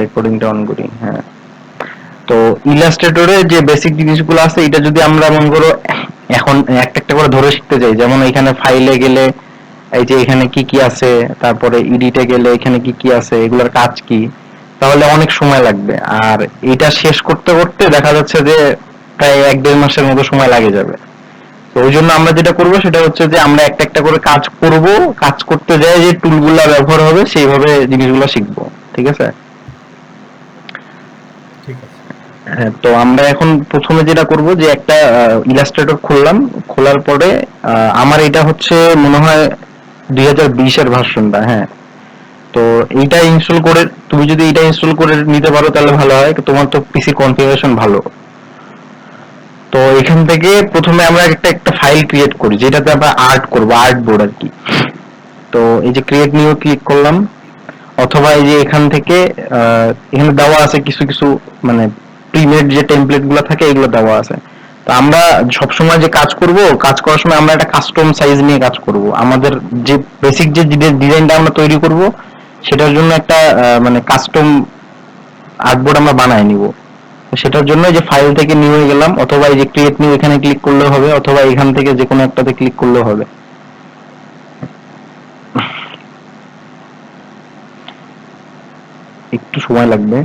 রেকর্ডিংটা on করি। হ্যাঁ, তো ইলাস্ট্রেটরে যে বেসিক জিনিসগুলো আছে এটা যদি আমরা মনে করো এখন একটা একটা করে ধরে শিখতে যাই, যেমন এখানে ফাইলে গেলে এই যে এখানে কি কি আছে, তারপরে এডিটে গেলে এখানে কি কি আছে, এগুলোর কাজ কি, তাহলে অনেক সময় লাগবে। আর এটা শেষ করতে করতে দেখা যাচ্ছে যে প্রায় 1-1.5 মাসের মতো সময় লাগে যাবে। তো ওই জন্য আমরা যেটা করব সেটা হচ্ছে যে আমরা একটা একটা করে কাজ করব, কাজ করতে যাই যে টুলগুলা ব্যবহার হবে সেইভাবে জিনিসগুলো শিখবো। ঠিক আছে? ঠিক আছে। হ্যাঁ, তো আমরা এখন প্রথমে যেটা করব যে একটা ইলাস্ট্রেটর খুললাম, খোলার পরে আমার এটা হচ্ছে মনে হয় 2020 এর ভার্সনটা। হ্যাঁ, তো এইটা ইনস্টল করে তুমি যদি এটা ইনস্টল করে নিতে পারো তাহলে ভালো হয়, তোমার তো পিসি কনফিগারেশন ভালো। তো এখান থেকে প্রথমে আমরা একটা একটা ফাইল ক্রিয়েট করি যেটাতে আমরা আর্ট করব, আর্ট বোর্ড আর কি। তো এই যে ক্রিয়েট নিউ ক্লিক করলাম, অথবা এই যে এখান থেকে এখানে দেওয়া আছে কিছু কিছু মানে প্রিমেড যে টেমপ্লেট গুলো থাকে এগুলো দেওয়া আছে। তো আমরা সবসময় যে কাজ করব, কাজ করার সময় আমরা একটা কাস্টম সাইজ নিয়ে কাজ করব। আমাদের যে বেসিক যে ডিজাইনটা আমরা তৈরি করব সেটার জন্য একটা মানে কাস্টম আর্টবোর্ড আমরা বানায় নিব। সেটার জন্য যে ফাইল থেকে নিয়ে গেলাম, অথবা এই যে ক্রিয়েট নিউ এখানে ক্লিক করলেও হবে, অথবা এখান থেকে যে কোনো একটাতে ক্লিক করলেও হবে। একটু সময় লাগবে।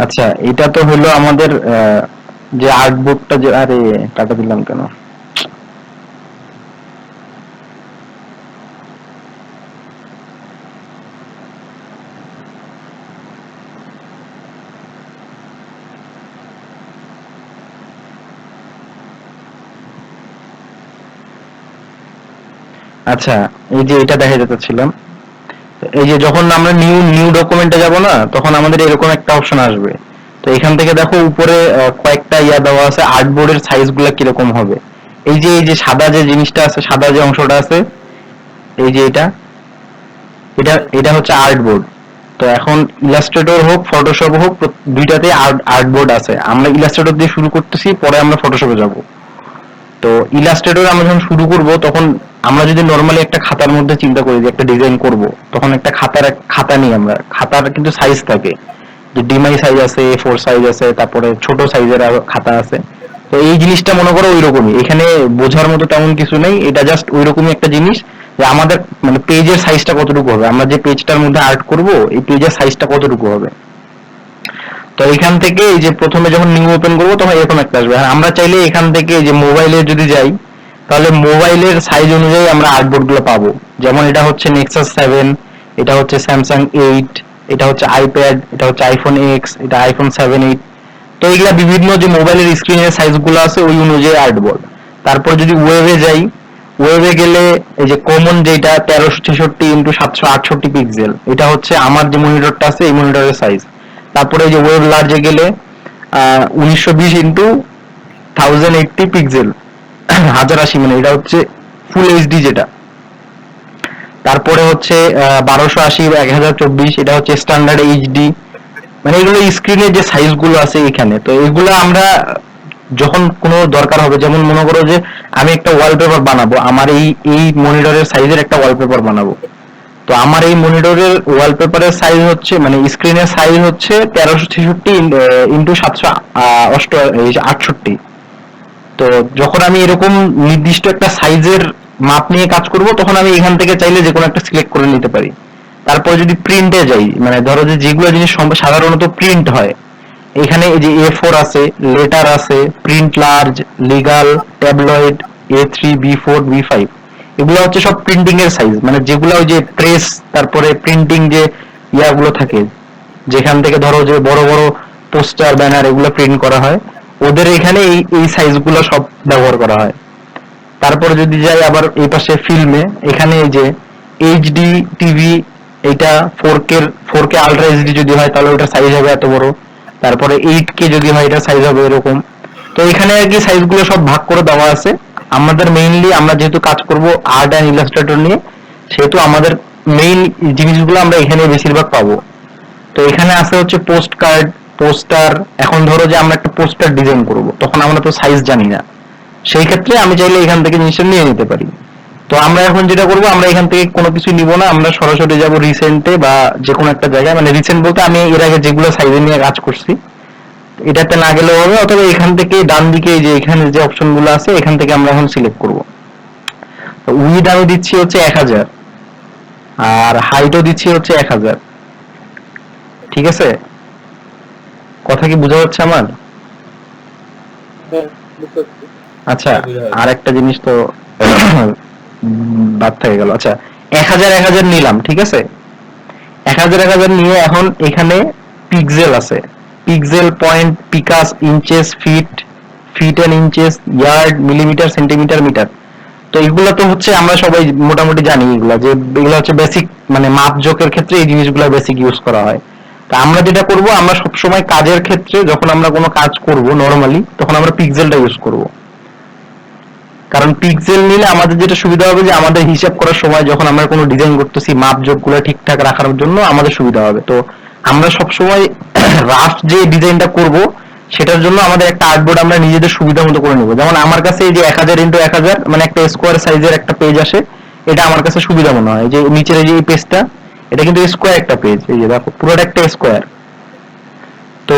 আচ্ছা, এটা তো হলো আমাদের যে আর্টবোর্ডটা, যে আরে টাটা দিলাম কেন। আচ্ছা, এই যে এটা দেখা যেতেছিলাম, এই যে যখন আমরা নিউ নিউ ডকুমেন্টে যাব না, তখন আমাদের এরকম একটা অপশন আসবে। তো এখান থেকে দেখো উপরে কয়েকটা ইয়া দেওয়া আছে আর্টবোর্ডের সাইজ গুলা কিরকম হবে। এই যে সাদা যে জিনিসটা আছে, সাদা যে অংশটা আছে, এই যে এটা এটা এটা হচ্ছে আর্টবোর্ড। তো এখন ইলাস্ট্রেটর হোক ফটোশপ হোক দুইটাতে আর্টবোর্ড আছে। আমরা ইলাস্ট্রেটর দিয়ে শুরু করতেছি, পরে আমরা ফটোশপে যাব। তো ইলাস্ট্রেটর আমরা যখন শুরু করব তখন আমরা যদি নরমালি একটা খাতার মধ্যে চিন্তা করি যে একটা ডিজাইন করব, তখন একটা খাতা নিই আমরা। খাতার কিন্তু সাইজ থাকে, যে ডিমাই সাইজ আছে, A4 সাইজ আছে, তারপরে ছোট সাইজের আরো খাতা আছে। তো এই জিনিসটা মনে করো ওইরকমই, এখানে বোঝার মতো তেমন কিছু নেই, এটা জাস্ট ওইরকমই একটা জিনিস যে আমাদের মানে পেজের সাইজটা কতটুকু হবে, আমরা যে পেজটার মধ্যে আর্ট করব এই পেজের সাইজটা কতটুকু হবে। তো এখান থেকে এই যে প্রথমে যখন নিউ ওপেন করবো তখন এরকম একটা আসবে। আর আমরা চাইলে এখান থেকে যে মোবাইলে যদি যাই, তাহলে মোবাইলের সাইজ অনুযায়ী আমরা আর্টবোর্ড গুলো পাবো। যেমন এটা হচ্ছে নেক্সাস 7, এটা হচ্ছে স্যামসাং 8, এটা হচ্ছে আইপ্যাড, এটা হচ্ছে আইফোন এক্স, এটা আইফোন 7, 8। তো এইগুলা বিভিন্ন যে মোবাইলের স্ক্রিনের সাইজ গুলো আছে ওই অনুযায়ী আর্টবোর্ড। তারপর যদি ওয়েবে যাই, ওয়েবে গেলে এই যে কমন যেটা 1366 × 768 পিক্সেল, এটা হচ্ছে আমার যে মনিটরটা আছে এই মনিটরের সাইজ। তারপরে এই যে ওয়েব লার্জে গেলে 1920 × 1080 পিক্সেল, 1080 মানে এটা হচ্ছে ফুল এইচডি যেটা। তারপরে হচ্ছে 1280 × 1024, এটা হচ্ছে স্ট্যান্ডার্ড এইচডি। মানে এগুলো স্ক্রিনের যে সাইজ গুলো আছে এখানে, তো এগুলো আমরা যখন কোনো দরকার হবে, যেমন মনে করো যে আমি একটা ওয়ালপেপার বানাবো, আমার এই এই মনিটরের সাইজের একটা ওয়ালপেপার বানাবো। তো আমার এই মনিটরের ওয়ালপেপারের সাইজ হচ্ছে মানে স্ক্রিনের সাইজ হচ্ছে 1366 × 768। তো যখন আমি এরকম নির্দিষ্ট একটা সাইজের মাপ নিয়ে কাজ করব তখন আমি এখান থেকে চাইলে যে কোনো একটা সিলেক্ট করে নিতে পারি। তারপরে যদি প্রিন্টে যাই, মানে ধরো যে যেগুলো জিনিস সাধারণত প্রিন্ট হয়, এখানে এই যে A4 আছে, লেটার আছে, print large, legal, tabloid, A3, B4, B5, এগুলো হচ্ছে সব প্রিন্টিং এর সাইজ। মানে যেগুলো ওই যে প্রেস, তারপরে প্রিন্টিং যে ইয়াগুলো থাকে, যেখান থেকে ধরো যে বড় বড় পোস্টার ব্যানার এগুলো প্রিন্ট করা হয়, ওদের এখানে এই এই সাইজগুলো সব ব্যবহার করা হয়। তারপরে যদি যাই আবার এই পাশে ফিল্মে, এখানে এই যে এইচডি টিভি, এটা 4K আলট্রা এইচডি যদি হয় তাহলে ওটার সাইজ হবে এত বড়। তারপরে 8K যদি হয় এটা সাইজ হবে এরকম। তো এখানে আর কি সাইজগুলো সব ভাগ করে দেওয়া আছে। আমাদের মেইনলি আমরা যেহেতু কাজ করব আর্ট অ্যান্ড ইলাস্ট্রেটর নিয়ে, সেহেতু আমাদের মেইন জিনিসগুলো আমরা এখানে বেশিরভাগ পাবো। তো এখানে আছে হচ্ছে পোস্ট কার্ড, পোস্টার। এখন ধরো যে আমরা একটা পোস্টার ডিজাইন করব, তখন আমরা তো সাইজ জানি না, সেই ক্ষেত্রে আমি চাইলে এখান থেকে জিনিসটা নিয়ে নিতে পারি। তো আমরা এখন যেটা করব, আমরা এখান থেকে কোনো কিছু নিব না, আমরা সরাসরি যাব রিসেন্টে বা যে কোনো একটা জায়গায়। মানে রিসেন্ট বলতে আমি এর আগে যেগুলো সাইজে নিয়ে কাজ করছি এটাতে না গেলেও হবে, অথবা এখান থেকে ডান দিকে যে এখানে যে অপশনগুলো আছে এখান থেকে আমরা এখন সিলেক্ট করব। তো উইড আমি দিচ্ছি হচ্ছে 1000, আর হাইটও দিচ্ছি হচ্ছে 1000। ঠিক আছে, কথা কি বোঝা যাচ্ছে আমার? আচ্ছা, আর একটা জিনিস তো বাদ থেকে গেল। আচ্ছা, 1000 নিলাম, ঠিক আছে। 1000 নিয়ে এখন এখানে পিক্সেল আছে, pixel, point, picas, inches, feet, feet and inches, yard, millimetre, centimetre, metre. তো এগুলো তো হচ্ছে আমরা সবাই মোটামুটি জানি, এগুলা যে এগুলো হচ্ছে বেসিক, মানে মাপজোকের ক্ষেত্রে এই জিনিসগুলো বেসিক ইউজ করা হয়। তা আমরা যেটা করব, আমরা সবসময় কাজের ক্ষেত্রে যখন আমরা কোনো কাজ করব নরমালি, তখন আমরা পিক্সেলটা ইউজ করব। কারণ পিক্সেল নিলে আমাদের যেটা সুবিধা হবে যে আমাদের হিসাব করার সময় যখন আমরা কোনো ডিজাইন করতেছি মাপজোকগুলো ঠিকঠাক রাখার জন্য আমাদের সুবিধা হবে। তো আমরা সবসময় রাফ যে ডিজাইনটা করব সেটার জন্য আমাদের একটা আর্টবোর্ড আমরা নিজেদের সুবিধা মতো করে নেব। যেমন আমার কাছে এই যে 1000x1000 মানে একটা স্কোয়ার সাইজের একটা পেজ আসে, এটা আমার কাছে সুবিধা মনে হয়। যে নিচের যে এই পেজটা, এটা কিন্তু স্কোয়ার একটা পেজ, এই যে দেখো পুরোটা একটা স্কোয়ার। তো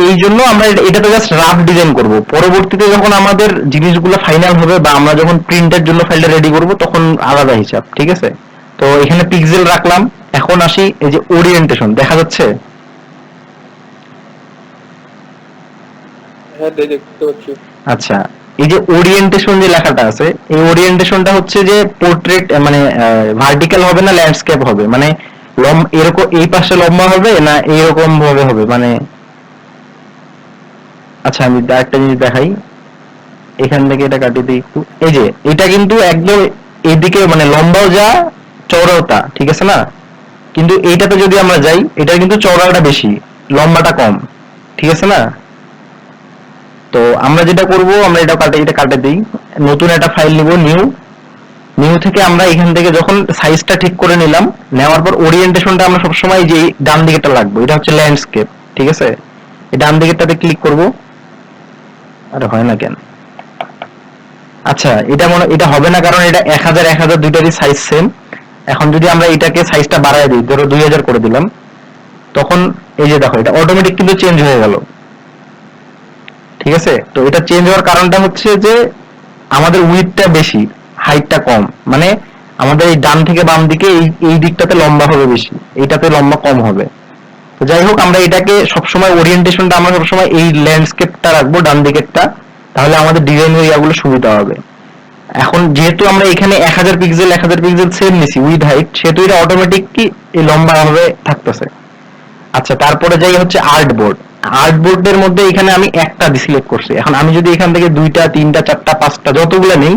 এই জন্য আমরা এটাতে জাস্ট রাফ ডিজাইন করব। পরবর্তীতে যখন আমাদের জিনিসগুলো ফাইনাল হবে বা আমরা যখন প্রিন্টের জন্য ফাইলটা রেডি করব তখন আলাদা হিসাব, ঠিক আছে। তো এখানে পিক্সেল রাখলাম। এখন আসি এই যে ওরিয়েন্টেশন, দেখা যাচ্ছে? হ্যাঁ দেখতে পাচ্ছি। আচ্ছা, এই যে ওরিয়েন্টেশন যে লেখাটা আছে, এই ওরিয়েন্টেশনটা হচ্ছে যে পোর্ট্রেট, মানে ভার্টিক্যাল হবে না ল্যান্ডস্কেপ হবে, মানে এরকম এই পাশে লম্বা হবে না এরকম ভাবে হবে, মানে আচ্ছা আমি আরেকটা জিনিস দেখাই, এখান থেকে এটা কাটিয়ে দিই একটু। এই যে এটা কিন্তু একদম এদিকে, মানে লম্বাও যা চওড়াও তা, ঠিক আছে না? কিন্তু এইটাতে যদি আমরা যাই, এটা কিন্তু চওড়াটা বেশি, লম্বাটা কম, ঠিক আছে না? তো আমরা যেটা করব, আমরা এটা কাটে দিই, নতুন একটা ফাইল নিব, নিউ থেকে আমরা এখান থেকে যখন সাইজটা ঠিক করে নিলাম, নেওয়ার পর ওরিয়েন্টেশনটা আমরা সবসময় যে ডান দিকেটা লাগবে, এটা হচ্ছে ল্যান্ডস্কেপ, ঠিক আছে। এই ডান দিকেরটাতে ক্লিক করব। আরে হয় না কেন? আচ্ছা, এটা হবে না কারণ এটা 1000 দুইটারই সাইজ সেম। এখন যদি আমরা এটাকে সাইজটা বাড়ায় দিই, ধরো 2000 করে দিলাম, তখন এই যে দেখো এটা অটোমেটিক কিন্তু চেঞ্জ হয়ে গেল, ঠিক আছে। তো এটা চেঞ্জ হওয়ার কারণটা হচ্ছে যে আমাদের উইডথটা বেশি, হাইটটা কম, মানে আমাদের এই ডান থেকে বাম দিকে এই দিকটাতে লম্বা হবে বেশি, এইটাতে লম্বা কম হবে। তো যাই হোক, আমরা এটাকে সবসময় ওরিয়েন্টেশনটা আমরা সবসময় এই ল্যান্ডস্কেপটা রাখবো ডান দিকেরটা, তাহলে আমাদের ডিজাইন এরিয়াগুলো সুবিধা হবে। এখন যেহেতু আমরা এখানে 1000 পিক্সেল সেম নিছি উইথ হাইট, সেহেতু এটা অটোমেটিক কি এই লম্বা ভাবে থাকতেছে। আচ্ছা, তারপরে যাই হচ্ছে আর্টবোর্ড। আর্টবোর্ডের মধ্যে এখানে আমি একটা সিলেক্ট করছি। এখন আমি যদি এখান থেকে 2টা 3টা 4টা 5টা যতগুলো নেই,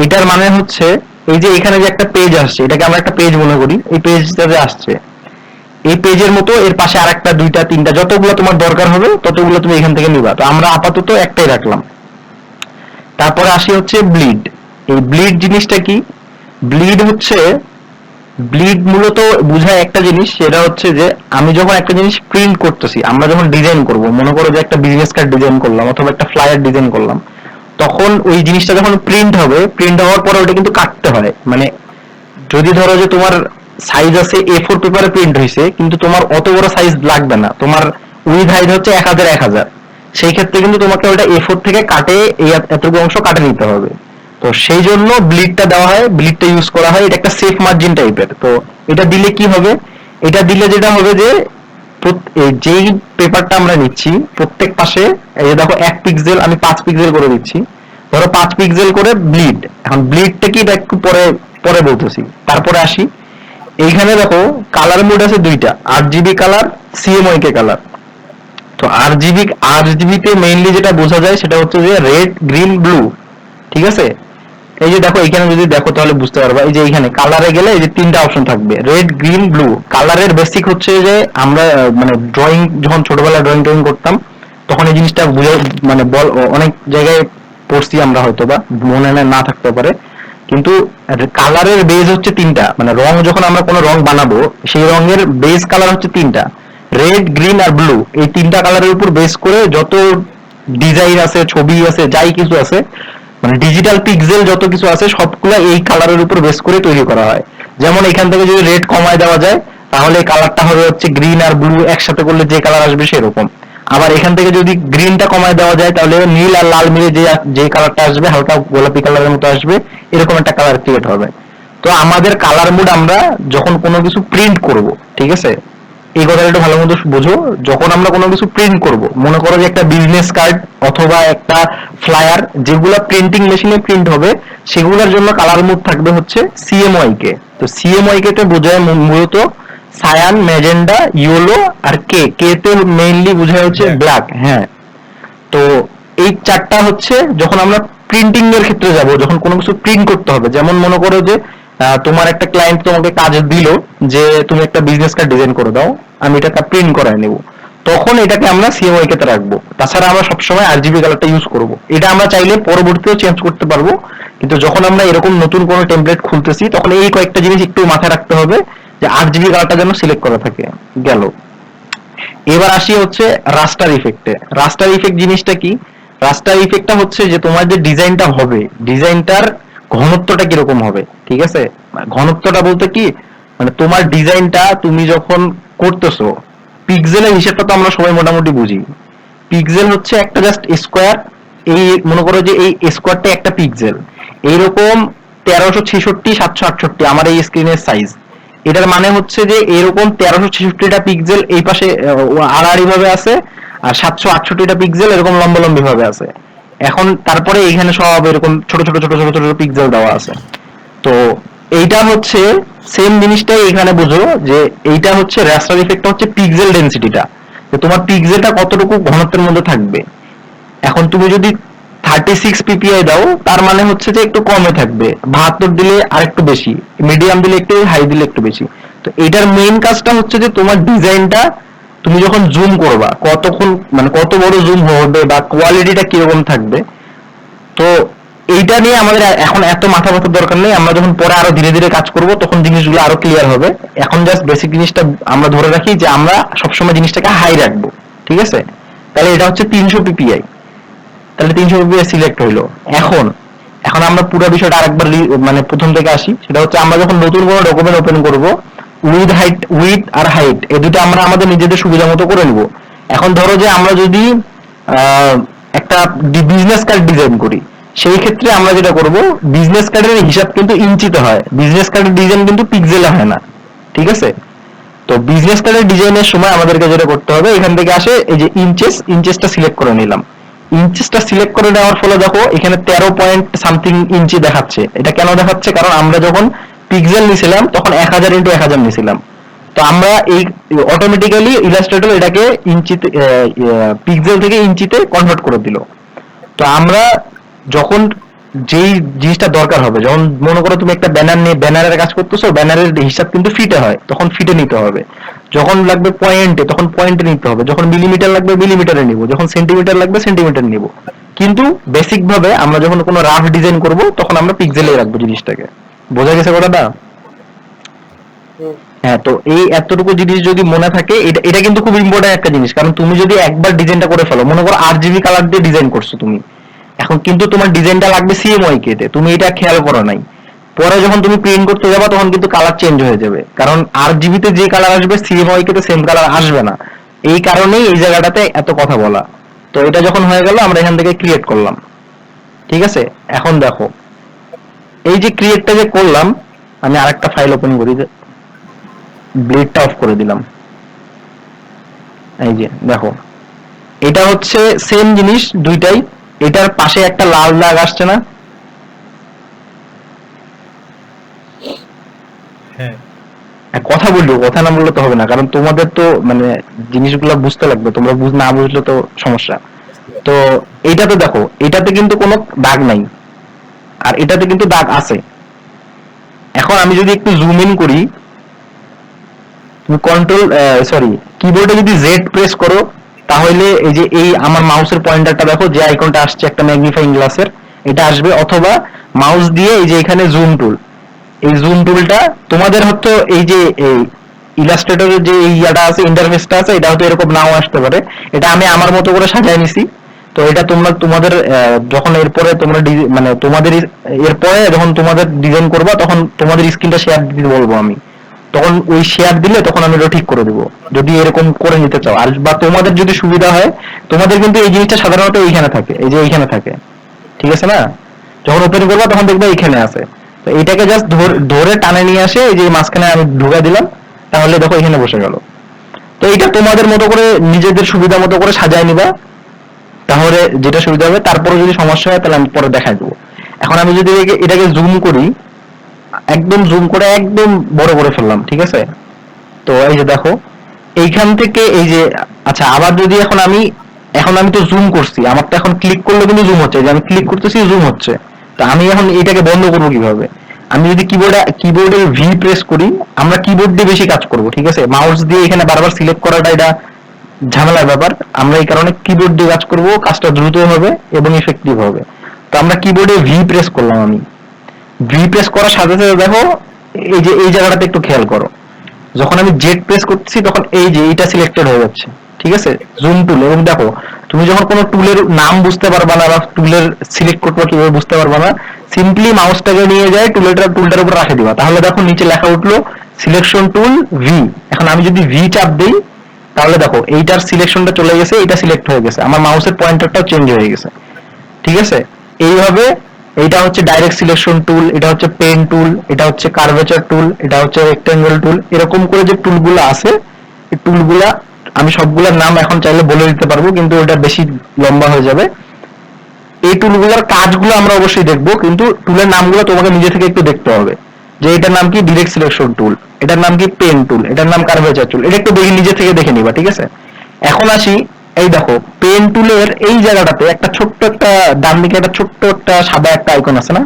এটার মানে হচ্ছে এই যে এখানে যে একটা পেজ আসছে, এটাকে আমরা একটা পেজ মনে করি, এই পেজটাতে আসছে, এই পেজের মতো এর পাশে আরেকটা 2টা 3টা যতগুলো তোমার দরকার হবে ততগুলো তুমি এখান থেকে নিবা। তো আমরা আপাতত একটাই রাখলাম। তারপরে আসি হচ্ছে ব্লিড। এই ব্লিড জিনিসটা কি? ব্লিড হচ্ছে, ব্লিড মূলত বোঝায় একটা জিনিস, সেটা হচ্ছে যে আমি যখন একটা জিনিস প্রিন্ট করতেছি, আমরা যখন ডিজাইন করব, মনে করো যে একটা বিজনেস কার্ড ডিজাইন করলাম অথবা একটা ফ্লায়ার ডিজাইন করলাম, তখন ওই জিনিসটা যখন প্রিন্ট হবে, প্রিন্ট হওয়ার পরে ওটা কিন্তু কাটতে হয়। মানে যদি ধরো যে তোমার সাইজ আছে A4 পেপারে প্রিন্ট হয়েছে, কিন্তু তোমার অত বড় সাইজ লাগবে না, তোমার উইথ হাইট হচ্ছে 1000 সেই ক্ষেত্রে কিন্তু তোমাকে ওটা A4 থেকে কাটে এই এতটুকু অংশ কাটে নিতে হবে। তো সেই জন্য ব্লিডটা দেওয়া হয়, ব্লিডটা ইউজ করা হয়। এটা একটা সেফ মার্জিন টাইপের। তো এটা দিলে কি হবে? এটা দিলে যেটা হবে যে যেই পেপারটা আমরা নিচ্ছি প্রত্যেক পাশে, এই যে দেখো 1 পিক্সেল, আমি 5 পিক্সেল করে দিচ্ছি, ধরো 5 পিক্সেল করে ব্লিড। এখন ব্লিডটা কি এটা একটু পরে পরে বলতেছি। তারপরে আসি, এইখানে দেখো কালার মোড আছে দুইটা, RGB কালার, CMYK কালার। তো RGB তে মেইনলি যেটা বোঝা যায় সেটা হচ্ছে যে রেড, গ্রিন, ব্লু, ঠিক আছে। এই যে দেখো এখানে যদি দেখো তাহলে বুঝতে পারবা, এই যে এখানে কালারে গেলে এই যে তিনটা অপশন থাকবে, রেড, গ্রিন, ব্লু। কালারের বেসিক হচ্ছে যে আমরা মানে ড্রয়িং যখন ছোটবেলায় ড্রয়িং টয়িং করতাম তখন এই জিনিসটা বুঝে মানে অনেক জায়গায় পড়ছি আমরা, হয়তো বা মনে না থাকতে পারে, কিন্তু কালারের বেজ হচ্ছে তিনটা, মানে রং যখন আমরা কোনো রং বানাবো সেই রঙের বেস কালার হচ্ছে তিনটা, রেড, গ্রিন আর ব্লু। এই তিনটা কালারের উপর বেস করে যত ডিজাইন আছে, ছবি আছে, যাই কিছু আছে, মানে ডিজিটাল পিক্সেল যত কিছু আছে সবগুলো এই কালারের উপর বেস করে তৈরি করা হয়। যেমন এখান থেকে যদি রেড কমায় দেওয়া যায় তাহলে কালারটা হবে হচ্ছে গ্রিন আর ব্লু একসাথে করলে যে কালার আসবে সেরকম। আবার এখান থেকে যদি গ্রিনটা কমায় দেওয়া যায় তাহলে নীল আর লাল মিলে যে যে কালারটা আসবে হালকা গোলাপি কালারের মতো আসবে, এরকম একটা কালার ক্রিয়েট হবে। তো আমাদের কালার মুড আমরা যখন কোনো কিছু প্রিন্ট করব, ঠিক আছে, এই কথাটা একটু ভালো মতো বোঝো, যখন আমরা কোনো কিছু প্রিন্ট করব, মনে করো যে একটা বিজনেস কার্ড অথবা একটা ফ্লায়ার যেগুলা প্রিন্টিং মেশিনে প্রিন্ট হবে, সেগুলোর জন্য কালার মুড থাকবে হচ্ছে সিএমওয়াই কে। তো সিএমওয়াই কে তে বোঝায় মূলত সায়ান, ম্যাজেন্ডা, ইয়েলো আর কে। কে তে মেইনলি বোঝায় হচ্ছে ব্ল্যাক। হ্যাঁ, তো এই চারটা হচ্ছে যখন আমরা প্রিন্টিং এর ক্ষেত্রে যাব, যখন কোনো কিছু প্রিন্ট করতে হবে, যেমন মনে করো যে তোমার একটা ক্লায়েন্ট তোমাকে কাজ দিল যে তুমি একটা বিজনেস কার্ড ডিজাইন করে দাও, আমি এটা প্রিন্ট করায় নেব, তখন এটাকে আমরা সিএমওয়াই কে রাখবো। তাছাড়া আমরা সবসময় আরজিবি কালারটা ইউজ করব। এটা আমরা চাইলে পরবর্তীতেও চেঞ্জ করতে পারবো, কিন্তু যখন আমরা এরকম নতুন কোনো টেমপ্লেট খুলতেছি তখন এই কয়েকটা জিনিস একটু মাথায় রাখতে হবে যে আরজিবি কালারটা যেন সিলেক্ট করা থাকে। গেল। এবার আসি হচ্ছে রাস্টার ইফেক্টে। রাস্টার ইফেক্ট জিনিসটা কি? রাস্টার ইফেক্টটা হচ্ছে যে তোমার যে ডিজাইনটা হবে, ডিজাইনটার ঘনত্বটা কিরকম হবে, ঠিক আছে? ঘনত্বটা বলতে কি, মানে তোমার ডিজাইনটা তুমি যখন করতেছো, পিক্সেলের হিসাবটা তো আমরা সবাই মোটামুটি বুঝি। পিক্সেল হচ্ছে একটা জাস্ট স্কোয়ার, এই মনে করো যে এই স্কোয়ারটা একটা পিক্সেল, এইরকম 1366, 768 আমার এই স্ক্রিনের সাইজ। এটার মানে হচ্ছে যে এরকম 1366টা পিক্সেল এই পাশে আড়াআড়ি ভাবে আছে, আর 768টা পিক্সেল এরকম লম্বালম্বি ভাবে আছে। এখন তারপরে এইখানে সব এরকম ছোট ছোট ছোট ছোট ছোট পিক্সেল দেওয়া আছে। তো এইটা হচ্ছে সেম জিনিসটাই এখানে বুঝো যে এইটা হচ্ছে রাস্টার ইফেক্টটা হচ্ছে পিক্সেল ডেনসিটিটা, যে তোমার পিক্সেলটা কতটুকু ঘনত্বের মধ্যে থাকবে। এখন তুমি যদি 36 পিপিআই দাও তার মানে হচ্ছে যে একটু কমে থাকবে, 72 দিলে আর একটু বেশি, মিডিয়াম দিলে একটু, হাই দিলে একটু বেশি। তো এটার মেইন কাজটা হচ্ছে যে তোমার ডিজাইনটা তুমি যখন জুম করবা কতক্ষণ, মানে কত বড় জুম হবে বা কোয়ালিটিটা কিরকম থাকবে। তো এইটা নিয়ে আমাদের এখন এত মাথা ব্যথার দরকার নেই, আমরা যখন পরে আরো ধীরে ধীরে কাজ করব তখন জিনিসগুলো আরো ক্লিয়ার হবে। এখন জাস্ট বেসিক জিনিসটা আমরা ধরে রাখি যে আমরা সবসময় জিনিসটাকে হাই রাখবো, ঠিক আছে? তাহলে এটা হচ্ছে 300 পিপিআই, তাহলে 300 পিপিআই সিলেক্ট হইলো। এখন এখন আমরা পুরো বিষয়টা আরেকবার মানে প্রথম থেকে আসি। সেটা হচ্ছে আমরা যখন নতুন কোনো ডকুমেন্ট ওপেন করব, উইথ আর হাইট এই দুটো আমরা আমাদের নিজেদের সুবিধা মতো করে নিব। এখন ধরো যে আমরা যদি একটা বিজনেস কার্ড ডিজাইন করি, সেই ক্ষেত্রে আমরা যেটা করব, বিজনেস কার্ডের হিসাব কিন্তু ইঞ্চিতে হয়, বিজনেস কার্ডের ডিজাইন কিন্তু পিক্সেলে হয় না, ঠিক আছে? তো বিজনেস কার্ডের ডিজাইনের সময় আমাদেরকে যেটা করতে হবে, এখান থেকে আসে এই যে ইঞ্চেসটা সিলেক্ট করে নিলাম। ইঞ্চেসটা সিলেক্ট করে নেওয়ার ফলে দেখো এখানে 13 পয়েন্ট সামথিং ইঞ্চি দেখাচ্ছে। এটা কেন দেখাচ্ছে? কারণ আমরা যখন পিক্সেল নিছিলাম তখন 1000 ইন্টু 1000 নিছিলাম। তো আমরা এই অটোমেটিক্যালি ইলাস্ট্রেটর এটাকে ইঞ্চিতে, পিক্সেল থেকে ইঞ্চিতে কনভার্ট করে দিল। তো আমরা যখন যেই জিনিসটা দরকার হবে, যেমন মনে করো তুমি একটা ব্যানার নিয়ে ব্যানারের কাজ করতেছো, ব্যানারের হিসাব কিন্তু ফিটে হয়, তখন ফিটে নিতে হবে। যখন লাগবে পয়েন্টে তখন পয়েন্টে নিতে হবে, যখন মিলিমিটার লাগবে মিলিমিটারে নিব, যখন সেন্টিমিটার লাগবে সেন্টিমিটার নিব। কিন্তু বেসিক ভাবে আমরা যখন কোনো রাফ ডিজাইন করব তখন আমরা পিক্সেলে রাখবো জিনিসটাকে। বোঝা গেছে কথাটা? হ্যাঁ, তো এই এতটুকু জিনিস যদি মনে থাকে, এটা এটা কিন্তু খুব ইম্পর্টেন্ট একটা জিনিস। কারণ তুমি যদি একবার ডিজাইনটা করে ফেলো, মনে করো আরজিবি কালার দিয়ে ডিজাইন করছো তুমি, এখন কিন্তু তোমার ডিজাইনটা লাগবে সিএমওয়াই কে তে, তুমি এটা খেয়াল করো নাই, পরে যখন তুমি প্রিন্ট করতে যাবা তখন কিন্তু কালার চেঞ্জ হয়ে যাবে, কারণ আরজিবি তে যে কালার আসবে সিএমওয়াই কে তে সেম কালার আসবে না। এই কারণেই এই জায়গাটাতে এত কথা বলা। তো এটা যখন হয়ে গেল আমরা এখান থেকে ক্রিয়েট করলাম, ঠিক আছে? এখন দেখো এই যে ক্রিয়েটটা যে করলাম, আমি আরেকটা ফাইল ওপেন করি, ব্লেডটা অফ করে দিলাম। এই যে দেখো এটা হচ্ছে সেম জিনিস দুইটাই, এটার পাশে একটা লাল দাগ আসছে না? হ্যাঁ, কথা বলবো, কথা না বললে তো হবে না, কারণ তোমাদের তো মানে জিনিসগুলো বুঝতে লাগবে, তোমরা না বুঝলে তো সমস্যা। তো এইটাতে দেখো, এটাতে কিন্তু কোনো দাগ নাই, আর এটাতে কিন্তু দাগ আছে। এখন আমি যদি একটু জুম ইন করি, তুমি কন্ট্রোল সরি কিবোর্ডে যদি জেড প্রেস করো, তাহলে এই যে এই আমার মাউসের পয়েন্টারটা দেখো, যে আইকনটা আসছে একটা ম্যাগনিফাইং গ্লাসের, এটা আসবে। অথবা মাউস দিয়ে এই যে এখানে জুম টুল, এই জুম টুলটা তোমাদের হয়তো এই যে এই ইলাস্ট্রেটরের যে ইয়াটা আছে, ইন্টারফেসটা আছে, এটা হয়তো এরকম নাও আসতে পারে। এটা আমি আমার মতো করে সাজায় নিছি। তো এটা তোমরা তোমাদের যখন এরপরে তোমরা মানে তোমাদের এরপরে যখন তোমাদের ডিজাইন করবা, তখন তোমাদের স্ক্রিনটা শেয়ার দিতে বলবো আমি, তখন ওই শেয়ার দিলে তখন আমি ওটা ঠিক করে দেবো, যদি এরকম করে নিতে চাও। আর বা তোমাদের যদি সুবিধা হয়, তোমাদের কিন্তু এই জিনিসটা সাধারণত এইখানে থাকে, এই যে এইখানে থাকে, ঠিক আছে না? যখন ওপেন করবা তখন দেখবে এইখানে আছে। তো এইটাকে জাস্ট ধরে টানে নিয়ে আসে এই যে মাঝখানে আমি ঢুকা দিলাম, তাহলে দেখো এখানে বসে গেল। তো এটা তোমাদের মতো করে নিজেদের সুবিধা মতো করে সাজায় নিবা, তাহলে যেটা সুবিধা হবে। তারপরে যদি সমস্যা হয় তাহলে আমি পরে দেখাই দেবো। এখন আমি যদি এটাকে জুম করি, একদম জুম করে একদম বড় করে ফেললাম, ঠিক আছে? তো এই যে দেখো এইখান থেকে এই যে, আচ্ছা আবার যদি এখন আমি তো জুম করছি, আমার তো এখন ক্লিক করলে কিন্তু জুম হচ্ছে, যে আমি ক্লিক করতেছি জুম হচ্ছে। তো আমি এখন এটাকে বন্ধ করবো কিভাবে? আমি যদি কিবোর্ডে ভি প্রেস করি, আমরা কিবোর্ড দিয়ে বেশি কাজ করব, ঠিক আছে? মাউস দিয়ে এখানে বারবার সিলেক্ট করাটা এটা ঝামেলার ব্যাপার। আমরা এই কারণে কিবোর্ড দিয়ে কাজ করব, কাজটা দ্রুত হবে এবং ইফেক্টিভ হবে। তো আমরা কিবোর্ডে ভি প্রেস করলাম, আমি ভি প্রেস করার সাথে সাথে দেখো এই যে এই জায়গাটাতে একটু খেয়াল করো, যখন আমি জেড প্রেস করতেছি তখন এই যে এইটা সিলেক্টেড হয়ে যাচ্ছে, ঠিক আছে? জুম টুল। এবং দেখো তুমি যখন কোনো টুলের নাম বুঝতে পারবা না বা টুলের সিলেক্ট করতে কিভাবে বুঝতে পারবা না, সিম্পলি মাউসটাকে নিয়ে যায় টুলটার উপর রাখে দিবা, তাহলে দেখো নিচে লেখা উঠলো সিলেকশন টুল ভি। এখন আমি যদি ভি চাপ দিই, তাহলে দেখো এইটার সিলেকশনটা চলে গেছে, এটা সিলেক্ট হয়ে গেছে, আমার মাউসের পয়েন্টারটাও চেঞ্জ হয়ে গেছে, ঠিক আছে? এইভাবে এইটা হচ্ছে ডাইরেক্ট সিলেকশন টুল, এটা হচ্ছে পেন টুল, এটা হচ্ছে কার্ভেচার টুল, এটা হচ্ছে রেক্টেঙ্গেল টুল। এরকম করে যে টুলগুলো আছে, এই টুলগুলা আমি সবগুলোর নাম এখন চাইলে বলে দিতে পারবো, কিন্তু ওটা বেশি লম্বা হয়ে যাবে। এই টুলগুলোর কাজগুলো আমরা অবশ্যই দেখবো, কিন্তু টুলের নামগুলো তোমাকে নিজে থেকে একটু দেখতে হবে, যে এটার নাম কি ডিরেক্ট সিলেকশন টুল, এটার নাম কি পেন টুল, এটার নাম কার্ভেচার টুল। এটা একটু নিজে থেকে দেখে নিবা, ঠিক আছে? এখন আসি, এই দেখো পেন টুলের এই জায়গাটাতে একটা ছোট্ট একটা ডান দিকে একটা ছোট্ট একটা সাদা একটা আইকন আছে না?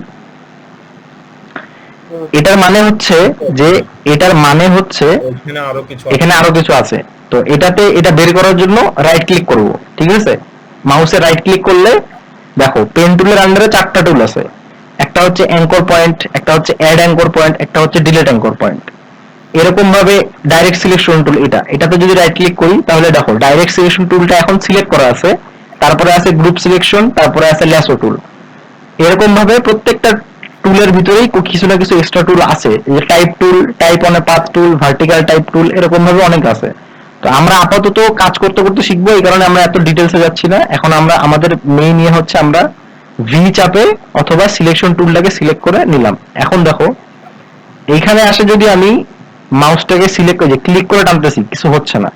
এটার মানে হচ্ছে যে, এটার মানে হচ্ছে এখানে আরো কিছু আছে। তো এটা বের করার জন্য রাইট ক্লিক করব, ঠিক আছে? মাউসে রাইট ক্লিক করলে দেখো পেন টুলের আন্ডারে 4টা টুল আছে। একটা হচ্ছে অ্যাঙ্কর পয়েন্ট, একটা হচ্ছে অ্যাড অ্যাঙ্কর পয়েন্ট, একটা হচ্ছে ডিলিট অ্যাঙ্কর পয়েন্ট। এরকম ভাবে ডাইরেক্ট সিলেকশন টুল, এটাতে যদি রাইট ক্লিক করি, তাহলে দেখো ডাইরেক্ট সিলেকশন টুলটা এখন সিলেক্ট করা আছে, তারপরে আছে গ্রুপ সিলেকশন, তারপরে আছে ল্যাসো টুল। এরকম ভাবে প্রত্যেকটা টুলের ভিতরেই কিছু না কিছু এক্সট্রা টুল আছে, যে type tool, type on a path tool, vertical type টুল, এরকম ভাবে অনেক আছে। তো আমরা আপাতত কাজ করতে করতে শিখবো, এই কারণে আমরা এত ডিটেলসে যাচ্ছি না। এখন আমরা আমাদের মেইন ইয়ে হচ্ছে আমরা ভি চাপে অথবা সিলেকশন টুলটাকে সিলেক্ট করে নিলাম। এখন দেখো এইখানে আসে, যদি আমি মাউসটাকে সিলেক্ট করে ক্লিক করে টানতেছি, কিছু হচ্ছে না।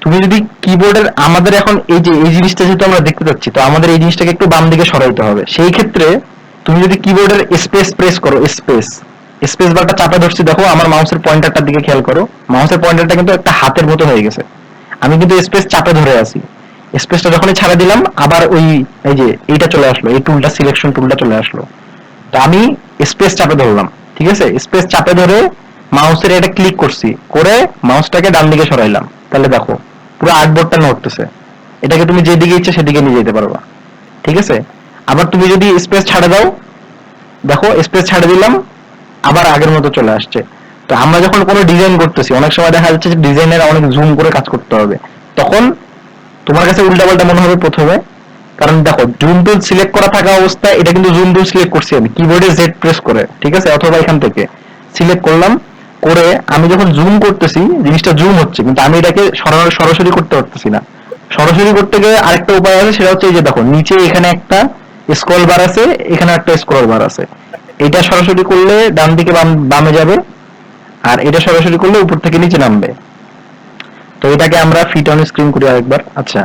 তুমি যদি কিবোর্ডের, আমাদের এখন এই যে এই জিনিসটা যেহেতু আমরা দেখতে পাচ্ছি, তো আমাদের এই জিনিসটাকে একটু বাম দিকে সরাইতে হবে। সেই ক্ষেত্রে তুমি যদি কিবোর্ডের স্পেস প্রেস করো, স্পেস বারটা চাপে ধরছি, দেখো আমার মাউসের পয়েন্টারটার দিকে খেয়াল করো, মাউসের পয়েন্টারটা কিন্তু একটা হাতের মতো হয়ে গেছে। আমি কিন্তু স্পেস চাপে ধরে আছি। স্পেসটা যখনই ছাড়া দিলাম, আবার ওই এই যে এইটা চলে আসলো, এই টুলটা সিলেকশন টুলটা চলে আসলো। তো আমি স্পেস চাপে ধরলাম, ঠিক আছে? স্পেস চাপে ধরে মাউসের এটা ক্লিক করছি, করে মাউসটাকে ডান দিকে সরাইলাম, তাহলে দেখো পুরো আর্টবোর্ডটা নড়তেছে। এটাকে তুমি যেদিকে ইচ্ছে সেদিকে নিয়ে যেতে পারবা, ঠিক আছে? আবার তুমি যদি স্পেস ছাড়ে দাও, দেখো স্পেস ছাড়ে দিলাম, আবার আগের মতো চলে আসছে। তো আমরা যখন কোনো ডিজাইন করতেছি, অনেক সময় দেখা যাচ্ছে যে ডিজাইনের অনেক জুম করে কাজ করতে হবে, তখন তোমার কাছে উল্টাপাল্টা মনে হবে প্রথমে, কারণ দেখো জুম টুল সিলেক্ট করা থাকা অবস্থায় এটা কিন্তু জুম টুল সিলেক্ট করছি আমি কিবোর্ডে জেড প্রেস করে, ঠিক আছে? অথবা এখান থেকে সিলেক্ট করলাম, করে আমি যখন জুম করতেছি জিনিসটা জুম হচ্ছে, কিন্তু আমি এটাকে সরাসরি করতে পারতেছি না। সরাসরি করতে গেলে আরেকটা উপায় আছে, সেটা হচ্ছে এই যে দেখো নিচে এখানে একটা স্ক্রল বার আছে, এখানে একটা স্ক্রল বার আছে। এটা সরাসরি করলে ডান দিকে বামে যাবে, আর এটা সরাসরি করলে উপর থেকে নিচে নামবে। তো এটাকে আমরা ফিট অন স্ক্রিন করি আরেকবার। আচ্ছা,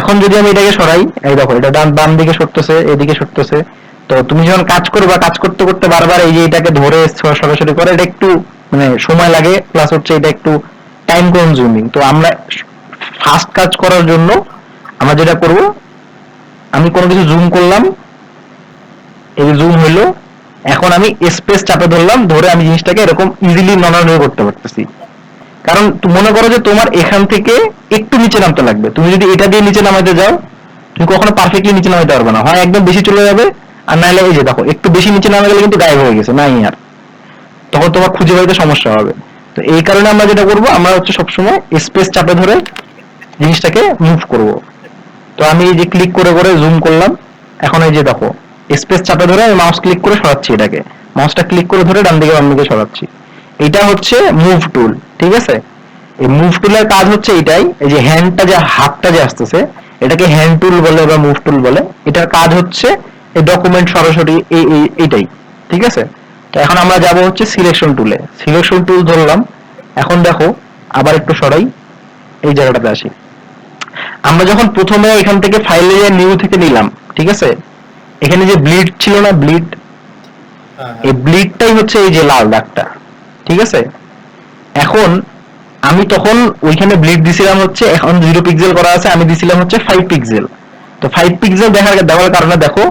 এখন যদি আমি এটাকে সরাই, এই দেখো এটা বাম দিকে সরতেছে, এদিকে সরতেছে। তো তুমি যখন কাজ করবা, কাজ করতে করতে বারবার এই যে এটাকে ধরে সরাসরি করে, এটা একটু মানে সময় লাগে, প্লাস হচ্ছে এটা একটু টাইম কনজিউমিং। তো আমরা ফাস্ট কাজ করার জন্য আমরা যেটা করব, আমি কোনো কিছু জুম করলাম, এই যে জুম হইলো, এখন আমি স্পেস চাপে ধরলাম, ধরে আমি জিনিসটাকে এরকম ইজিলি নড়ানড়ি করতে পারতেছি। কারণ মনে করো যে তোমার এখান থেকে একটু নিচে নামতে লাগবে, তুমি যদি এটা দিয়ে নিচে নামাইতে যাও তুমি কখনো পারফেক্টলি নিচে নামাইতে পারবে না, হয় একদম বেশি চলে যাবে, আর নাহলে এই যে দেখো একটু বেশি নিচে নামে গেলে কিন্তু গায়েব হয়ে গেছে নাই আর, তখন তোমার খুঁজে পাইতে সমস্যা হবে। তো এই কারণে আমরা যেটা করবো, আমরা হচ্ছে সবসময় স্পেস চাপে ধরে জিনিসটাকে মুভ করব। তো আমি এই যে ক্লিক করে করে জুম করলাম, এখন এই যে দেখো স্পেস চাপে ধরে আমি মাউস ক্লিক করে সরাচ্ছি, এটাকে মাউসটা ক্লিক করে ধরে ডান দিকে বাম দিকে সরাচ্ছি। এটা হচ্ছে মুভ টুল, ঠিক আছে। এই মুভ টুলের কাজ হচ্ছে এটাই, এই যে হ্যান্ডটা যে হাতটা যে আসতেছে এটাকে হ্যান্ড টুল বলে বা মুভ টুল বলে, এটার কাজ হচ্ছে এই ডকুমেন্ট সরাসরি এইটাই, ঠিক আছে। তো এখন আমরা যাব হচ্ছে সিলেকশন টুলে, সিলেকশন টুল ধরলাম। এখন দেখো আবার একটু সরাই, এই জায়গাটাতে আসি। আমরা যখন প্রথমে এখান থেকে ফাইলে নিউ থেকে নিলাম, ঠিক আছে, এখানে যে ব্লিড ছিল না, ব্লিড, এই ব্লিডটাই হচ্ছে এই যে লাল দাগটা, ঠিক আছে। এখন আমি তখন ওইখানে ব্লিড দিছিলাম হচ্ছে, এখন 0 পিক্সেল করা আছে, আমি দিছিলাম হচ্ছে 5 পিক্সেল। তো 5 পিক্সেল দেওয়ার কারণে দেখো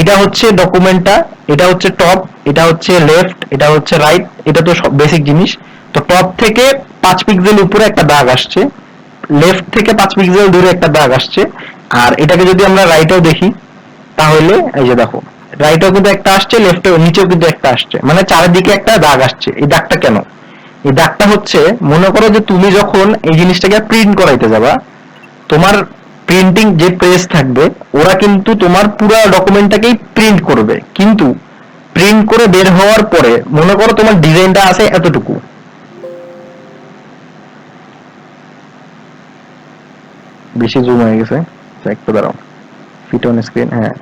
এটা হচ্ছে ডকুমেন্টটা, এটা হচ্ছে টপ, এটা হচ্ছে লেফট, এটা হচ্ছে রাইট, এটা তো সব বেসিক জিনিস। তো টপ থেকে 5 পিক্সেল উপরে একটা দাগ আসছে, লেফট থেকে 5 পিক্সেল দূরে একটা দাগ আসছে, আর এটাকে যদি আমরা রাইটেও দেখি তাহলে এই যে দেখো রাইটেও কিন্তু একটা আসছে, লেফটেও নিচেও কিন্তু একটা আসছে, মানে চারিদিকে একটা দাগ আসছে। এই দাগটা কেন? এই দাগটা হচ্ছে, মনে করো যে তুমি যখন এই জিনিসটাকে প্রিন্ট করাইতে যাবা, তোমার প্রিন্টিং যে প্রেস থাকবে ওরা কিন্তু তোমার পুরো ডকুমেন্টটাকেই প্রিন্ট করবে, কিন্তু প্রিন্ট করে বের হওয়ার পরে মনে করো তোমার ডিজাইনটা আছে এতটুকু, বেশি জুম হয়ে গেছে, একটু দাঁড়াও, ফিট অন স্ক্রিন, হ্যাঁ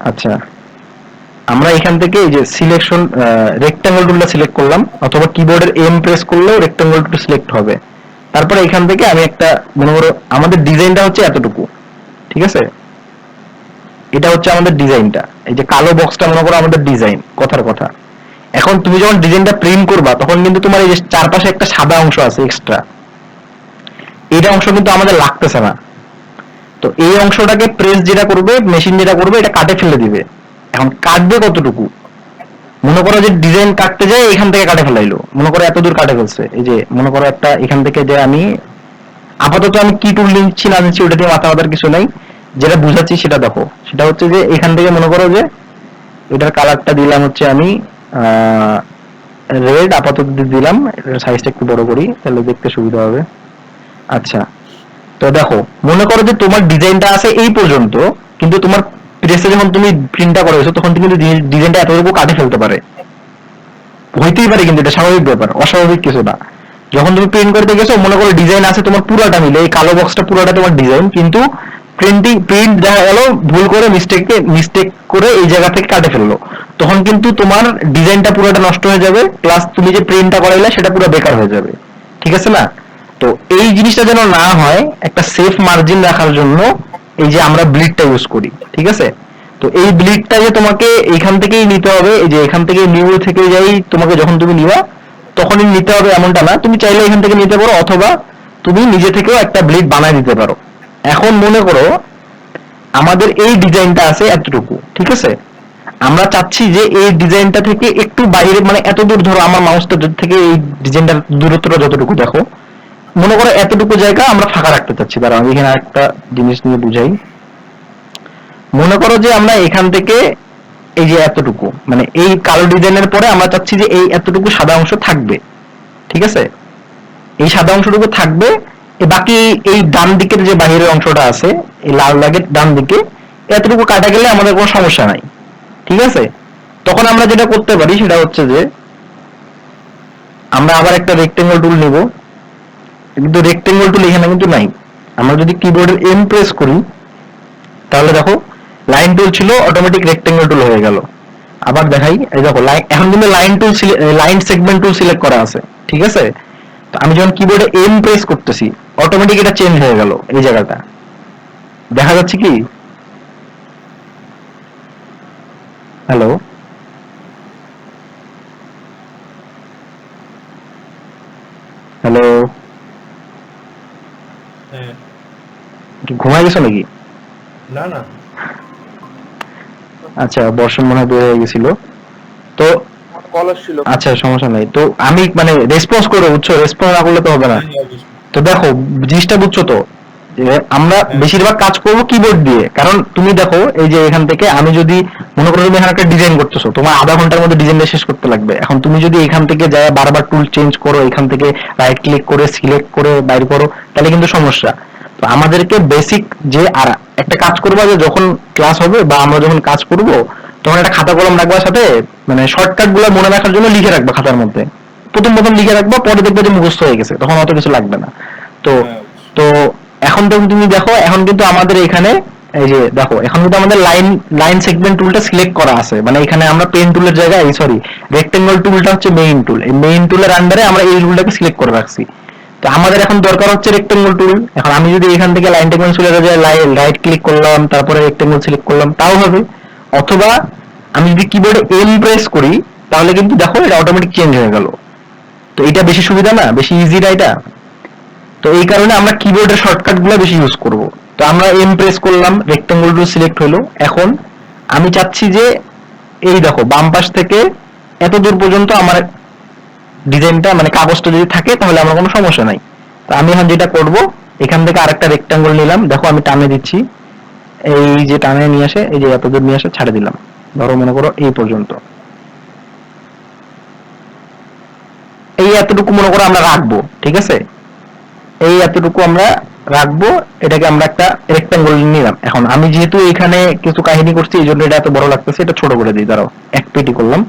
আচ্ছা। আমরা এখান থেকে এই যে সিলেকশন রেক্টাঙ্গল টুলটা সিলেক্ট করলাম, অথবা কিবোর্ডের এম প্রেস করলেও রেক্টাঙ্গল টুল সিলেক্ট হবে। তারপরে এখান থেকে আমি একটা, মনে করো আমাদের ডিজাইনটা হচ্ছে এতটুকু, ঠিক আছে, এটা হচ্ছে আমাদের ডিজাইনটা, এই যে কালো বক্সটা মনে করো আমাদের ডিজাইন, কথার কথা। এখন তুমি যখন ডিজাইনটা প্রিন্ট করবা তখন কিন্তু তোমার এই যে চারপাশে একটা সাদা অংশ আছে এক্সট্রা, এইটা অংশ কিন্তু আমাদের লাগতেছে না। তো এই অংশটাকে প্রেস যেটা করবে, মেশিন যেটা করবে, এটা কাটে ফেলে দিবে। এখন কাটবে কতটুকু, মনে করো যে ডিজাইন কাটতে যায় এখান থেকে কাটে ফেলাইলো, মনে করো এত দূর কাটে ফেলছে, এই যে মনে করো একটা এখান থেকে, যে আমি আপাতত আমি কি টুল নিচ্ছি না নিচ্ছি ওটা দিয়ে মাথা মাথার কিছু নাই, যেটা বুঝাচ্ছি সেটা দেখো। সেটা হচ্ছে যে এখান থেকে মনে করো যে এটার কালারটা দিলাম হচ্ছে আমি রেড, আপাতত দিলাম, এটার সাইজটা একটু বড় করি তাহলে দেখতে সুবিধা হবে। আচ্ছা, তো দেখো মনে করো যে তোমার ডিজাইনটা আছে এই পর্যন্ত, কিন্তু তোমার প্রেসে যখন তুমি প্রিন্টটা করেছো তখন তুমি ডিজাইনটা এতটুকু কাটে ফেলতে পারে, হইতেই পারে, কিন্তু এটা স্বাভাবিক ব্যাপার, অস্বাভাবিক কিছু না। যখন তুমি প্রিন্ট করতে গেছো মনে করো ডিজাইন আছে তোমার পুরোটা মিলে, এই কালো বক্সটা পুরোটা তোমার ডিজাইন, কিন্তু প্রিন্ট দেখা গেল ভুল করে মিস্টেক করে এই জায়গা থেকে কাটে ফেললো, তখন কিন্তু তোমার ডিজাইনটা পুরোটা নষ্ট হয়ে যাবে, প্লাস তুমি যে প্রিন্টটা করাইলে সেটা পুরো বেকার হয়ে যাবে, ঠিক আছে না। তো এই জিনিসটা যেন না হয়, একটা সেফ মার্জিন রাখার জন্য এই যে আমরা ব্লিডটা ইউজ করি, ঠিক আছে। তো এই ব্লিডটা যে তোমাকে এইখান থেকেই নিতে হবে, এই যে এখান থেকে নিউ থেকে যাই, তোমাকে যখন তুমি নিবা তখনই নিতে হবে এমনটা না, তুমি চাইলে এখান থেকে নিতে পারো, অথবা তুমি নিজে থেকেও একটা ব্লিড বানায় দিতে পারো। এখন মনে করো আমাদের এই ডিজাইনটা আছে এতটুকু, ঠিক আছে, আমরা চাচ্ছি যে এই ডিজাইনটা থেকে একটু বাইরে, মানে এত দূর, ধরো আমার মাউসটা থেকে এই ডিজাইনটার দূরত্বটা যতটুকু দেখো, মনে করো এতটুকু জায়গা আমরা ফাঁকা রাখতে চাচ্ছি। দাঁড়াও আমি এখানে একটা জিনিস নিয়ে বুঝাই। মনে করো যে আমরা এখান থেকে এই যে এতটুকু, মানে এই কালো ডিজাইনের পরে আমরা চাচ্ছি যে এই এতটুকু সাদা অংশ থাকবে, ঠিক আছে, এই সাদা অংশটুকু থাকবে, বাকি এই ডান দিকের যে বাহিরের অংশটা আছে এই লাল দাগের ডান দিকে, এতটুকু কাটা গেলে আমাদের কোনো সমস্যা নাই, ঠিক আছে। তখন আমরা যেটা করতে পারি সেটা হচ্ছে যে আমরা আবার একটা রেক্টেঙ্গল টুল নিব, কিন্তু রেক্টেঙ্গল টুল এখানে কিন্তু নাই। আমরা যদি কিবোর্ডের এম প্রেস করি তাহলে দেখো লাইন টুল ছিল, অটোমেটিক রেক্টেঙ্গল টুল হয়ে গেল। আবার দেখাই, এই দেখো এখন কিন্তু লাইন সেগমেন্ট টুল সিলেক্ট করা আছে, ঠিক আছে। তো আমি যখন কিবোর্ডে এম প্রেস করতেছি অটোমেটিক এটা চেঞ্জ হয়ে গেল, এই জায়গাটা দেখা যাচ্ছে কি? হ্যালো, হ্যালো, হ্যাঁ। ঘুমাই গেছো নাকি? না না, আচ্ছা, বর্ষণ মনে হয় বের হয়ে গেছিল। তো কল আসছিল। আচ্ছা, সমস্যা নাই। তো আমি মানে রেসপন্স করে, বুঝছো, রেসপন্স না করলে তো হবে না। হ্যাঁ হ্যাঁ অবশ্যই। তো দেখো, জিনিসটা বুঝছো তো, যে আমরা হ্যাঁ বেশিরভাগ কাজ করব কিবোর্ড দিয়ে। কারণ তুমি দেখো, এই যে এখান থেকে আমি যদি মনে করো তুমি এখানে একটা ডিজাইন করতেছো, তোমার আধা ঘন্টার মধ্যে ডিজাইনটা শেষ করতে লাগবে। এখন তুমি যদি এখান থেকে যায় বারবার টুল চেঞ্জ করো, এখান থেকে রাইট ক্লিক করে সিলেক্ট করে বাইর করো, তাহলে কিন্তু সমস্যা। তো আমাদেরকে বেসিক যে আর একটা কাজ করবো, যে যখন ক্লাস হবে বা আমরা যখন কাজ করব, তখন একটা খাতা কলম রাখবার সাথে মানে শর্টকাট গুলো মনে রাখার জন্য লিখে রাখবা খাতার মধ্যে। প্রথম প্রথম লিখে রাখবা, পরে দেখবে যে মুখস্থ হয়ে গেছে, তখন অত কিছু লাগবে না। তো হ্যাঁ অবশ্যই। তো এখন তো তুমি দেখো, এখন কিন্তু আমাদের এখানে এই যে দেখো, এখন কিন্তু আমাদের লাইন লাইন সেগমেন্ট টুলটা সিলেক্ট করা আছে। মানে এখানে আমরা পেন টুলের জায়গায়, সরি, রেক্টেঙ্গল টুলটা হচ্ছে মেইন টুল, এই মেইন টুলের আন্ডারে আমরা এই টুলটাকে সিলেক্ট করে রাখছি। তো আমাদের এখন দরকার হচ্ছে রেক্টেঙ্গল টুল। এখন আমি যদি এখান থেকে লাইন টেকমেন্ট চলে যায়, রাইট ক্লিক করলাম, তারপরে রেক্টেঙ্গল সিলেক্ট করলাম, তাও হবে। অথবা আমি যদি কিবোর্ডে এম প্রেস করি, তাহলে কিন্তু দেখো এটা অটোমেটিক চেঞ্জ হয়ে গেল। তো এটা বেশি সুবিধা না, বেশি ইজি না এটা? তো এই কারণে আমরা কিবোর্ডের শর্টকাট গুলো বেশি ইউজ করব। তো আমরা এম প্রেস করলাম, রেক্টেঙ্গল টুল সিলেক্ট হলো। এখন আমি চাচ্ছি যে এই দেখো বাম পাশ থেকে এত দূর পর্যন্ত আমার ডিজাইনটা মানে কাগজটা যদি থাকে, তাহলে আমার কোনো সমস্যা নাই। তো আমি এখন যেটা করব, এখান থেকে আরেকটা রেক্টেঙ্গল নিলাম, দেখো আমি টানে দিচ্ছি, এই যে টানে নিয়ে আসে, এই যে এত দূর নিয়ে আসে ছাড়ে দিলাম, ধরো মনে করো এই পর্যন্ত, এই এতটুকু মনে করো আমরা রাখবো, ঠিক আছে? এই এতটুকু আমরা রাখবো, এটাকে আমরা একটা রেক্টেঙ্গল নিলাম। এখন আমি যেহেতু এখানে কিছু কাহিনী করছি, এই জন্য এটা এত বড় লাগতেছে, এটা ছোট করে দিই, দাঁড়াও, এক পিটি করলাম।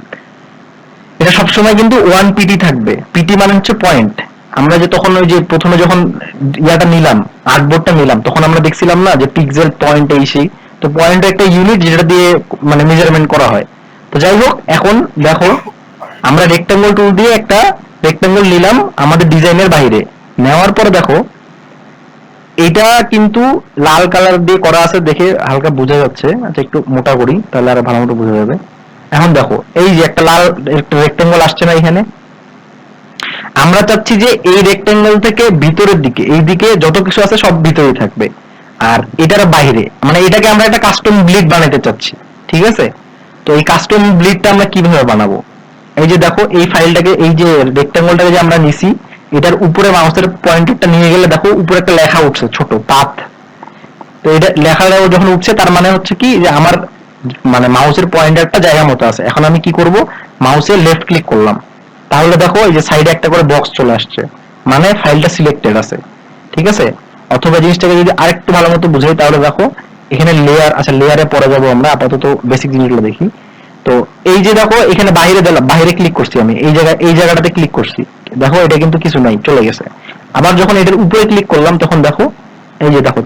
এটা সবসময় কিন্তু ওয়ান পিটি থাকবে। পিটি মানে হচ্ছে পয়েন্ট। আমরা যে তখন ওই যে প্রথমে যখন ইয়াটা নিলাম, আর্টবোর্ডটা নিলাম, তখন আমরা দেখছিলাম না যে পিক্সেল পয়েন্ট এই সেই। তো পয়েন্ট একটা ইউনিট যেটা দিয়ে মানে মেজারমেন্ট করা হয়। তো যাই হোক, এখন দেখো আমরা রেক্টেঙ্গল টুল দিয়ে একটা রেক্টেঙ্গল নিলাম আমাদের ডিজাইনের বাইরে। নেওয়ার পর দেখো, এটা কিন্তু লাল কালার দিয়ে করা আছে, দেখে হালকা বোঝা যাচ্ছে। আচ্ছা, একটু মোটা করি, তাহলে আরো ভালো মতো বোঝা যাবে। এখন দেখো, এই যে একটা লাল রেক্টেঙ্গল আসছে না এখানে, আমরা চাচ্ছি যে এই রেক্টেঙ্গল থেকে ভিতরের দিকে, এই দিকে যত কিছু আছে সব ভিতরেই থাকবে, আর এটার বাইরে মানে এটাকে আমরা একটা কাস্টম ব্লিড বানাতে চাচ্ছি, ঠিক আছে? তো এই কাস্টম ব্লিডটা আমরা কিভাবে বানাবো? এই যে দেখো, এই ফাইলটাকে, এই যে রেক্টেঙ্গলটাকে যে আমরা নিছি, এটার উপরে মাউসের পয়েন্টারটা নিয়ে গেলে দেখো উপরে একটা লেখা উঠছে, ছোট পাথ। তো এটা লেখাটা যখন উঠছে, তার মানে হচ্ছে কি যে আমার মানে মাউসের পয়েন্টারটা জায়গা মতো আছে। এখন আমি কি করব, মাউসে লেফট ক্লিক করলাম, তাহলে দেখো এই যে সাইডে একটা করে বক্স চলে আসছে, মানে ফাইলটা সিলেক্টেড আছে, ঠিক আছে? অথবা জিনিসটাকে যদি আরেকটু ভালো মতো বুঝাই, তাহলে দেখো এখানে লেয়ার, আচ্ছা লেয়ারে পরে যাবো আমরা, আপাতত বেসিক জিনিসগুলো দেখি। তো এই যে দেখো, এখানে বাইরে দিলাম, বাইরে ক্লিক করছি আমি, এই জায়গায় এই জায়গাটাতে ক্লিক করছি, দেখো এটা কিন্তু কিছু নাই, চলে গেছে। আবার যখন এটার উপরে ক্লিক করলাম, তখন দেখো এই যে দেখো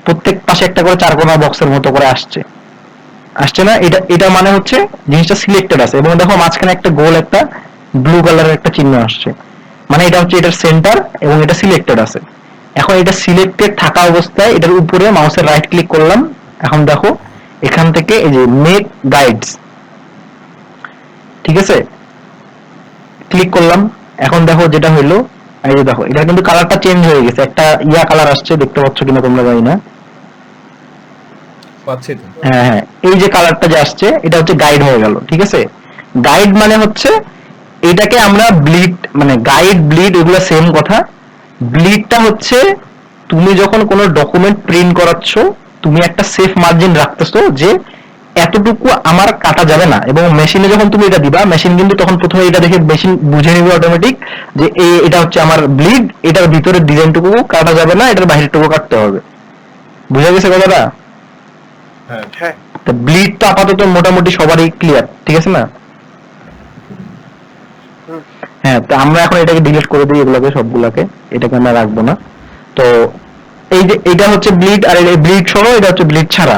প্রত্যেক পাশে একটা করে চার কোণা বক্সের মতো করে আসছে, আসছে না? এটা এটা মানে হচ্ছে জিনিসটা সিলেক্টেড আছে। এবং দেখো মাঝখানে একটা গোল একটা ব্লু কালারের একটা চিহ্ন আসছে, মানে এটা হচ্ছে এটার সেন্টার এবং এটা সিলেক্টেড আছে। এখন এটা সিলেক্টেড থাকা অবস্থায় এটার উপরে মাউসের রাইট ক্লিক করলাম। এখন দেখো এখান থেকে এই যে মেক গাইডস, ঠিক আছে, ক্লিক করলাম। এখন দেখো যেটা হইলো, এই যে দেখো এটা কিন্তু কালারটা চেঞ্জ হয়ে গেছে, একটা ইয়া কালার আসছে, দেখতে পাচ্ছ কিনা তোমরা জানি না। পাচ্ছি তো। হ্যাঁ হ্যাঁ, এই যে কালারটা যে আসছে, এটা হচ্ছে গাইড হয়ে গেল, ঠিক আছে? গাইড মানে হচ্ছে এটাকে আমরা ব্লিড, মানে গাইড ব্লিড এগুলো সেম কথা। ব্লিডটা হচ্ছে তুমি যখন কোনো ডকুমেন্ট প্রিন্ট করাচ্ছ, তুমি একটা সেফ মার্জিন রাখতেছো যে এতটুকু আমার কাটা যাবে না। এবং মেশিনে যখন তুমি এটা দিবা, মেশিন কিন্তু তখন প্রথমে এটা দেখে মেশিন বুঝে নিবে অটোমেটিক যে এটা হচ্ছে আমার ব্লিড, এটার ভিতরের ডিজাইনটুকু কাটা যাবে না, এটার বাইরেরটুকু কাটতে হবে। বুঝা গেছে কথাটা? হ্যাঁ হ্যাঁ তো ব্লিড তো আপাতত মোটামুটি সবারই ক্লিয়ার, ঠিক আছে না? হুম। হ্যাঁ, তো আমরা এখন এটাকে ডিলিট করে দিই, এগুলোকে সবগুলাকে, এটাকে আমরা রাখবো না। তো এই যে এটা হচ্ছে ব্লিড, আর এই ব্লিড সহ এটা হচ্ছে ব্লিড ছাড়া,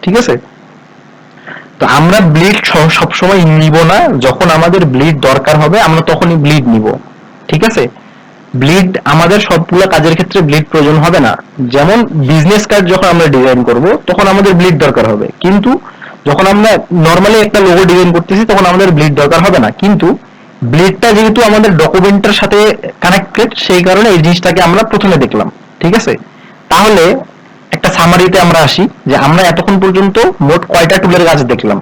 ঠিক আছে? তো আমরা ব্লিড সবসময় নিব না, যখন আমাদের ব্লিড দরকার হবে আমরা তখনই ব্লিড নিব, ঠিক আছে? ব্লিড আমাদের সবগুলো কাজের ক্ষেত্রে ব্লিড প্রয়োজন হবে না। যেমন বিজনেস কার্ড যখন আমরা ডিজাইন করব, তখন আমাদের ব্লিড দরকার হবে, কিন্তু যখন আমরা নরমালি একটা লোগো ডিজাইন করতেছি, তখন আমাদের ব্লিড দরকার হবে না। কিন্তু ব্লিডটা যেহেতু আমাদের ডকুমেন্টের সাথে কানেক্টেড, সেই কারণে এই জিনিসটাকে আমরা প্রথমে দেখলাম, ঠিক আছে? তাহলে একটা সামারিতে আমরা আসি যে আমরা এতক্ষণ পর্যন্ত মোট কয়টা টুলের কাজ দেখলাম,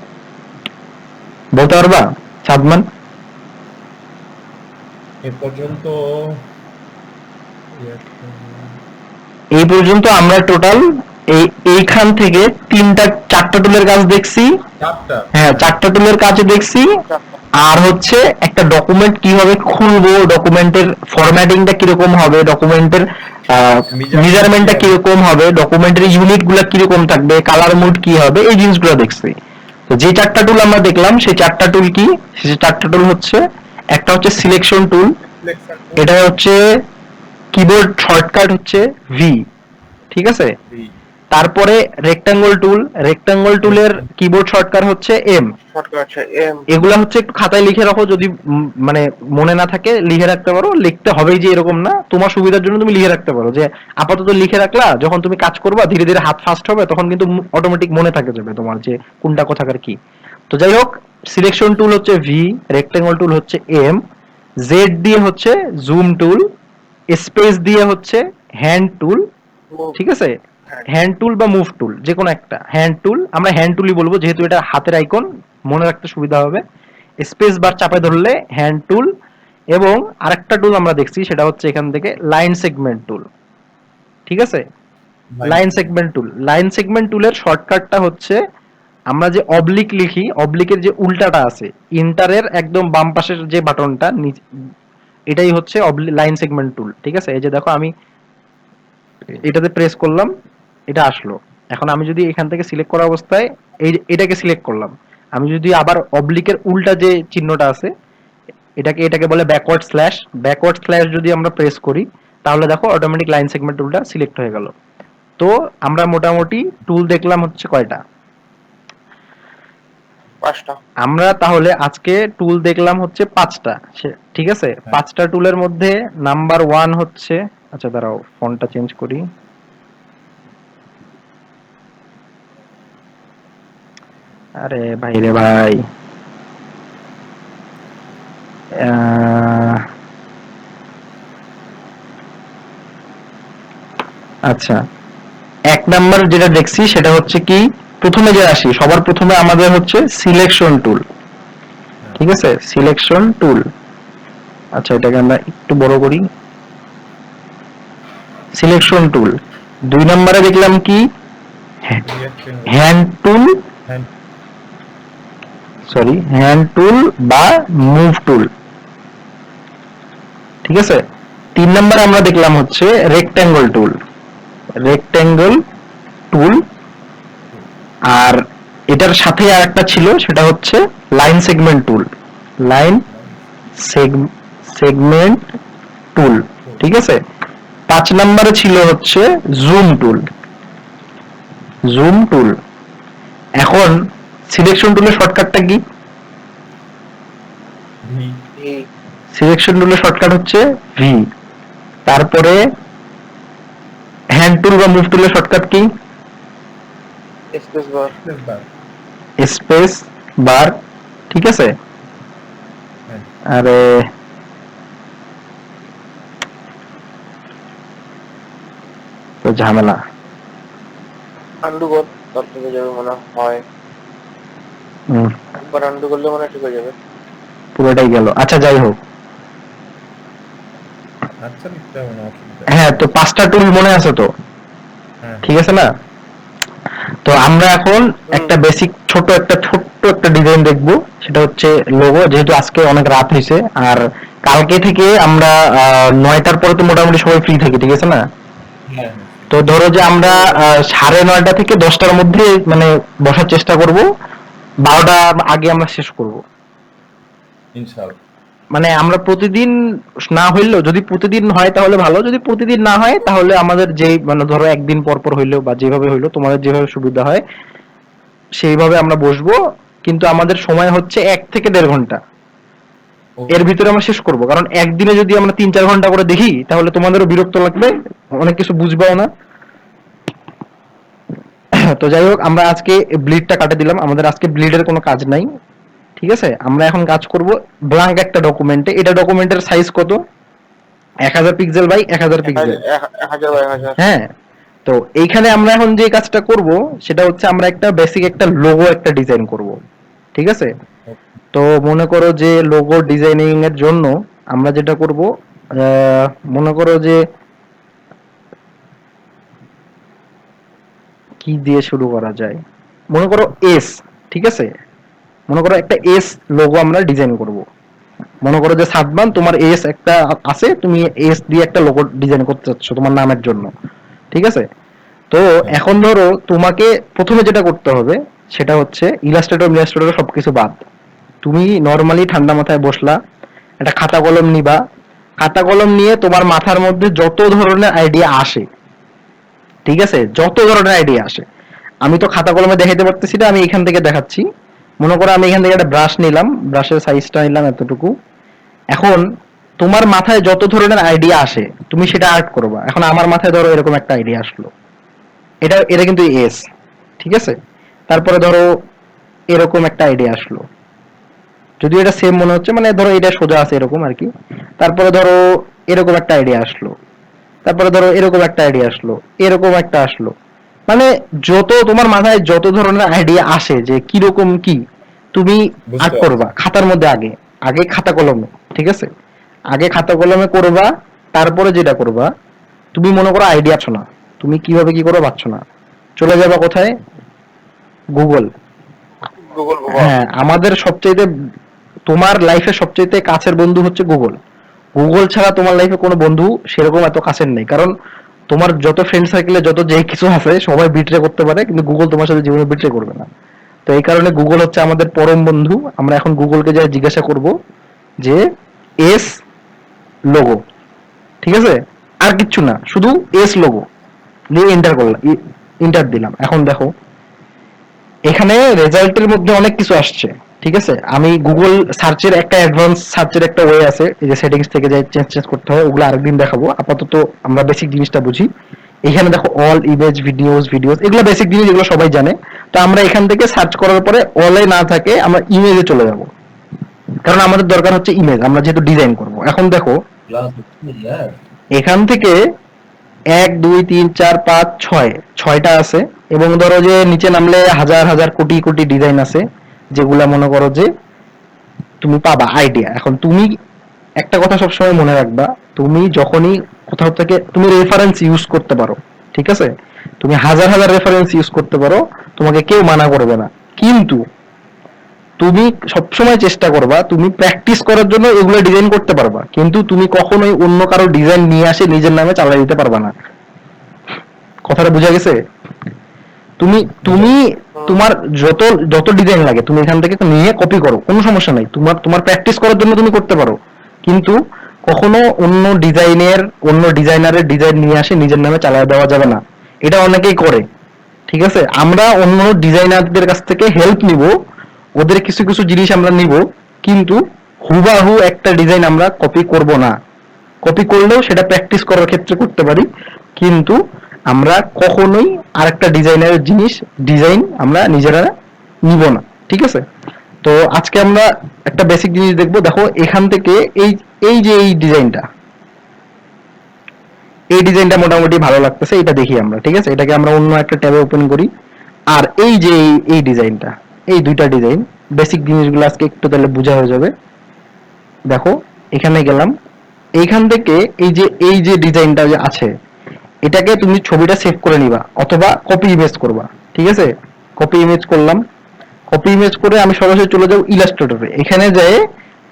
বলতে পারবা সাদমান? এ পর্যন্ত এই পর্যন্ত আমরা টোটাল এইখান থেকে চারটা টুলের কাজ দেখছি। চারটা। হ্যাঁ, চারটা টুলের কাজ দেখছি। আর হচ্ছে একটা ডকুমেন্ট কিভাবে খুলবো, ডকুমেন্টের ফরম্যাটিংটা কিরকম হবে, ডকুমেন্টের মেজারমেন্টটা কিরকম হবে, ডকুমেন্টের ইউনিট গুলা কিরকম থাকবে, কালার মোড কি হবে, এই জিনিসগুলো দেখছি। তো যে চারটা টুল আমরা দেখলাম সেই চারটা টুল কি? সেই চারটা টুল হচ্ছে, একটা হচ্ছে সিলেকশন টুল, এটা হচ্ছে কিবোর্ড শর্টকাট হচ্ছে ভি, ঠিক আছে। তারপরে রেক্টাঙ্গল টুল, রেক্টাঙ্গল টুলের কিবোর্ড শর্টকাট হচ্ছে এম। এগুলা হচ্ছে একটু খাতায় লিখে রাখো, যদি মানে মনে না থাকে লিখে রাখতে পারো, লিখতে হবেই যে এরকম না, তোমার সুবিধার জন্য তুমি লিখে রাখতে পারো, যে আপাতত লিখে রাখলা, যখন তুমি কাজ করবা ধীরে ধীরে হাত ফাস্ট হবে, তখন কিন্তু অটোমেটিক মনে থাকে যাবে তোমার যে কোনটা কোথাকার কি। তো যাই হোক, সিলেকশন টুল হচ্ছে ভি, রেক্টাঙ্গল টুল হচ্ছে এম, জেড দিয়ে হচ্ছে জুম টুল, স্পেস দিয়ে হচ্ছে হ্যান্ড টুল, ঠিক আছে। হ্যান্ড টুল বা মুভ টুল যে কোনো একটা, হ্যান্ড টুল আমরা হ্যান্ড টুলই বলবো যেহেতু এটা হাতের আইকন, মনে রাখতে সুবিধা হবে। স্পেস বার চাপে ধরলে হ্যান্ড টুল। এবং আরেকটা টুল আমরা দেখছি সেটা হচ্ছে এখান থেকে লাইন সেগমেন্ট টুল, ঠিক আছে। লাইন সেগমেন্ট টুল, লাইন সেগমেন্ট টুলের শর্টকাটটা হচ্ছে, আমরা যে অবলিক লিখি, অবলিকের যে উল্টাটা আছে, ইন্টারের একদম বাম পাশের যে বাটনটা, এটাই হচ্ছে লাইন সেগমেন্ট টুল, ঠিক আছে। এই যে দেখো আমি এটাতে প্রেস করলাম, এটা আসলো। এখন আমি যদি এখান থেকে সিলেক্ট করা অবস্থায় এটাকে সিলেক্ট করলাম, আমি যদি আবার অবলিকের উল্টা যে চিহ্নটা আছে, এটাকে বলে ব্যাকওয়ার্ড স্ল্যাশ, ব্যাকওয়ার্ড স্ল্যাশ যদি আমরা প্রেস করি, তাহলে দেখো অটোমেটিক লাইন সেগমেন্ট টুলটা সিলেক্ট হয়ে গেল। তো আমরা মোটামুটি টুল দেখলাম হচ্ছে কয়টা? 5টা। আমরা তাহলে আজকে টুল দেখলাম হচ্ছে 5টা, ঠিক আছে। 5টা টুলের মধ্যে নাম্বার 1 হচ্ছে, আচ্ছা দাঁড়াও ফন্টটা চেঞ্জ করি। আরে ভাই রে ভাই, আচ্ছা, 1 নাম্বার যেটা দেখছি সেটা হচ্ছে কি, প্রথমে যে আসি সবার প্রথমে আমাদের হচ্ছে সিলেকশন টুল, ঠিক আছে, সিলেকশন টুল। আচ্ছা এটাকে আমরা একটু বড় করি, সিলেকশন টুল। 2 নম্বরে দেখলাম কি, হ্যান্ড টুল, সরি হ্যান্ড টুল বা মুভ টুল, ঠিক আছে। 3 নম্বরে আমরা দেখলাম হচ্ছে রেক্ট্যাঙ্গল টুল, রেক্ট্যাঙ্গল টুল। আর এটার সাথে আর একটা ছিল সেটা হচ্ছে লাইন সেগমেন্ট টুল, লাইন সেগমেন্ট টুল, ঠিক আছে। 5 নম্বরে ছিল হচ্ছে জুম টুল, জুম টুল। এখন সিলেকশন টুলের শর্টকাটটা কি? সিলেকশন টুলের শর্টকাট হচ্ছে ভি। তারপরে হ্যান্ড টুল বা মুভ টুলের shortcut key? Space bar. Space bar, ঠিক আছে। আরে তো ঝামেলা, আন্ডু কর, তার থেকে যাবে মনে হয়। একবার আন্ডু করলে মনে হয় ঠিক হয়ে যাবে। পুরোটাই গেল, আচ্ছা যাই হোক। আচ্ছা লিখতে হবে না, অসুবিধা। হ্যাঁ, তো 5টা টুল মনে আছে তো, ঠিক আছে না? তো আমরা এখন একটা বেসিক ছোট্ট একটা ডিজাইন দেখবো, সেটা হচ্ছে লোগো। যেহেতু আজকে অনেক রাত হয়েছে আর কালকে থেকে আমরা 9টার পরে তো মোটামুটি সবাই ফ্রি থাকি, ঠিক আছে না? তো ধরো যে আমরা 9:30 থেকে 10টার মধ্যে মানে বসার চেষ্টা করব, 12টার আগে আমরা শেষ করব ইনশাআল্লাহ। মানে আমরা প্রতিদিন না হইলেও, যদি প্রতিদিন হয় তাহলে ভালো, যদি প্রতিদিন না হয় তাহলে আমাদের যেই মানে ধরো একদিন পর পর হইলেও বা যেভাবে হইলো তোমাদের যেভাবে সুবিধা হয় সেইভাবে আমরা বসবো। কিন্তু আমাদের সময় হচ্ছে 1 থেকে 1.5 ঘন্টা, এর ভিতরে আমরা শেষ করব। কারণ একদিনে যদি আমরা 3-4 ঘন্টা করে দেখি তাহলে তোমাদেরও বিরক্ত লাগবে, অনেক কিছু বুঝবাও না। তো যাই হোক, আমরা আজকে ব্লিডটা কাটে দিলাম, আমাদের আজকে ব্লিডের কোনো কাজ নাই, ঠিক আছে। আমরা এখন কাজ করব ব্ল্যাঙ্ক একটা ডকুমেন্টে। এটা ডকুমেন্টের সাইজ কত? 1000 পিক্সেল বাই 1000 পিক্সেল, 1000 বাই 1000। হ্যাঁ। তো এইখানে আমরা এখন যে কাজটা করব সেটা হচ্ছে আমরা একটা বেসিক একটা লোগো একটা ডিজাইন করব, ঠিক আছে? তো মনে করো যে লোগো ডিজাইনিং এর জন্য আমরা যেটা করব, মনে করো যে কি দিয়ে শুরু করা যায়, মনে করো এস, ঠিক আছে? মনে করো একটা এস লোগো আমরা ডিজাইন করব। মনে করো যে সাদমান তোমার এস একটা আছে, তুমি এস দিয়ে একটা লোগো ডিজাইন করতে চাচ্ছ তোমার নামের জন্য, ঠিক আছে? তো হ্যাঁ। এখন ধরো তোমাকে প্রথমে যেটা করতে হবে সেটা হচ্ছে ইলাস্ট্রেটর সবকিছু বাদ, তুমি নর্মালি ঠান্ডা মাথায় বসলা, একটা খাতা কলম নিবা, খাতা কলম নিয়ে তোমার মাথার মধ্যে যত ধরনের আইডিয়া আসে, ঠিক আছে, যত ধরনের আইডিয়া আসে, আমি তো খাতা কলমে দেখাইতে পারতেছি না, আমি এখান থেকে দেখাচ্ছি। মনে করো আমি এখান থেকে একটা ব্রাশ নিলাম, ব্রাশের সাইজটা নিলাম এতটুকু। এখন তোমার মাথায় যত ধরনের আইডিয়া আসে তুমি সেটা আর্ট করবা। এখন আমার মাথায় ধরো এরকম একটা আইডিয়া আসলো, এটা এটা কিন্তু এস, ঠিক আছে? তারপরে ধরো এরকম একটা আইডিয়া আসলো, যদিও এটা সেম মনে হচ্ছে, মানে ধরো এটা সোজা আছে এরকম আর কি। তারপরে ধরো এরকম একটা আইডিয়া আসলো, তারপরে ধরো এরকম একটা আইডিয়া আসলো, এরকম একটা আসলো। মানে যত তোমার মাথায় যত ধরনের আইডিয়া আসে যে কিরকম কি, তুমি বুঝতে আর্ট পারছি। করবা খাতার মধ্যে। আগে আগে খাতা কলমে, ঠিক আছে? আগে খাতা কলমে করবা। তারপরে যেটা করবা, তুমি মনে করো আইডিয়া আছো না, তুমি কিভাবে কি করো পাচ্ছ না, চলে যাবা কোথায়? গুগল। গুগল বাবা। হ্যাঁ, আমাদের সবচাইতে, তোমার লাইফে সবচাইতে কাছের বন্ধু হচ্ছে গুগল। গুগল ছাড়া তোমার লাইফে কোনো বন্ধু সেরকম এত কাছের নেই, কারণ তোমার যত ফ্রেন্ড সার্কেলে যত যে কিছু আছে সবাই বিট্রে করতে পারে, কিন্তু গুগল তোমার সাথে জীবনে বিট্রে করবে না। তো এই কারণে গুগল হচ্ছে আমাদের পরম বন্ধু। আমরা এখন গুগলকে যাই জিজ্ঞাসা করব যে এস লোগো, ঠিক আছে? আর কিচ্ছু না, শুধু এস লোগো দিয়ে এন্টার করলাম, এন্টার দিলাম। এখন দেখো এখানে রেজাল্টের মধ্যে অনেক কিছু আসছে, ঠিক আছে? আমি গুগল সার্চের একটা অ্যাডভান্স সার্চের একটা ওয়ে আছে, এই যে সেটিংস থেকে যে চেঞ্জ চেঞ্জ করতে হয়, ওগুলো আরেকদিন দেখাবো। আপাতত আমরা বেসিক জিনিসটা বুঝি। এখানে দেখো অল ইমেজ ভিডিওস, এগুলো বেসিক জিনিস, এগুলো সবাই জানে। তো আমরা এখান থেকে সার্চ করার পরে অলে না থাকে আমরা ইমেজে চলে যাব, কারণ আমাদের দরকার হচ্ছে ইমেজ, আমরা যেহেতু ডিজাইন করব। এখন দেখো এখান থেকে 1 2 3 4 5 6 ছয়টা আছে, এবং ধরো যে নিচে নামলে হাজার হাজার কোটি কোটি ডিজাইন আছে, যেগুলা মনে করো যে তুমি পাবা আইডিয়া। এখন তুমি একটা কথা সবসময় মনে রাখবা, তুমি যখনই কোথাও থেকে তুমি রেফারেন্স ইউজ করতে পারো, ঠিক আছে? তুমি হাজার হাজার রেফারেন্স ইউজ করতে পারো, তোমাকে কেউ মানা করবে না। কিন্তু তুমি সবসময় চেষ্টা করবা তুমি প্র্যাকটিস করার জন্য এগুলো ডিজাইন করতে পারবা, কিন্তু তুমি কখনোই অন্য কারো ডিজাইন নিয়ে আসে নিজের নামে চালাই দিতে পারবা না। কথাটা বোঝা গেছে? তুমি তুমি তোমার যত যত ডিজাইন লাগে তুমি এখান থেকে নিয়ে কপি করো, কোনো সমস্যা নাই। তোমার তোমার প্র্যাকটিস করার জন্য তুমি করতে পারো, কিন্তু কখনো অন্য ডিজাইনারের ডিজাইন নিয়ে আসে নিজের নামে চালায় দেওয়া যাবে না। এটা অনেকেই করে, ঠিক আছে? আমরা অন্য ডিজাইনারদের কাছ থেকে হেল্প নিব, ওদের কিছু কিছু জিনিস আমরা নিব, কিন্তু হুবাহু একটা ডিজাইন আমরা কপি করব না। কপি করলেও সেটা প্র্যাকটিস করার ক্ষেত্রে করতে পারি, কিন্তু আমরা কখনোই আরেকটা ডিজাইনারের ডিজাইন আমরা নিজেরা নিব না, ঠিক আছে? তো আজকে আমরা একটা বেসিক জিনিস দেখবো। দেখো এখান থেকে এই এই যে এই ডিজাইনটা মোটামুটি ভালো লাগতেছে, এটা দেখি আমরা, ঠিক আছে? এটাকে আমরা অন্য একটা ট্যাবে ওপেন করি। আর এই যে এই ডিজাইনটা, এই দুইটা ডিজাইন, বেসিক জিনিসগুলো আজকে একটু তাহলে বোঝা হয়ে যাবে। দেখো এখানে গেলাম, এইখান থেকে এই যে ডিজাইনটা যে আছে, এটাকে তুমি ছবিটা সেভ করে নিবা অথবা কপি ইমেজ করবা, ঠিক আছে? কপি ইমেজ করলাম, কপি ইমেজ করে আমি সরাসরি চলে যাব ইলাস্ট্রেটরে। এখানে যায়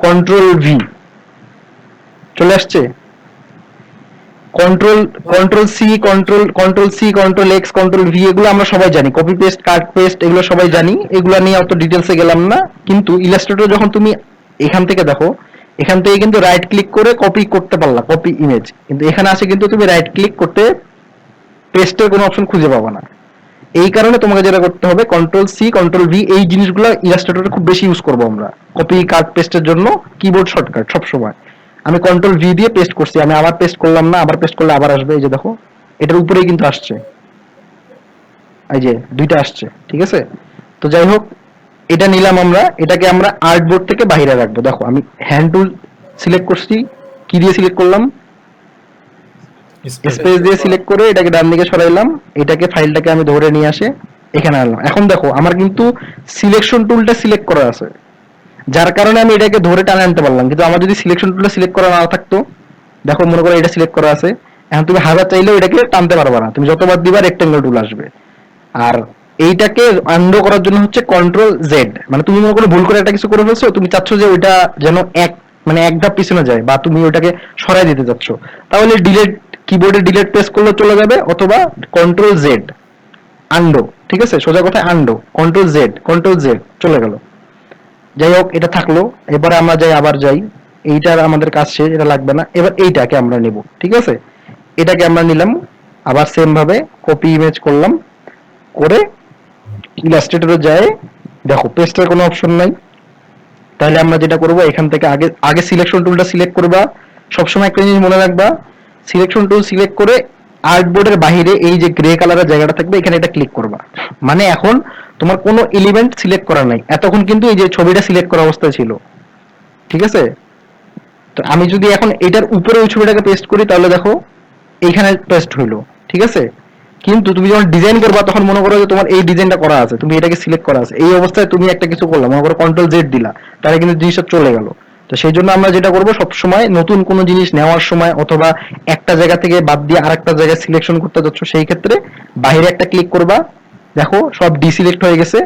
কন্ট্রোল ভি, চলে আসছে। Control control x control V, এগুলো আমরা সবাই জানি, কপি পেস্ট কাট পেস্ট এগুলো সবাই জানি, এগুলো নিয়ে অত ডিটেলসে গেলাম না। কিন্তু ইলাস্ট্রেটর যখন তুমি এখান থেকে দেখো, এখান থেকে কিন্তু রাইট ক্লিক করে কপি করতে পারলা, কপি ইমেজ। কিন্তু এখানে আসে কিন্তু তুমি রাইট ক্লিক করতে পেস্টের কোনো অপশন খুঁজে পাবা না। এই কারণে তোমাকে যেটা করতে হবে কন্ট্রোল ভি, এই জিনিসগুলো ইলাস্ট্রেটরে খুব বেশি ইউজ করবো আমরা কপি কাট পেস্টের জন্য। কিবোর্ড শর্টকাট সব সময়। আমি কন্ট্রোল ভি দিয়ে পেস্ট করছি, আমি আবার পেস্ট করলাম না, আবার পেস্ট করলে আবার আসবে। এই যে দেখো এটার উপরেই কিন্তু আসছে, এই যে দুইটা আসছে, ঠিক আছে? তো যাই হোক, এটা নিলাম আমরা, এটাকে আমরা আর্টবোর্ড থেকে বাইরে রাখবো। দেখো আমি হ্যান্ড টুল সিলেক্ট করছি, কি দিয়ে সিলেক্ট করলাম? স্পেস দিয়ে সিলেক্ট করে এটাকে ডান দিকে সরাইলাম, এটাকে ফাইলটাকে আমি ধরে নিয়ে আসে এখানে আনলাম। এখন দেখো আমার কিন্তু সিলেকশন টুলটা সিলেক্ট করা আছে, যার কারণে আমি এটাকে ধরে টানে আনতে পারলাম। কিন্তু আমার যদি সিলেকশন টুলটা সিলেক্ট করা না থাকতো, দেখো মনে করো এটা সিলেক্ট করা আছে, এখন তুমি হাজার চাইলেও এটাকে টানতে পারবে না, তুমি যতবার দিবা রেক্টেঙ্গেল টুল আসবে। আর এইটাকে আনডো করার জন্য হচ্ছে কন্ট্রোল জেড, মানে তুমি মনে করো ভুল করে একটা কিছু করে ফেলছো, তুমি চাচ্ছ যে ওইটা যেন এক ধাপ পিছনে যায়, বা তুমি ওইটাকে সরাই দিতে চাচ্ছ, তাহলে ডিলিট, কিবোর্ডে ডিলিট প্রেস করলে চলে যাবে, অথবা কন্ট্রোল জেড আনডো। ঠিক আছে, সোজা কথায় আনডো, কন্ট্রোল জেড চলে গেল। যাই হোক, এটা থাকলো। এবারে আমরা আবার যাই, এইটার আমাদের কাজ শেষ, এটা লাগবে না। এবার এইটাকে আমরা নিব, ঠিক আছে, এটাকে আমরা নিলাম, আবার সেম ভাবে কপি ইমেজ করলাম, করে ইলাস্ট্রেটরে যায়, দেখো পেস্টের কোনো অপশন নাই। তাহলে আমরা যেটা করব, এখান থেকে আগে আগে সিলেকশন টুলটা সিলেক্ট করবা। সবসময় একটা জিনিস মনে রাখবা, সিলেকশন টুল সিলেক্ট করে আর্টবোর্ডের বাইরে এই যে গ্রে কালারের জায়গাটা থাকবে, এখানে এটা ক্লিক করবা। মানে এখন তোমার কোনো এলিমেন্ট সিলেক্ট করা নাই, এতক্ষণ কিন্তু এই যে ছবিটা সিলেক্ট করা অবস্থায় ছিল। ঠিক আছে, তো আমি যদি এখন এটার উপরে ওই ছবিটাকে পেস্ট করি, তাহলে দেখো এইখানে পেস্ট হইলো। ঠিক আছে, কিন্তু তুমি যখন ডিজাইন করবা, তখন মনে করো যে তোমার এই ডিজাইনটা করা আছে, তুমি এটাকে সিলেক্ট করা আছে, এই অবস্থায় তুমি একটা কিছু করলাম, মনে করো কন্ট্রোল জেড দিলা, তাহলে কিন্তু জিনিসটা চলে গেল। তো সেই জন্য আমরা যেটা করবো, সবসময় নতুন কোনো জিনিস নেওয়ার সময়, অথবা একটা জায়গা থেকে বাদ দিয়ে আরেকটা জায়গায় সিলেকশন করতে যাচ্ছ, সেই ক্ষেত্রে বাইরে একটা ক্লিক করবা, দেখো সব ডিসিলেক্ট হয়ে গেছে।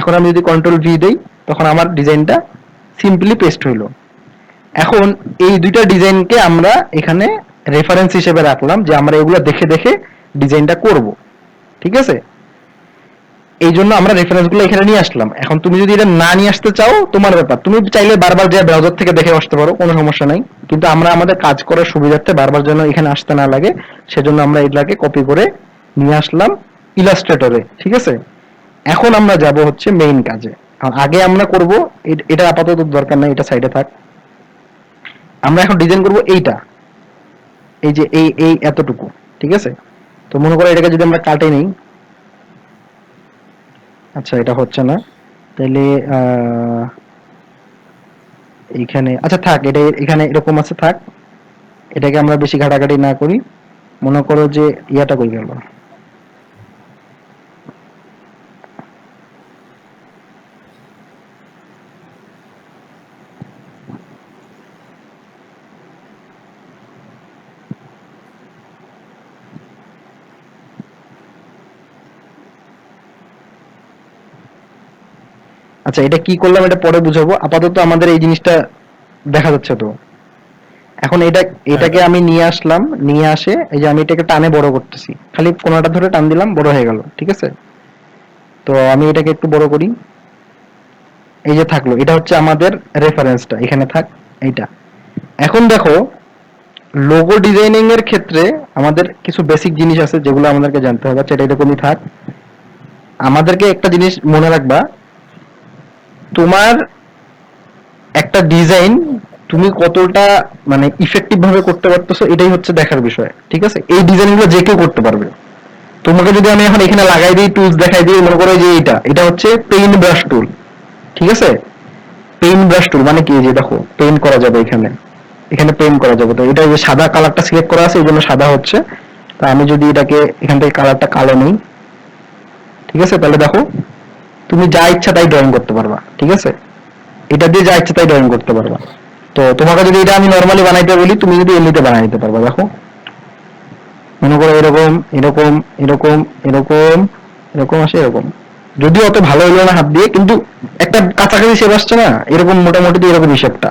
এখন আমি যদি কন্ট্রোল ভি দেই, তখন আমার ডিজাইনটা সিম্পলি পেস্ট হইলো। এখন এই দুইটা ডিজাইনকে আমরা এখানে রেফারেন্স হিসেবে রাখলাম, যে আমরা এগুলো দেখে দেখে ডিজাইনটা করব। ঠিক আছে, এই জন্য আমরা রেফারেন্স গুলো এখানে নিয়ে আসলাম। এখন তুমি যদি এটা না নিয়ে আসতে চাও, তোমার ব্যাপার, তুমি চাইলে বারবার যে ব্রাউজার থেকে দেখে আসতে পারো, কোনো সমস্যা নাই। কিন্তু আমরা আমাদের কাজ করার সুবিধার্থে বারবার যেন এখানে আসতে না লাগে, সেজন্য আমরা এটাকে কপি করে নিয়ে আসলাম ইলাস্ট্রেটরে। ঠিক আছে, এখন আমরা যাব হচ্ছে মেইন কাজে। আগে আমরা করব, এটা আপাতত দরকার নাই, এটা সাইডে থাক। আমরা এখন ডিজাইন করব এইটা, এই যে এই এতটুকু। ঠিক আছে, তো মনে করো এটাকে যদি আমরা কাটে নিই, আচ্ছা এটা হচ্ছে না, তাহলে এইখানে আচ্ছা থাক, এটা এখানে এরকম আছে, থাক। এটাকে আমরা বেশি ঘাটাঘাটি না করি। মনে করো যে ইয়াটা কই গেল, আচ্ছা এটা কি করলাম এটা পরে বুঝাবো, আপাতত আমাদের এই জিনিসটা দেখা যাচ্ছে। তো এখন এটাকে আমি নিয়ে আসলাম, নিয়ে আসে এই যে আমি এটাকে টানে বড় করতেছি, খালি কোনাটা ধরে টান দিলাম, বড় হয়ে গেল। ঠিক আছে, তো আমি এটাকে একটু বড় করি, এই যে থাকলো, এটা হচ্ছে আমাদের রেফারেন্সটা, এখানে থাক এইটা। এখন দেখো, লোগো ডিজাইনিং এর ক্ষেত্রে আমাদের কিছু বেসিক জিনিস আছে যেগুলো আমাদেরকে জানতে হবে। সেটা এরকমই থাক। আমাদেরকে একটা জিনিস মনে রাখবা, তোমার একটা ডিজাইন তুমি কতটা মানে ইফেক্টিভ ভাবে করতে পারতেছো, এটাই হচ্ছে দেখার বিষয়। ঠিক আছে, এই ডিজাইনগুলো যে কেউ করতে পারবে। তোমাকে যদি আমি এখন এখানে লাগাই দিই, টুলস দেখাই দিই, মনে করো যে এটা হচ্ছে পেইন্ট ব্রাশ টুল। ঠিক আছে, পেইন্ট ব্রাশ টুল মানে কি, যে দেখো পেইন্ট করা যাবে, এখানে পেইন্ট করা যাবে। তো এটা যে সাদা কালারটা সিলেক্ট করা আছে, এই জন্য সাদা হচ্ছে। তা আমি যদি এটাকে এখান থেকে কালারটা কালো নেই, ঠিক আছে, তাহলে দেখো তুমি যা ইচ্ছা তাই ড্রয়িং করতে পারবা। ঠিক আছে, এটা দিয়ে যা ইচ্ছা তাই ড্রয়িং করতে পারবা। তো তোমাকে যদি এটা আমি নরমালি বানাইতে বলি, তুমি যদি এমনিতে বানাই নিতে পারবা। দেখো মনে করো এরকম এরকম এরকম এরকম এরকম আসে, এরকম। যদিও অত ভালো হইলো না হাত দিয়ে, কিন্তু একটা কাছাকাছি শেপ আসছে না, এরকম মোটামুটি এরকম শেপটা।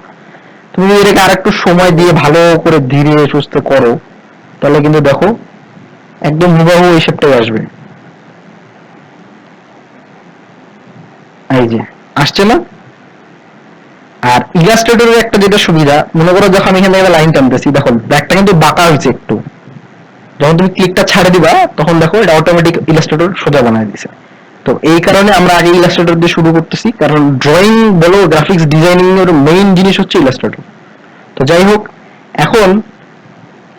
তুমি যদি এটাকে আরেকটু সময় দিয়ে ভালো করে ধীরে সুস্থে করো, তাহলে কিন্তু দেখো একদম হুবহু এই শেপটাই আসবে। এই যে আসছে না। আর ইলাস্ট্রেটরের একটা যেটা সুবিধা, মনে করো যখন আমি এখানে লাইন টানতেছি, দেখো ব্যাকটা কিন্তু বাঁকা হয়েছে একটু। যখন তুমি ক্লিকটা ছাড়ে দিবা, তখন দেখো এটা অটোমেটিক ইলাস্ট্রেটর সোজা বানায় দিছে। তো এই কারণে আমরা আগে ইলাস্ট্রেটর দিয়ে শুরু করতেছি, কারণ ড্রয়িং বলো, গ্রাফিক্স ডিজাইনিং এর মেইন জিনিস হচ্ছে ইলাস্ট্রেটর। তো যাই হোক, এখন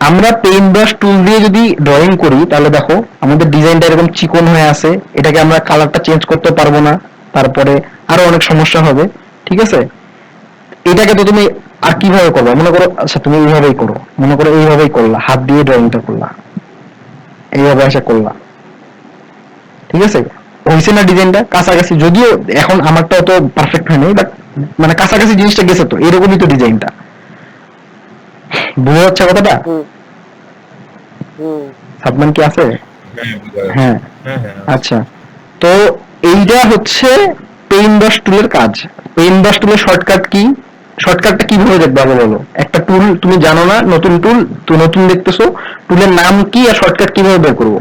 আমরা পেইন্ট ব্রাশ টুল দিয়ে যদি ড্রয়িং করি, তাহলে দেখো আমাদের ডিজাইনটা এরকম চিকন হয়ে আছে, এটাকে আমরা কালারটা চেঞ্জ করতে পারবো না, তারপরে আরো অনেক সমস্যা হবে। ঠিক আছে, এটাকে তো তুমি আর কিভাবে করবা, মনে করো আচ্ছা তুমি এইভাবেই করো, মনে করো এইভাবেই করলা, হাত দিয়ে ড্রয়িংটা করলা, এইভাবে এসে করলা, ঠিক আছে, হয়েছে না ডিজাইনটা কাছাকাছি, যদিও এখন আমারটা তো পারফেক্ট হয়নি, বাট মানে কাছাকাছি জিনিসটা গেছে, তো এরকমই তো ডিজাইনটা, বুঝা যাচ্ছে কথাটা? হুম হুম সাবমান কি আছে? হ্যাঁ বুঝা যাচ্ছে। হ্যাঁ, হ্যাঁ হ্যাঁ আচ্ছা। তো এইটা হচ্ছে পেইন ব্রাশ টুলের কাজ। পেইন ব্রাশ টুলের শর্টকাট কি? শর্টকাটটা কিভাবে দেখবে আগে বলো? একটা টুল তুমি জানো না, নতুন টুল, তো নতুন দেখতেছো, টুলের নাম কি আর শর্টকাট কিভাবে বের করবো?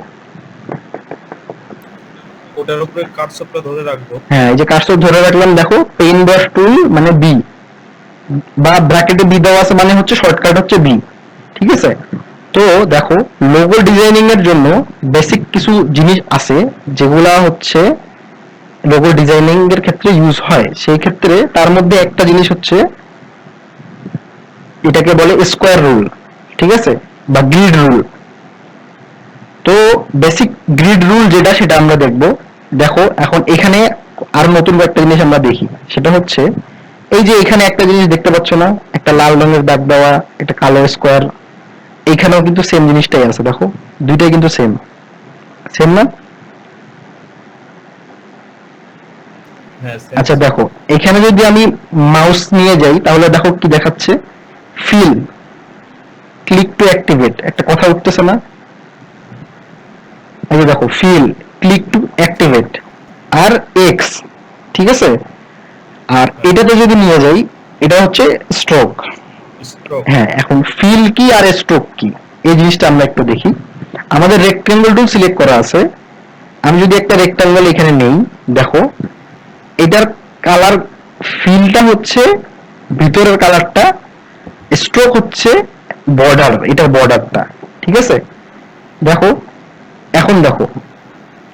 ওটার উপরে কার্সরটা ধরে রাখবো। হ্যাঁ, এই যে কার্সর ধরে রাখলাম, দেখো পেইন ব্রাশ টুল মানে বি, বা ব্র্যাকেটে বি দেওয়া আছে, মানে হচ্ছে শর্টকাট হচ্ছে বি, ঠিক আছে? তো দেখো, লোগো ডিজাইনিং এর জন্য বেসিক কিছু জিনিস আছে যেগুলা হচ্ছে লোগো ডিজাইনিং এর ক্ষেত্রে ইউজ হয়। সেই ক্ষেত্রে তার মধ্যে একটা জিনিস হচ্ছে, এটাকে বলে স্কোয়ার রুল, ঠিক আছে, বা গ্রিড রুল। তো বেসিক গ্রিড রুল যেটা, সেটা আমরা দেখবো। দেখো এখন এখানে আর নতুন একটা জিনিস আমরা দেখি, সেটা হচ্ছে এই যে এখানে একটা জিনিস দেখতে পাচ্ছ না, একটা লাল রঙের দাগ দেওয়া, একটা কালো স্কোয়ার, এইখানেও কিন্তু সেম জিনিসটাই আছে, দেখো দুইটাই কিন্তু সেম, সেম না? হ্যাঁ same, আচ্ছা same। দেখো, এখানে যদি আমি মাউস নিয়ে যাই, তাহলে দেখো কি দেখাচ্ছে, ফিল, ক্লিক টু অ্যাক্টিভেট, একটা কথা উঠতেছে না? এই যে দেখো, ফিল, ক্লিক টু অ্যাক্টিভেট, আর এক্স, ঠিক আছে? আর এটাতে যদি নিয়ে যাই, এটা হচ্ছে স্ট্রোক। Stroke, হ্যাঁ, এখন ফিল কি আর স্ট্রোক কি, এই জিনিসটা আমরা একটু দেখি। আমাদের রেক্টেঙ্গল টুল সিলেক্ট করা আছে, আমি যদি একটা রেক্টেঙ্গল এখানে নেই, দেখো এটার কালার, ফিলটা হচ্ছে ভিতরের কালারটা, স্ট্রোক হচ্ছে বর্ডার, এটার বর্ডারটা, ঠিক আছে? দেখো, এখন দেখো,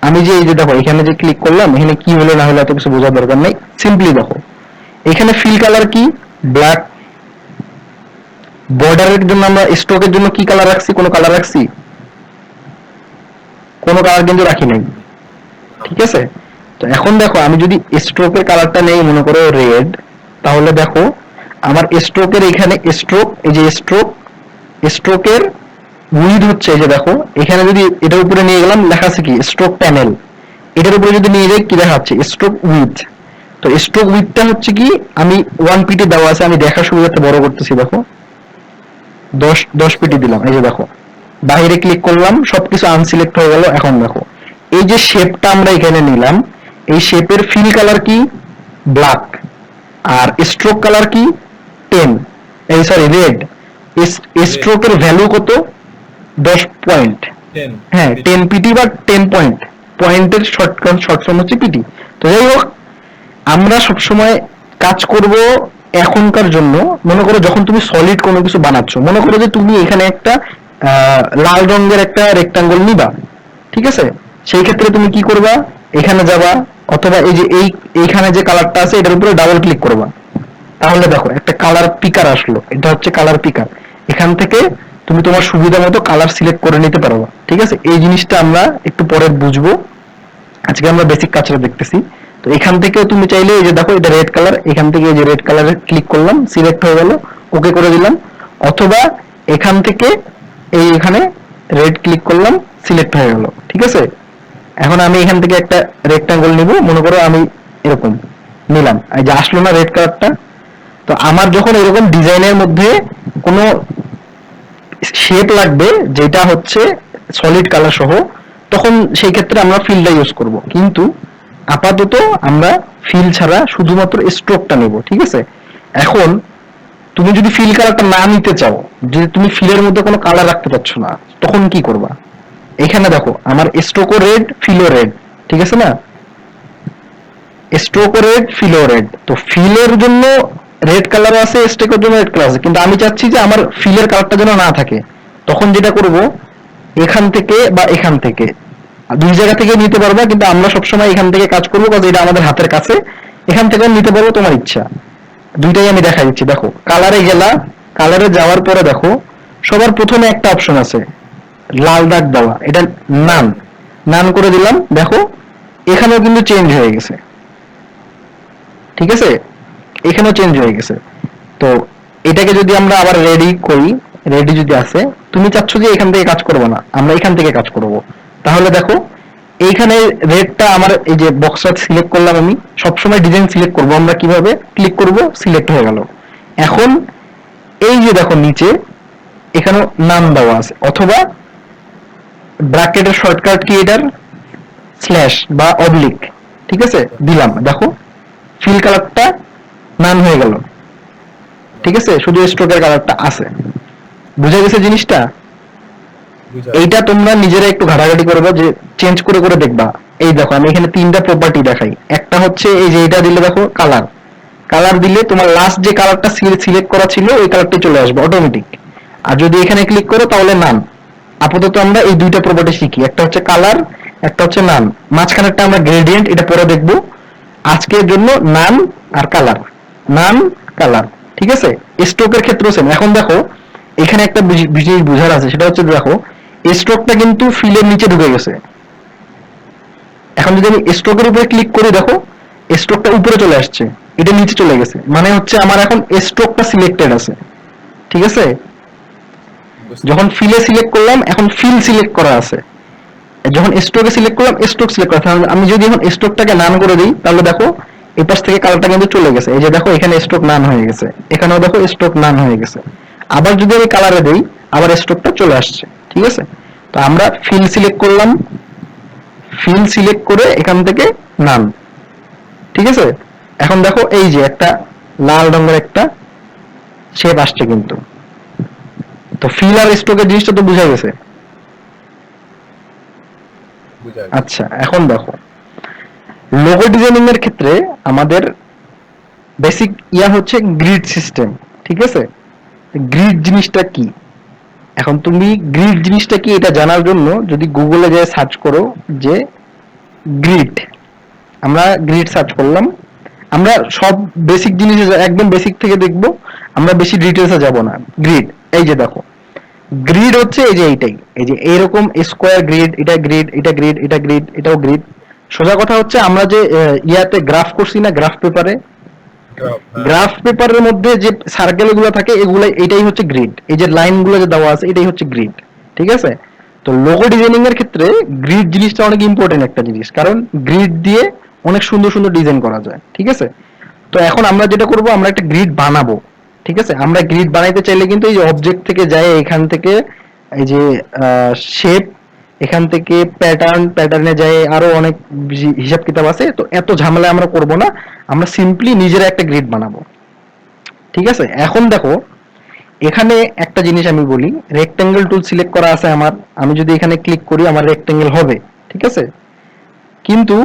আমি যে এই যে দেখো এখানে যে ক্লিক করলাম, এখানে কি হলো না হলো এত কিছু বোঝার দরকার নাই, সিম্পলি দেখো এখানে ফিল কালার কি, ব্ল্যাক। বর্ডারের জন্য আমরা স্ট্রোকের জন্য কি কালার রাখছি, কোনো কালার রাখছি? কোনো কালার কিন্তু রাখি নাই, ঠিক আছে? তো এখন দেখো, আমি যদি স্ট্রোকের কালারটা নেই, মনে করো রেড, তাহলে দেখো আমার স্ট্রোকের এখানে স্ট্রোক, এই যে স্ট্রোক, স্ট্রোকের উইড হচ্ছে, এই যে দেখো এখানে যদি এটার উপরে নিয়ে গেলাম, লেখা আছে কি স্ট্রোক প্যানেল, এটার উপরে যদি নিয়ে যাই কি দেখা যাচ্ছে, স্ট্রোক উইথ। তো স্ট্রোক উইথটা হচ্ছে কি, আমি 1 পিটি দেওয়া আছে, আমি দেখার সুবিধাতে বড় করতেছি, দেখো 10 পিটি দিলাম, এই যে দেখো বাইরে ক্লিক করলাম, সবকিছু আনসিলেক্ট হয়ে গেল। এখন দেখো এই যে শেপটা আমরা এখানে নিলাম, এই শেপের ফিল কালার কি, ব্ল্যাক, আর স্ট্রোক কালার কি, 10, এই সরি রেড, স্ট্রোকের ভ্যালু কত, 10 পয়েন্ট, 10, হ্যাঁ 10 পিটি বা 10 পয়েন্ট, পয়েন্টের শর্ট ফর্ম হচ্ছে পিটি। তো যাই হোক, আমরা সবসময় কাজ করব এখনকার জন্য, মনে করো যখন তুমি সলিড কোনো কিছু বানাচ্ছ, মনে করো যে তুমি এখানে একটা লাল রঙের একটা রেক্টাঙ্গল নিবা, ঠিক আছে? সেই ক্ষেত্রে তুমি কি করবা, এখানে যাবা, অথবা এই যে এইখানে যে কালারটা আছে এটার উপরে ডাবল ক্লিক করবা, তাহলে দেখো একটা কালার পিকার আসলো, এটা হচ্ছে কালার পিকার। এখান থেকে তুমি তোমার সুবিধা মতো কালার সিলেক্ট করে নিতে পারবা, ঠিক আছে? এই জিনিসটা আমরা একটু পরে বুঝবো, আজকে আমরা বেসিক কাজটা দেখতেছি। তো এখান থেকেও তুমি চাইলে, এই যে দেখো এটা রেড কালার, এখান থেকে এই যে রেড কালারে ক্লিক করলাম, সিলেক্ট হয়ে গেল, ওকে করে দিলাম, অথবা এখান থেকে এই এখানে রেড ক্লিক করলাম, সিলেক্ট হয়ে গেল, ঠিক আছে? এখন আমি এখান থেকে একটা রেক্টাঙ্গল নিব, মনে করো আমি এরকম নিলাম, এই যে আসলো না রেড কালারটা। তো আমার যখন এরকম ডিজাইনের মধ্যে কোনো শেপ লাগবে যেটা হচ্ছে সলিড কালার সহ, তখন সেই ক্ষেত্রে আমরা ফিলটা ইউজ করব, কিন্তু আপাতত আমরা ফিল ছাড়া শুধুমাত্র স্ট্রোকটা নেব, ঠিক আছে? এখন তুমি যদি ফিল কালারটা না নিতে চাও, যদি তুমি ফিলের মধ্যে কোনো কালার রাখতে পারছো না, তখন কি করবা? এখানে দেখো আমার স্ট্রোকও রেড, ফিলও রেড, ঠিক আছে না? স্ট্রোকও রেড, ফিলও রেড। তো ফিলের জন্য রেড কালার আছে, স্ট্রোকের জন্য রেড কালার আছে, কিন্তু আমি চাচ্ছি যে আমার ফিলের কালারটা যেন না থাকে। তখন যেটা করব, এখান থেকে বা এখান থেকে, দুই জায়গা থেকে নিতে পারবা, কিন্তু আমরা সবসময় এখান থেকে কাজ করবো, কারণ এটা আমাদের হাতের কাছে। এখান থেকে নিতে পারবো, তোমার ইচ্ছা। দুইটাই আমি দেখা দিচ্ছি, দেখো কালারে গেলা, কালারে যাওয়ার পরে দেখো সবার প্রথমে একটা অপশন আছে লাল দাগ দেওয়া, এটা নান, নান করে দিলাম, দেখো এখানেও কিন্তু চেঞ্জ হয়ে গেছে, ঠিক আছে? এখানেও চেঞ্জ হয়ে গেছে। তো এটাকে যদি আমরা আবার রেডি করি, রেডি যদি আসে, তুমি চাচ্ছ যে এখান থেকে কাজ করবো না, আমরা এখান থেকে কাজ করব, তাহলে দেখো এইখানে রেডটা আমার এই যে বক্সটা সিলেক্ট করলাম, আমি সবসময় ডিজাইন সিলেক্ট করব, আমরা কিভাবে ক্লিক করব, সিলেক্ট হয়ে গেল। এখন এই যে দেখো নিচে এখানে নাম দেওয়া আছে, অথবা ব্র্যাকেটের শর্টকাট কি এটার স্ল্যাশ বা অবলিক, ঠিক আছে, দিলাম, দেখো ফিল কালারটা নান হয়ে গেল, ঠিক আছে, শুধু স্ট্রোকের কালারটা আছে। বুঝা গেছে জিনিসটা? বুঝা এইটা তোমরা নিজেরা একটু ঘাটাঘাটি করবে, যে চেঞ্জ করে করে দেখবা। এই দেখো আমি এখানে তিনটা প্রপার্টি দেখাই, একটা হচ্ছে এই যে এটা দিলে দেখো কালার, কালার দিলে তোমার লাস্ট যে কালারটা সিলেক্ট করা ছিল ওই কালারটা চলে আসবে অটোমেটিক। আর যদি এখানে ক্লিক করো তাহলে নান। আপাতত আমরা এই দুইটা প্রপার্টি শিখি, একটা হচ্ছে কালার, একটা হচ্ছে নান, মাঝখানেরটা আমরা গ্রেডিয়েন্ট, এটা পরে দেখবো। আজকের জন্য নান আর কালার, নান কালার, ঠিক আছে। স্ট্রোকের ক্ষেত্রেও সেম। এখন দেখো এখানে একটা জিনিস বুঝার আছে, সেটা হচ্ছে দেখো স্ট্রোকটা কিন্তু ফিলের নিচে ঢুকে গেছে। এখন যদি আমি স্ট্রোকের উপরে ক্লিক করি, দেখো স্ট্রোকটা উপরে চলে আসছে, এটা নিচে চলে গেছে, মানে হচ্ছে আমার এখন স্ট্রোকটা সিলেক্টেড আছে, ঠিক আছে। বুঝতে যখন ফিলে সিলেক্ট করলাম, এখন ফিল সিলেক্ট করা আছে, যখন স্ট্রোকে সিলেক্ট করলাম স্ট্রোক সিলেক্ট করা। তাহলে আমি যদি এখন স্ট্রোকটাকে নান করে দিই, তাহলে দেখো এই পাশ থেকে কালারটা কিন্তু চলে গেছে, এই যে দেখো এখানে স্ট্রোক নান হয়ে গেছে, এখানেও দেখো স্ট্রোক নান হয়ে গেছে। আবার যদি আমি কালারে দেই, আবার স্ট্রোকটা চলে আসছে, ঠিক আছে। তো আমরা ফিল সিলেক্ট করলাম, ফিল সিলেক্ট করে এখান থেকে নান, ঠিক আছে। এখন দেখো এই যে একটা লাল রঙের একটা শেপ আসছে কিন্তু। তো ফিল আর স্ট্রোকের জিনিসটা তো বুঝা গেছে। বুঝা আচ্ছা, এখন দেখো লোগো ডিজাইনিং এর ক্ষেত্রে আমাদের বেসিক ইয়া হচ্ছে গ্রিড সিস্টেম, ঠিক আছে। গ্রিড জিনিসটা কি, এখন তুমি গ্রিড জিনিসটা কি এটা জানার জন্য যদি গুগলে যেয়ে সার্চ করো যে গ্রিড, আমরা গ্রিড সার্চ করলাম, আমরা সব বেসিক জিনিস একদম বেসিক থেকে দেখবো, আমরা বেশি ডিটেলসে যাব না। গ্রিড, এই যে দেখো গ্রিড হচ্ছে এই যে এইটাই, এই যে এইরকম স্কোয়ার গ্রিড, এটা গ্রিড, এটা গ্রিড, এটা গ্রিড, এটাও গ্রিড। সোজা কথা হচ্ছে আমরা যে ইয়াতে গ্রাফ করছি না, গ্রাফ পেপারে, গ্রাফ পেপারের মধ্যে যে সার্কেল গুলো থাকে এগুলো, এটাই হচ্ছে গ্রিড। এই যে লাইন গুলো যে দেওয়া আছে এটাই হচ্ছে গ্রিড, ঠিক আছে। তো লোগো ডিজাইনিং এর ক্ষেত্রে গ্রিড জিনিসটা অনেক ইম্পর্টেন্ট একটা জিনিস, কারণ গ্রিড দিয়ে অনেক সুন্দর সুন্দর ডিজাইন করা যায়, ঠিক আছে। তো এখন আমরা যেটা করব, আমরা একটা গ্রিড বানাবো, ঠিক আছে। আমরা গ্রিড বানাইতে চাইলে কিন্তু এই যে অবজেক্ট থেকে যায়, এখান থেকে এই যে শেপ, এখান থেকে প্যাটার্ন, প্যাটার্নে যায় আরো অনেক হিসাব কিতাব আছে, তো এত ঝামেলা আমরা করব না, আমরা সিম্পলি নিজেরা একটা গ্রিড বানাবো, ঠিক আছে। এখন দেখো এখানে একটা জিনিস আমি বলি, রেক্টেঙ্গেল টুল সিলেক্ট করা আছে আমার, আমি যদি এখানে ক্লিক করি আমার রেক্টেঙ্গেল হবে, ঠিক আছে। কিন্তু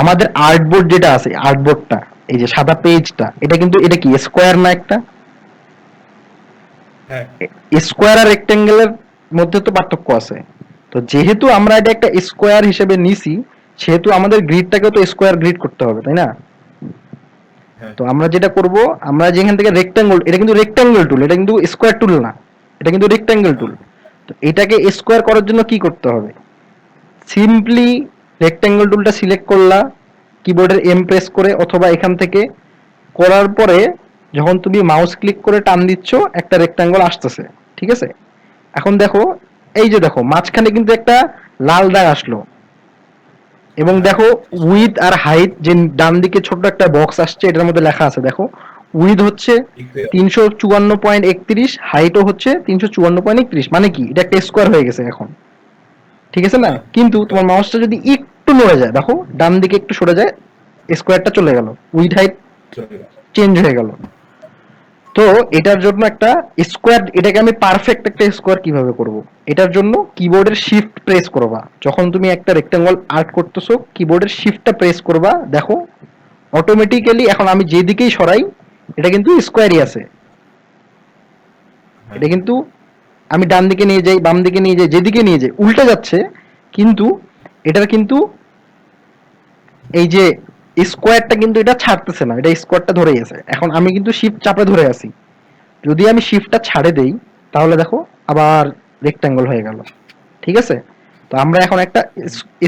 আমাদের আর্টবোর্ড যেটা আছে, আর্টবোর্ডটা এই যে সাদা পেজটা, এটা কিন্তু এটা কি স্কোয়ার না একটা? হ্যাঁ স্কোয়ার আর রেক্টেঙ্গেলের মধ্যে তো পার্থক্য আছে। তো যেহেতু আমরা এটা একটা স্কোয়ার হিসেবে নিছি, সেহেতু আমাদের গ্রিডটাকেও তো স্কোয়ার গ্রিড করতে হবে, তাই না? হ্যাঁ তো আমরা যেটা করব, আমরা যেখান থেকে রেক্টেঙ্গল, এটা কিন্তু রেক্টেঙ্গেল টুল, এটা কিন্তু স্কোয়ার টুল না, এটা কিন্তু রেক্টেঙ্গেল টুল। তো এটাকে স্কোয়ার করার জন্য কি করতে হবে, সিম্পলি রেক্টেঙ্গেল টুলটা সিলেক্ট করলা, কিবোর্ডের এম প্রেস করে, অথবা এখান থেকে করার পরে যখন তুমি মাউস ক্লিক করে টান দিচ্ছ একটা রেক্টেঙ্গল আসতেছে, ঠিক আছে। এখন দেখো এই যে দেখো মাঝখানে কিন্তু একটা লাল দাগ আসলো, এবং দেখো উইথ আর হাইট যে ডান দিকে ছোট একটা বক্স আসছে, এটার মধ্যে লেখা আছে দেখো উইথ হচ্ছে 354.31, হাইটও হচ্ছে 354.31, মানে কি এটা একটা স্কোয়ার হয়ে গেছে এখন, ঠিক আছে না। কিন্তু তোমার মাউসটা যদি একটু নড়ে যায়, দেখো ডান দিকে একটু সরে যায়, স্কোয়ারটা চলে গেল, উইথ হাইট চলে গেল। চেঞ্জ হয়ে গেল। তো এটার জন্য একটা স্কোয়ার, এটাকে আমি পারফেক্ট একটা স্কোয়ার কিভাবে করব, এটার জন্য কিবোর্ডের শিফট প্রেস করবা, যখন তুমি একটা রেক্টেঙ্গল আর্ট করতেছো কিবোর্ডের শিফটটা প্রেস করবা, দেখো অটোমেটিক্যালি এখন আমি যেদিকেই সরাই এটা কিন্তু স্কোয়ারই আছে, এটা কিন্তু আমি ডান দিকে নিয়ে যাই, বাম দিকে নিয়ে যাই, যেদিকে নিয়ে যাই উল্টে যাচ্ছে, কিন্তু এটার কিন্তু এই যে স্কোয়ারটা কিন্তু এটা ছাড়তেছে না, এটা স্কোয়ারটা ধরেই আছে। এখন আমি কিন্তু শিফট চাপে ধরে আছি, যদি আমি শিফটটা ছাড়ে দেই তাহলে দেখো আবার রেক্ট্যাঙ্গল হয়ে গেল, ঠিক আছে। তো আমরা এখন একটা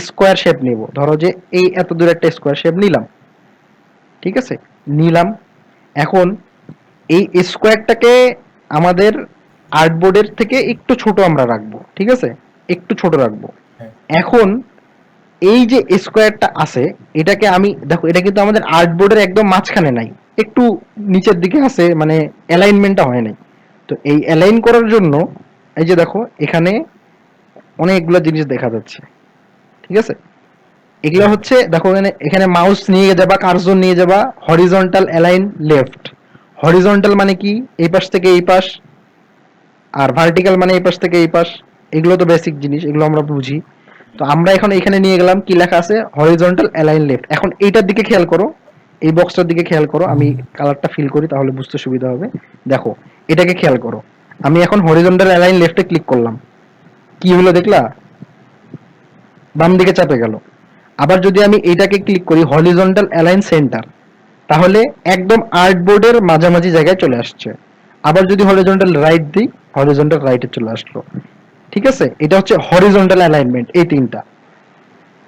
স্কোয়ার শেপ নিব, ধরো যে এই এত দূর একটা স্কোয়ার শেপ নিলাম, ঠিক আছে, নিলাম। এখন এই স্কোয়ারটাকে আমাদের আর্টবোর্ডের থেকে একটু ছোট আমরা রাখবো, ঠিক আছে, একটু ছোট রাখবো। হ্যাঁ। এখন এই যে স্কোয়ারটা আছে, এটাকে আমি দেখো, এটা কিন্তু আমাদের আর্টবোর্ডের একদম মাঝখানে নাই, একটু নিচের দিকে আছে, মানে অ্যালাইনমেন্টটা হয় নাই। তো এই অ্যালাইন করার জন্য এই যে দেখো এখানে অনেকগুলো জিনিস দেখা যাচ্ছে, ঠিক আছে। এগুলো হচ্ছে দেখো, এখানে এখানে মাউস নিয়ে যাবা, কার্সর নিয়ে যাবা, হরিজন্টাল অ্যালাইন লেফট। হরিজন্টাল মানে কি, এই পাশ থেকে এই পাশ, আর ভার্টিক্যাল মানে এই পাশ থেকে এই পাশ। এগুলো তো বেসিক জিনিস, এগুলো আমরা বুঝি। তো আমরা এখন এখানে নিয়ে গেলাম, কি লেখা আছে, হরিজন্টাল অ্যালাইন লেফট। এখন এইটার দিকে খেয়াল করো, এই বক্সটার দিকে খেয়াল করো, আমি কালারটা ফিল করি তাহলে বুঝতে সুবিধা হবে। দেখো এটাকে খেয়াল করো, আমি এখন হরিজন্টাল অ্যালাইন লেফটে ক্লিক করলাম, কি হলো দেখলা, বাম দিকে চাপে গেল। আবার যদি আমি এইটাকে ক্লিক করি হরিজন্টাল অ্যালাইন সেন্টার, তাহলে একদম আর্টবোর্ডের মাঝামাঝি জায়গায় চলে আসছে। আবার যদি হরিজন্টাল রাইট দিই, হরিজন্টাল রাইটে চলে আসলো, ঠিক আছে। এটা হচ্ছে হরিজন্টাল অ্যালাইনমেন্ট, এই তিনটা।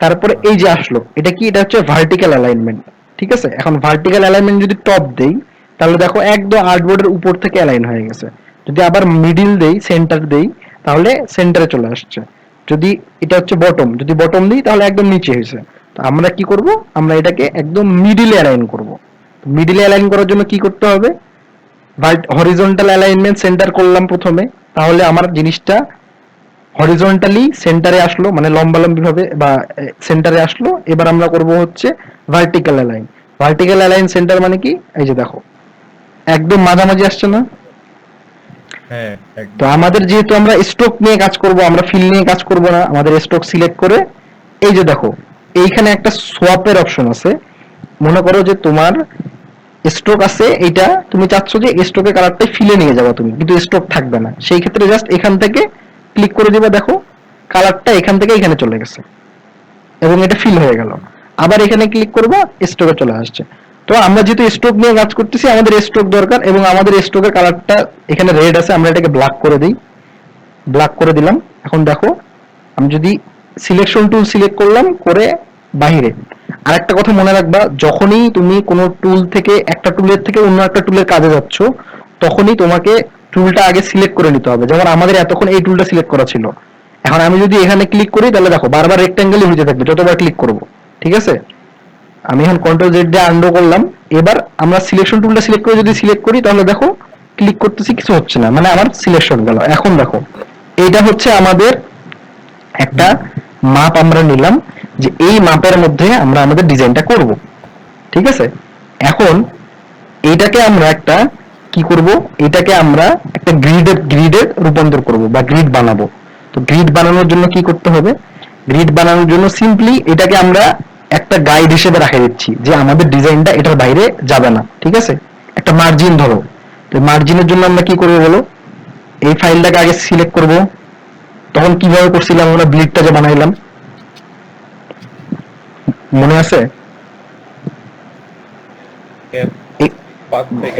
তারপরে এই যে আসলো, এটা কি, এটা হচ্ছে ভার্টিক্যাল অ্যালাইনমেন্ট, ঠিক আছে। এখন ভার্টিক্যাল অ্যালাইনমেন্ট যদি টপ দেই, তাহলে দেখো একদম আর্টবোর্ডের উপর থেকে অ্যালাইন হয়ে গেছে। যদি আবার মিডিল দেই, সেন্টার দেই, তাহলে সেন্টারে চলে আসছে। যদি এটা হচ্ছে বটম, যদি বটম দিই তাহলে একদম নিচে হয়েছে। তো আমরা কি করব, আমরা এটাকে একদম মিডিলে অ্যালাইন করব। মিডিলে অ্যালাইন করার জন্য কি করতে হবে, হরিজন্টাল অ্যালাইনমেন্ট সেন্টার করলাম প্রথমে, তাহলে আমার জিনিসটা হরিজন্টালি সেন্টারে আসলো, মানে লম্বালম্বি ভাবে বা সেন্টারে আসলো। এবার আমরা করব হচ্ছে vertical align. Vertical align centre মানে কি, এই যে দেখো একদম মাঝামাঝি আসছে না। হ্যাঁ তো একদম। আমাদের যেহেতু আমরা স্ট্রোক নিয়ে কাজ করব, আমরা ফিল নিয়ে কাজ করব না, আমাদের স্ট্রোক সিলেক্ট করে এই যে দেখো এইখানে একটা সোয়াপের অপশন আছে। মনে করো যে তোমার স্ট্রোক আছে, এইটা তুমি চাচ্ছ যে স্ট্রোকের কালারটাই ফিলে নিয়ে যাবে তুমি, কিন্তু স্ট্রোক থাকবে না, সেই ক্ষেত্রে জাস্ট এখান থেকে ক্লিক করে দিবে, দেখো কালারটা এখান থেকে এখানে চলে গেছে এবং এটা ফিল হয়ে গেল। আবার এখানে ক্লিক করবা, স্ট্রোকে চলে আসছে। তো আমরা যেহেতু স্ট্রোক নিয়ে কাজ করতেছি, আমাদের স্ট্রোক দরকার, এবং আমাদের স্ট্রোকের কালারটা এখানে রেড আছে, আমরা এটাকে ব্ল্যাক করে দিই, ব্ল্যাক করে দিলাম। এখন দেখো আমি যদি সিলেকশন টুল সিলেক্ট করলাম, করে বাহিরে। আরেকটা কথা মনে রাখবা, যখনই তুমি কোনো টুল থেকে, একটা টুলের থেকে অন্য একটা টুলের কাজে যাচ্ছ, তখনই তোমাকে টুলটা আগে সিলেক্ট করে নিতে হবে। যেমন আমাদের এতক্ষণ এই টুলটা সিলেক্ট করা ছিল, এখন আমি যদি এখানে ক্লিক করি তাহলে দেখো বারবার রেক্ট্যাঙ্গেলই হতে থাকবে যতবার ক্লিক করব, ঠিক আছে। আমি এখন কন্ট্রোল জেড দিয়ে আনডু করলাম। এবার আমরা সিলেকশন টুলটা সিলেক্ট করে যদি সিলেক্ট করি, তাহলে দেখো ক্লিক করতেছি, কিছু হচ্ছে না, মানে আমার সিলেকশন গেল। এখন দেখো এইটা হচ্ছে আমাদের একটা মাপ আমরা নিলাম, যে এই মাপের মধ্যে আমরা আমাদের ডিজাইনটা করব, ঠিক আছে। এখন এইটাকে আমরা একটা কি করব, এটাকে আমরা একটা গ্রিডে রূপান্তর করব বা গ্রিড বানাবো। তো গ্রিড বানানোর জন্য কি করতে হবে, গ্রিড বানানোর জন্য সিম্পলি এটাকে আমরা একটা গাইড হিসেবে রাখা দিচ্ছি, যে আমাদের ডিজাইনটা এটার বাইরে যাবে না, ঠিক আছে। একটা মার্জিন ধরো, তো মার্জিনের জন্য আমরা কি করবো বলো, এই ফাইলটাকে আগে সিলেক্ট করব। তখন কিভাবে করছিলাম আমরা, ব্লিডটা যে বানাইলাম, মনে আছে?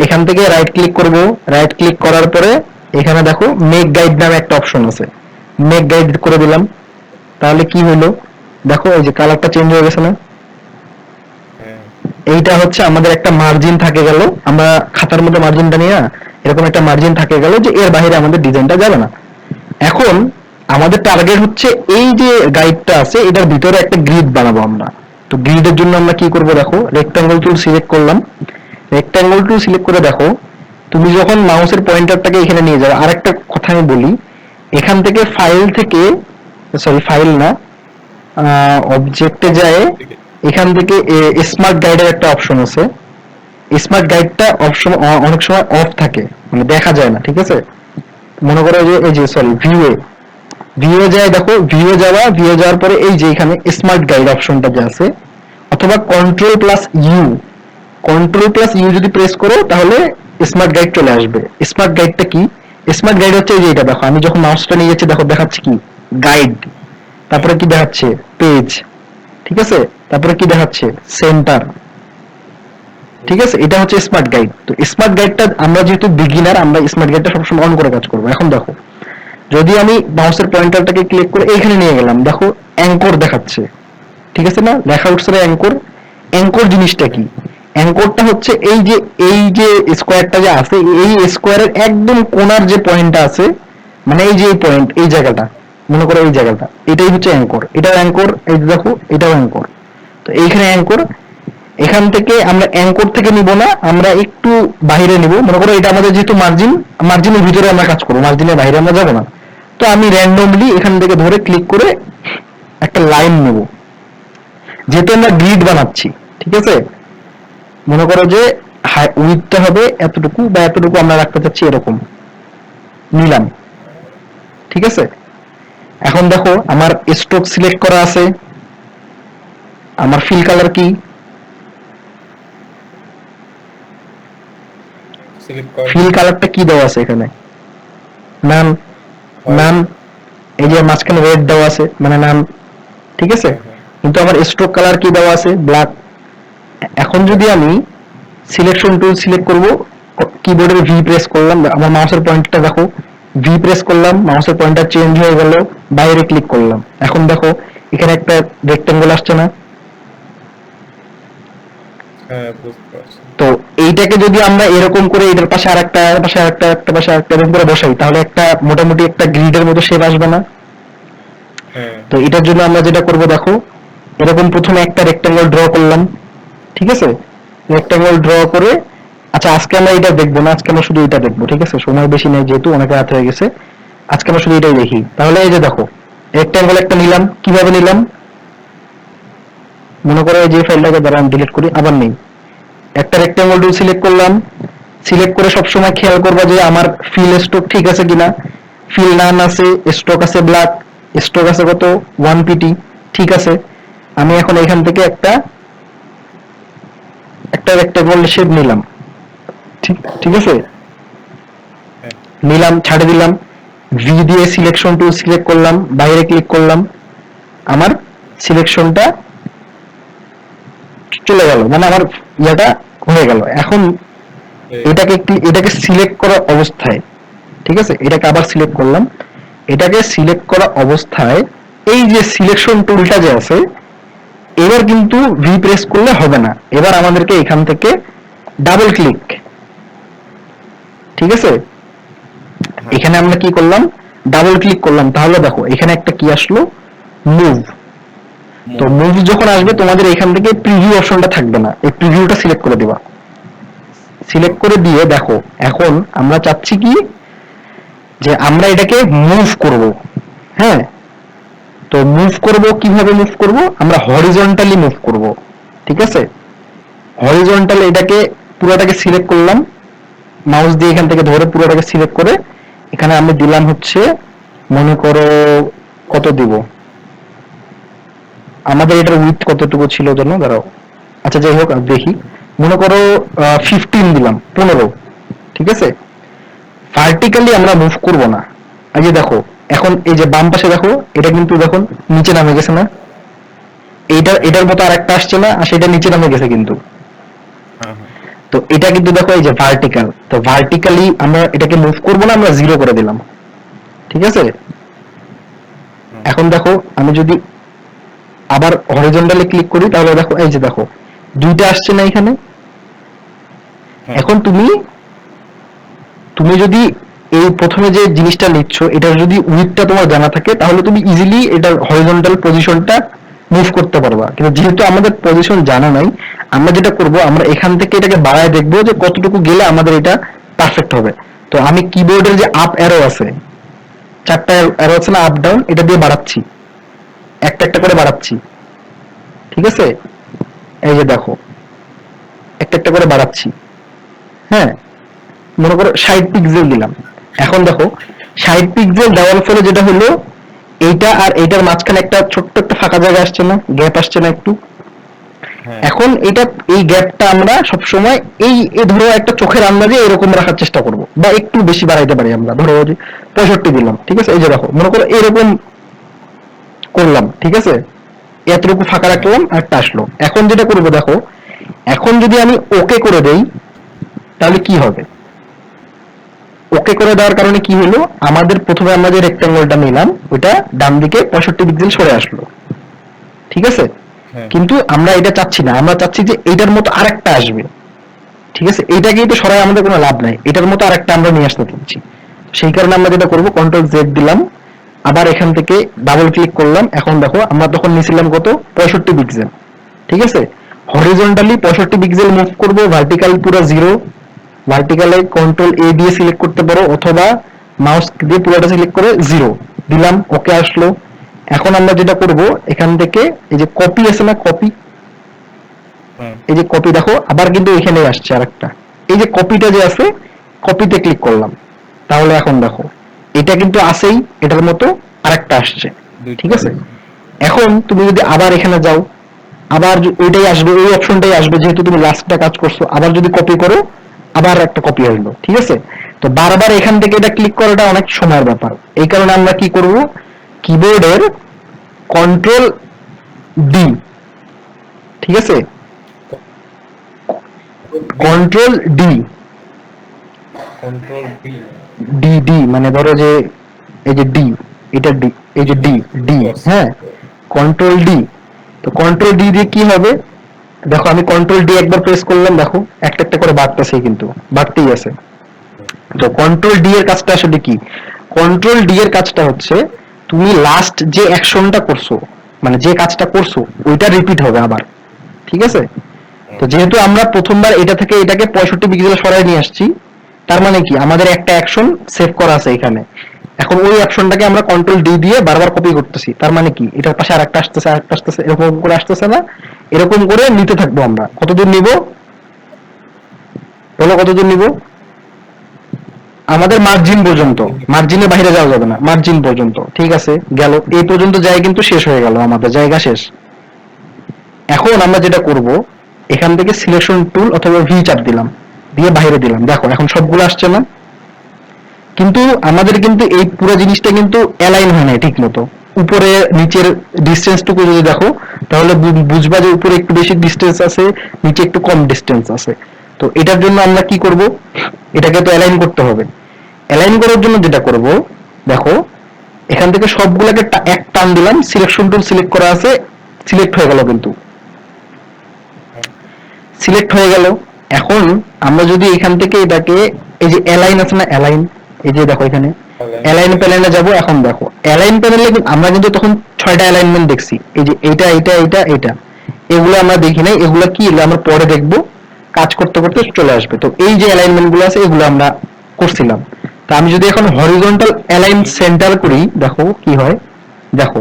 এখান থেকে রাইট ক্লিক করব, রাইট ক্লিক করার পরে এখানে দেখো মেক গাইড নামে একটা অপশন আছে, মেক গাইড করে দিলাম। তাহলে কি হলো দেখো, এই যে কালারটা চেঞ্জ হয়ে গেছে না। এইটা হচ্ছে আমাদের একটা মার্জিন থাকে গেল, আমরা খাতার মধ্যে মার্জিনটা নিয়ে এরকম একটা মার্জিন থাকে গেল, যে এর বাইরে আমাদের ডিজাইনটা যাবে না। এখন আমাদের টার্গেট হচ্ছে এই যে গাইডটা আছে, এটার ভিতরে একটা গ্রিড বানাবো আমরা। তো গ্রিডের জন্য আমরা কি করব, দেখো রেক্টাঙ্গল টুল সিলেক্ট করলাম। রেক্টাঙ্গল টুল সিলেক্ট করে দেখো, তুমি যখন মাউসের পয়েন্টারটাকে এখানে নিয়ে যাবে, আরেকটা কথা আমি বলি, এখান থেকে ফাইল থেকে, সরি ফাইল না, অবজেক্টে যায়, এখান থেকে স্মার্ট গাইডের একটা অপশন আছে। স্মার্ট গাইডটা অপশন অনেক সময় অফ থাকে, মানে দেখা যায় না, ঠিক আছে। মনে করো যে এই যে সরি ভিউ যায়, দেখো ভিউ যাওয়ার পরে এই যে এখানে স্মার্ট গাইড অপশনটা যে আছে, অথবা কন্ট্রোল প্লাস ইউ যদি প্রেস করো, তাহলে স্মার্ট গাইড চলে আসবে। স্মার্ট গাইডটা কি, স্মার্ট গাইড হচ্ছে এই যে এটা দেখো, আমি যখন মাউসটা নিয়ে যাচ্ছি দেখো দেখাচ্ছে কি গাইড, তারপরে কি দেখাচ্ছে পেজ, ঠিক আছে, তারপরে কি দেখাচ্ছে সেন্টার, ঠিক আছে। এটা হচ্ছে স্মার্ট গাইড। তো স্মার্ট গাইডটা আমরা যেহেতু বিগিনার, আমরা স্মার্ট গাইডটা সবসময় অন করে কাজ করবো। এখন দেখো যদি আমি মাউসের পয়েন্টারটাকে ক্লিক করে এইখানে নিয়ে গেলাম, দেখো অ্যাঙ্কর দেখাচ্ছে, ঠিক আছে না, লেখা উঠছে না অ্যাঙ্কর। অ্যাঙ্কর জিনিসটা কি, অ্যাঙ্করটা হচ্ছে এই যে স্কোয়ারটা যে আছে, এই স্কোয়ারের একদম কোণার যে পয়েন্টটা আছে, মানে এই যে এই পয়েন্ট, এই জায়গাটা, মনে করো এই জায়গাটা, এটাই হচ্ছে অ্যাঙ্কর। এটাও অ্যাঙ্কর, এই যে দেখো এটাও অ্যাঙ্কর। তো এইখানে অ্যাঙ্কর, এখান থেকে আমরা অ্যাঙ্কর থেকে নিব না, আমরা একটু বাইরে নিব। মনে করো এটা আমাদের যেহেতু মার্জিন, মার্জিনের ভিতরে আমরা কাজ করবো, মার্জিনের বাইরে আমরা যাবো না। তো আমি র্যান্ডমলি এখান থেকে ধরে ক্লিক করে একটা লাইন নেব, যেহেতু আমরা গ্রিড বানাচ্ছি, ঠিক আছে। মনে করো যে উইডথটা হবে এতটুকু বা এতটুকু, আমরা রাখতে চাচ্ছি এরকম, নিলাম, ঠিক আছে। এখন দেখো আমার স্ট্রোক সিলেক্ট করা আছে, আমার ফিল কালার কি, সিলেক্ট কর। ফিল কালারটা কি দেওয়া আছে এখানে, নান, নান। এই যে মাঝখানে রেড দেওয়া আছে, মানে নান, ঠিক আছে। কিন্তু আমার স্ট্রোক কালার কি দেওয়া আছে, ব্ল্যাক। এখন যদি আমি সিলেকশন টুল সিলেক্ট করব, কিবোর্ডের ভি প্রেস করলাম, আমার মাউসের পয়েন্টটা দেখো, ভি প্রেস করলাম, মাউসের পয়েন্টটা চেঞ্জ হয়ে গেল, বাইরে ক্লিক করলাম। এখন দেখো এখানে একটা রেক্টেঙ্গল আসছে না? হ্যাঁ, বুঝতে পারছি। তো এইটাকে যদি আমরা এরকম করে এটার পাশে আরেকটা, পাশে আরেকটা, একটা পাশে আরেকটা এরকম করে বসাই, তাহলে একটা মোটামুটি একটা গ্রিডের মতো শেপ আসবে না? হ্যাঁ, তো এটার জন্য আমরা যেটা করব দেখো, এরকম প্রথমে একটা রেক্টেঙ্গল ড্র করলাম, ঠিক আছে। রেক্টেঙ্গল ড্র করে, আচ্ছা আজকে আমরা এটা দেখবো না, আজকে আমরা শুধু এটা দেখবো, ঠিক আছে। সময় বেশি নেই যেহেতু, অনেক রাত হয়ে গেছে, আজকে আমরা শুধু এটাই দেখি। তাহলে এই যে দেখো রেক্টেঙ্গল একটা নিলাম, কিভাবে নিলাম, মনে করো এই যে ফাইলটাকে দ্বারা আমি ডিলিট করি, আবার নেই। একটা রেক্টেঙ্গল টুল সিলেক্ট করলাম, সিলেক্ট করে সবসময় খেয়াল করবা যে আমার ফিল স্ট্রোক ঠিক আছে কিনা। ফিল নান আছে, স্ট্রোক আছে ব্ল্যাক, স্ট্রোক আছে কত 1 পিটি, ঠিক আছে। আমি এখন এখান থেকে একটা রেক্টেঙ্গল শেপ নিলাম, ঠিক ঠিক আছে, হ্যাঁ। নিলাম, ছাড়ে দিলাম, ভি দিয়ে সিলেকশন টুল সিলেক্ট করলাম, বাইরে ক্লিক করলাম, আমার সিলেকশনটা চলে গেল, মানে আমার ইয়েটা হয়ে গেল। এখন এটাকে সিলেক্ট করা অবস্থায়, ঠিক আছে, এটাকে আবার সিলেক্ট করলাম, এটাকে সিলেক্ট করা অবস্থায় এই যে সিলেকশন টুলটা যে আছে, এবার কিন্তু ভি প্রেস করলে হবে না, এবার আমাদেরকে এখান থেকে ডাবল ক্লিক, ঠিক আছে। এখানে আমরা কি করলাম, ডাবল ক্লিক করলাম, তাহলে দেখো এখানে একটা কি আসলো, মুভ। তো মুভ যখন আসবে তোমাদের এখান থেকে প্রিভিউ অপশনটা থাকবে না, এই প্রিভিউটা সিলেক্ট করে দিবা। সিলেক্ট করে দিয়ে দেখো এখন আমরা চাচ্ছি কি, যে আমরা এটাকে মুভ করব, হ্যাঁ। তো মুভ করব কিভাবে, মুভ করব আমরা হরিজন্টালি মুভ করব, ঠিক আছে। হরিজন্টালি এটাকে পুরোটাকে সিলেক্ট করলাম, মাউস দিয়ে এখান থেকে ধরে পুরোটাকে সিলেক্ট করে এখানে আমি দিলাম হচ্ছে, মনে করো কত দিব, আমাদের এটার উইথ কতটুকু ছিল জানো, দাঁড়াও, আচ্ছা যাই হোক দেখি, মনে করো 15 দিলাম, 15, ঠিক আছে। ভার্টিক্যালি আমরা মুভ করব না। এই যে দেখো এখন এই যে বাম পাশে দেখো, এটা কিন্তু দেখুন নিচে নামে গেছে না, এটার মতো আরেকটা আসছে না, আর সেটা নিচে নামে গেছে কিন্তু। হ্যাঁ, হ্যাঁ। তো এটা কিন্তু দেখো এই যে ভার্টিক্যাল, তো ভার্টিক্যালি আমরা এটাকে মুভ করব না, আমরা 0 করে দিলাম, ঠিক আছে। এখন দেখো আমি যদি আবার হরিজন্টালি ক্লিক করি, তাহলে দেখো এই যে দেখো দুইটা আসছে না এখানে। এখন তুমি যদি এই প্রথমে যে জিনিসটা নিচ্ছ, এটার যদি উইথটা তোমার জানা থাকে, তাহলে তুমি ইজিলি এটার হরিজন্টাল পজিশনটা মুভ করতে পারবা। কিন্তু যেহেতু আমাদের পজিশন জানা নাই, আমরা যেটা করব, আমরা এখান থেকে এটাকে বাড়ায় দেখবো যে কতটুকু গেলে আমাদের এটা পারফেক্ট হবে। তো আমি কিবোর্ডের যে আপ অ্যারো আছে, 4টা অ্যারো আছে না, আপ ডাউন, এটা দিয়ে বাড়াচ্ছি, একটা একটা করে বাড়াচ্ছি, ঠিক আছে। এই যে দেখো একটা একটা করে বাড়াচ্ছি, হ্যাঁ। মনে করো 60 পিক্সেল দিলাম। এখন দেখো 60 পিক্সেল দেওয়ার ফলে যেটা হলো, এইটা আর এইটার মাঝখানে একটা ছোট্ট একটা ফাঁকা জায়গা আসছে না, গ্যাপ আসছে না একটু। এখন এই গ্যাপটা আমরা সবসময় এই ধরো একটা চোখের আন্দাজে এরকম রাখার চেষ্টা করব, বা একটু বেশি বাড়াইতে পারি আমরা, ধরো যে 65 দিলাম, ঠিক আছে। এই যে দেখো মনে করো এরকম করলাম, ঠিক আছে, এতটুকু ফাঁকা রাখলাম, একটা আসলো। এখন যেটা করবো দেখো, এখন যদি আমি ওকে করে দেই, তাহলে কি হবে, ওকে করে দেওয়ার কারণে কি হলো, আমাদের প্রথমে আমরা যে রেক্ট্যাঙ্গলটা নিলাম ওইটা ডান দিকে 65 পিক্সেল সরে আসলো, ঠিক আছে। হ্যাঁ কিন্তু আমরা এটা চাচ্ছি না, আমরা চাচ্ছি যে এটার মতো আরেকটা আসবে। ঠিক আছে, এইটাকেই তো সরাই আমাদের কোনো লাভ নাই, এটার মতো আরেকটা আমরা নিয়ে আসতে চাচ্ছি। সেই কারণে আমরা যেটা করবো, কন্ট্রোল জেড দিলাম, আবার এখান থেকে ডাবল ক্লিক করলাম। এখন দেখো আমরা তখন নিয়েছিলাম কত, 65 পিক্সেল। ঠিক আছে, হরিজন্টালি 65 পিক্সেল মুভ করবো, ভার্টিক্যাল পুরো 0। ভার্টিক্যালে কন্ট্রোল এ দিয়ে সিলেক্ট করতে পারো, অথবা মাউস দিয়ে পুরোটা সিলেক্ট করে 0 দিলাম, ওকে আসলো। এখন আমরা যেটা করব, এখান থেকে এই যে কপি আছে না, কপি, হ্যাঁ এই যে কপি দেখো আবার কিন্তু এখানে আসছে আরেকটা। এই যে কপিটা যে আছে, কপিতে ক্লিক করলাম, তাহলে এখন দেখো এটা কিন্তু আছেই, এটার মতো আরেকটা আসছে। দুইটা ঠিক আছে, এখন তুমি যদি আবার এখানে যাও, আবার ওইটাই আসবে, ওই অপশনটাই আসবে, যেহেতু তুমি লাস্টটা কাজ করছো। আবার যদি কপি করো, আবার একটা কপি আসলো। ঠিক আছে, তো বারবার এখান থেকে এটা ক্লিক করাটা অনেক সময়ের ব্যাপার। এই কারণে আমরা কি করব, কিবোর্ডের কন্ট্রোল ডি, ঠিক আছে, control D, control B. D D মানে ধরো যে এই যে ডি, এটা ডি, এই যে ডি ডি, হ্যাঁ, কন্ট্রোল ডি। তো কন্ট্রোল ডি দিয়ে কি হবে, দেখো আমি কন্ট্রোল ডি একবার প্রেস করলাম, দেখো একটা একটা করে বাড়তেছে, কিন্তু বাড়তেই আছে। তো কন্ট্রোল ডি এর কাজটা আসলে কি, কন্ট্রোল ডি এর কাজটা হচ্ছে তুমি লাস্ট যে অ্যাকশনটা করছো, মানে যে কাজটা করছো ওইটা রিপিট হবে আবার। ঠিক আছে, তো যেহেতু আমরা প্রথমবার এটা থেকে এটাকে 65 পিক্সেল সরাই নিয়ে আসছি, তার মানে কি আমাদের একটা অ্যাকশন সেভ করা আছে এখানে। এখন ওই অ্যাকশনটাকে আমরা কন্ট্রোল ডি দিয়ে বারবার কপি করতেছি, তার মানে কি এটার পাশে আরেকটা আসতেছে, আরেকটা আসতেছে, এরকম করে আসতেছে না, এরকম করে নিতে থাকবো আমরা। কতদূর নিব বলো, কতদূর নিব, আমাদের মার্জিন পর্যন্ত, মার্জিনের বাইরে যাওয়া যাবে না, মার্জিন পর্যন্ত। ঠিক আছে, গেল এই পর্যন্ত যায়, কিন্তু শেষ হয়ে গেল, আমাদের জায়গা শেষ। এখন আমরা যেটা করব, এখান থেকে সিলেকশন টুল অথবা ভি চাপ দিলাম, দিয়ে বাইরে দিলাম, দেখো এখন সবগুলো আসছে না। কিন্তু আমাদের কিন্তু এই পুরো জিনিসটা কিন্তু অ্যালাইন হয় না ঠিক মতো। উপরে নিচের ডিসটেন্সটুকু যদি দেখো, তাহলে বুঝবা যে উপরে একটু বেশি ডিসটেন্স আছে, নিচে একটু কম ডিসটেন্স আছে। তো এটার জন্য আমরা কি করব, এটাকে তো অ্যালাইন করতে হবে। অ্যালাইন করার জন্য যেটা করব, দেখো এখান থেকে সবগুলোকে এক টান দিলাম, সিলেকশন টুল সিলেক্ট করা আছে, সিলেক্ট হয়ে গেল, কিন্তু সিলেক্ট হয়ে গেল। এখন আমরা যদি এখান থেকে এটাকে, এই যে অ্যালাইন আছে না, অ্যালাইন, এই যে দেখো এখানে অ্যালাইন প্যানেলে যাব। এখন দেখো অ্যালাইন প্যানেলে আমরা কিন্তু তখন 6টা অ্যালাইনমেন্ট দেখছি, এই যে এইটা এইটা এইটা এইটা, এগুলো আমরা দেখি নাই, এগুলো কি, এগুলো আমরা পরে দেখবো, কাজ করতে করতে চলে আসবে। তো এই যে অ্যালাইনমেন্ট গুলো আছে, এগুলো আমরা করছিলাম। তো আমি যদি এখন হরিজন্টাল অ্যালাইন সেন্টার করি, দেখো কি হয়, দেখো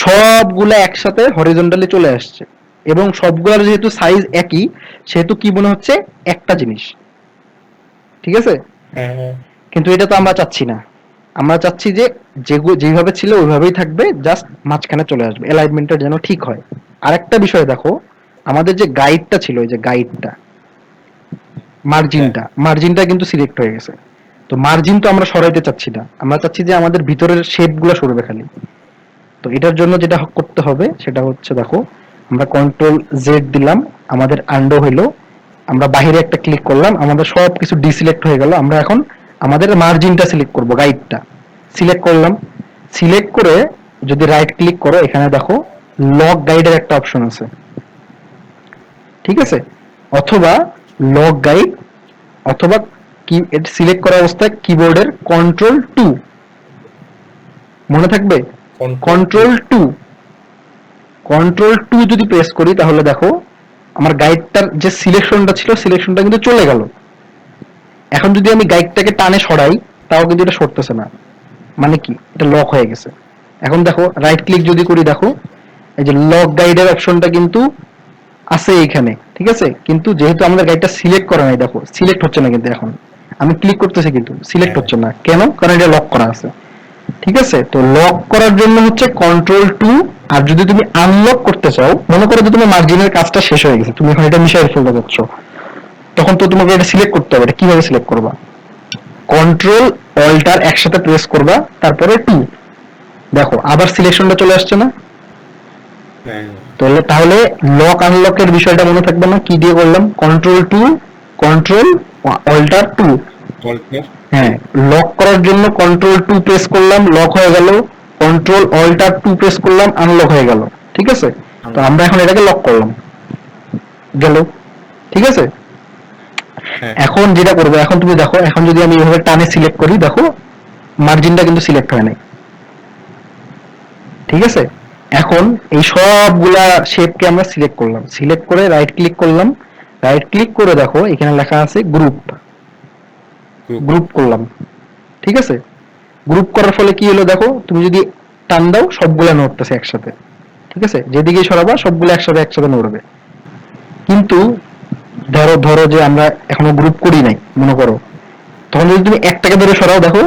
সবগুলো একসাথে হরিজন্টালি চলে আসছে, এবং সবগুলোর যেহেতু সাইজ একই, সেহেতু কি মনে হচ্ছে একটা জিনিস। ঠিক আছে, হ্যাঁ কিন্তু এটা তো আমরা চাচ্ছি না, আমরা চাচ্ছি যে যেভাবে ছিল ওইভাবেই থাকবে, জাস্ট মাঝখানে চলে আসবে, অ্যালাইনমেন্টটা যেন ঠিক হয়। আরেকটা বিষয় দেখো, আমাদের যে গাইডটা ছিল, এই যে গাইডটা, মার্জিনটা কিন্তু সিলেক্ট হয়ে গেছে। তো মার্জিন তো আমরা সরাইতে চাচ্ছি না, আমরা চাচ্ছি যে আমাদের ভিতরের শেপ গুলো সরবে খালি। তো এটার জন্য যেটা করতে হবে সেটা হচ্ছে, দেখো আমরা কন্ট্রোল জেড দিলাম, আমাদের আন্ডো হইলো, আমরা বাইরে একটা ক্লিক করলাম, আমাদের সব কিছু ডিসিলেক্ট হয়ে গেল। আমরা এখন আমাদের মার্জিনটা সিলেক্ট করব, গাইডটা সিলেক্ট করলাম। সিলেক্ট করে যদি রাইট ক্লিক করো, এখানে দেখো লক গাইডের একটা অপশন আছে, ঠিক আছে, অথবা লক গাইড, অথবা কি, এটা সিলেক্ট করা অবস্থায় কিবোর্ডের কন্ট্রোল 2, মনে থাকবে কন্ট্রোল 2, কন্ট্রোল 2 যদি প্রেস করি, তাহলে দেখো আমার গাইডটার যে সিলেকশনটা ছিল, সিলেকশনটা কিন্তু চলে গেল। এখন যদি আমি গাইডটাকে টানে সরাই, তাও কিন্তু এটা সরতেছে না, মানে কি এটা লক হয়ে গেছে। এখন দেখো রাইট ক্লিক যদি করি, দেখো এই যে লক গাইডের অপশনটা কিন্তু আছে এখানে, ঠিক আছে, কিন্তু যেহেতু আমাদের গাইডটা সিলেক্ট করা নাই, দেখো সিলেক্ট হচ্ছে না, কিন্তু এখন আমি ক্লিক করতেছি কিন্তু সিলেক্ট হচ্ছে না, কেন, কারণ এটা লক করা আছে। ঠিক আছে, তো লক করার জন্য হচ্ছে কন্ট্রোল 2। আর যদি তুমি আনলক করতে চাও, মনে করো যে তোমার মার্জিনের কাজটা শেষ হয়ে গেছে, তুমি এখন এটা মিশাই ফেলতে যাচ্ছ, তখন তো তোমাকে এটা সিলেক্ট করতে হবে। এটা কিভাবে সিলেক্ট করবা, কন্ট্রোল অল্টার একসাথে প্রেস করবা, তারপরে 2, দেখো আবার সিলেকশনটা চলে আসছে না। তাহলে লক আনলকের বিষয়টা মনে থাকবে না, কি দিয়ে করলাম, কন্ট্রোল 2, কন্ট্রোল অল্টার 2। হ্যাঁ, লক করার জন্য কন্ট্রোল 2 প্রেস করলাম, লক হয়ে গেল, কন্ট্রোল অল্টার 2 প্রেস করলাম, আনলক হয়ে গেল। ঠিক আছে, তো আমরা এখন এটাকে লক করলাম, গেল। ঠিক আছে, হ্যাঁ। এখন যেটা করবো, এখন তুমি দেখো, এখন যদি আমি এইভাবে টানে সিলেক্ট করি, দেখো মার্জিনটা কিন্তু সিলেক্ট হয় নাই। ঠিক আছে, এখন এই সবগুলা শেপকে আমরা সিলেক্ট করলাম, সিলেক্ট করে রাইট ক্লিক করলাম, রাইট ক্লিক করে দেখো এখানে লেখা আছে গ্রুপ, গ্রুপ করলাম। ঠিক আছে, গ্রুপ করার ফলে কি হলো দেখো, তুমি যদি টান দাও সবগুলা নড়তেছে একসাথে। ঠিক আছে, যেদিকে সরাবা সবগুলো একসাথে একসাথে নড়বে। কিন্তু ধরো ধরো যে আমরা এখনো গ্রুপ করি নাই মনে করো, তখন যদি তুমি একটাকে ধরে সরাও দেখো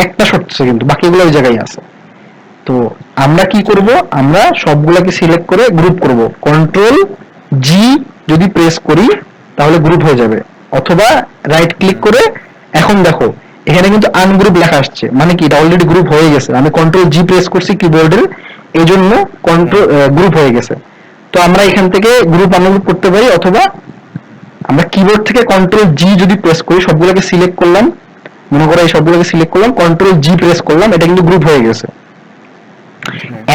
একটা সরছে, কিন্তু বাকিগুলো ওই জায়গায় আছে। তো আমরা কি করব, আমরা সবগুলাকে সিলেক্ট করে গ্রুপ করব, কন্ট্রোল জি যদি প্রেস করি তাহলে গ্রুপ হয়ে যাবে, অথবা রাইট ক্লিক করে, এখন দেখো এখানে কিন্তু আনগ্রুপ লেখা আসছে, মানে কি এটা অলরেডি গ্রুপ হয়ে গেছে, আমি কন্ট্রোল জি প্রেস করছি কিবোর্ডের, এই জন্য কন্ট্রোল গ্রুপ হয়ে গেছে। তো আমরা এখান থেকে গ্রুপ আনগ্রুপ করতে পারি, অথবা আমরা কিবোর্ড থেকে কন্ট্রোল জি যদি প্রেস করি, সবগুলোকে সিলেক্ট করলাম, মনে করো এই সবগুলোকে সিলেক্ট করলাম, কন্ট্রোল জি প্রেস করলাম, এটা কিন্তু গ্রুপ হয়ে গেছে।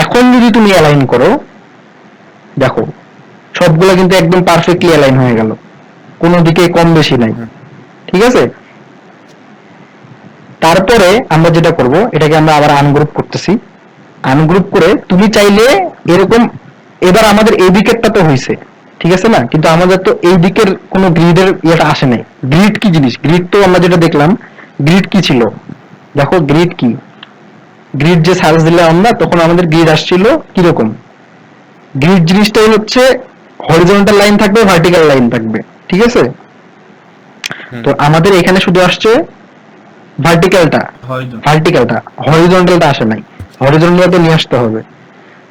এখন যদি তুমি অ্যালাইন করো, দেখো সবগুলো কিন্তু একদম পারফেক্টলি অ্যালাইন হয়ে গেল, কোনো দিকে কম বেশি নাই। ঠিক আছে, তারপরে আমরা যেটা করব, এটাকে আমরা আবার আনগ্রুপ করতেছি, আনগ্রুপ করে তুমি চাইলে এরকম, এবার আমাদের এই দিকেরটা তো হয়েছে, ঠিক আছে না, কিন্তু আমাদের তো এই দিকের কোনো গ্রিডের ইয়েটা আসে নাই। গ্রিড কি জিনিস, গ্রিড তো আমরা যেটা দেখলাম, গ্রিড কি ছিল দেখো, গ্রিড কি, গ্রিড যে সার্চ দিলাম আমরা তখন আমাদের গ্রিড আসছিল কিরকম, গ্রিড জিনিসটাই হচ্ছে হরিজন্টাল লাইন থাকবে, ভার্টিক্যাল লাইন থাকবে। ঠিক আছে, তো আমাদের এখানে শুধু আসছে ভার্টিক্যালটা, হরিজন্টালটা আসে নাই, হরিজন্টালটা নিয়ে আসতে হবে।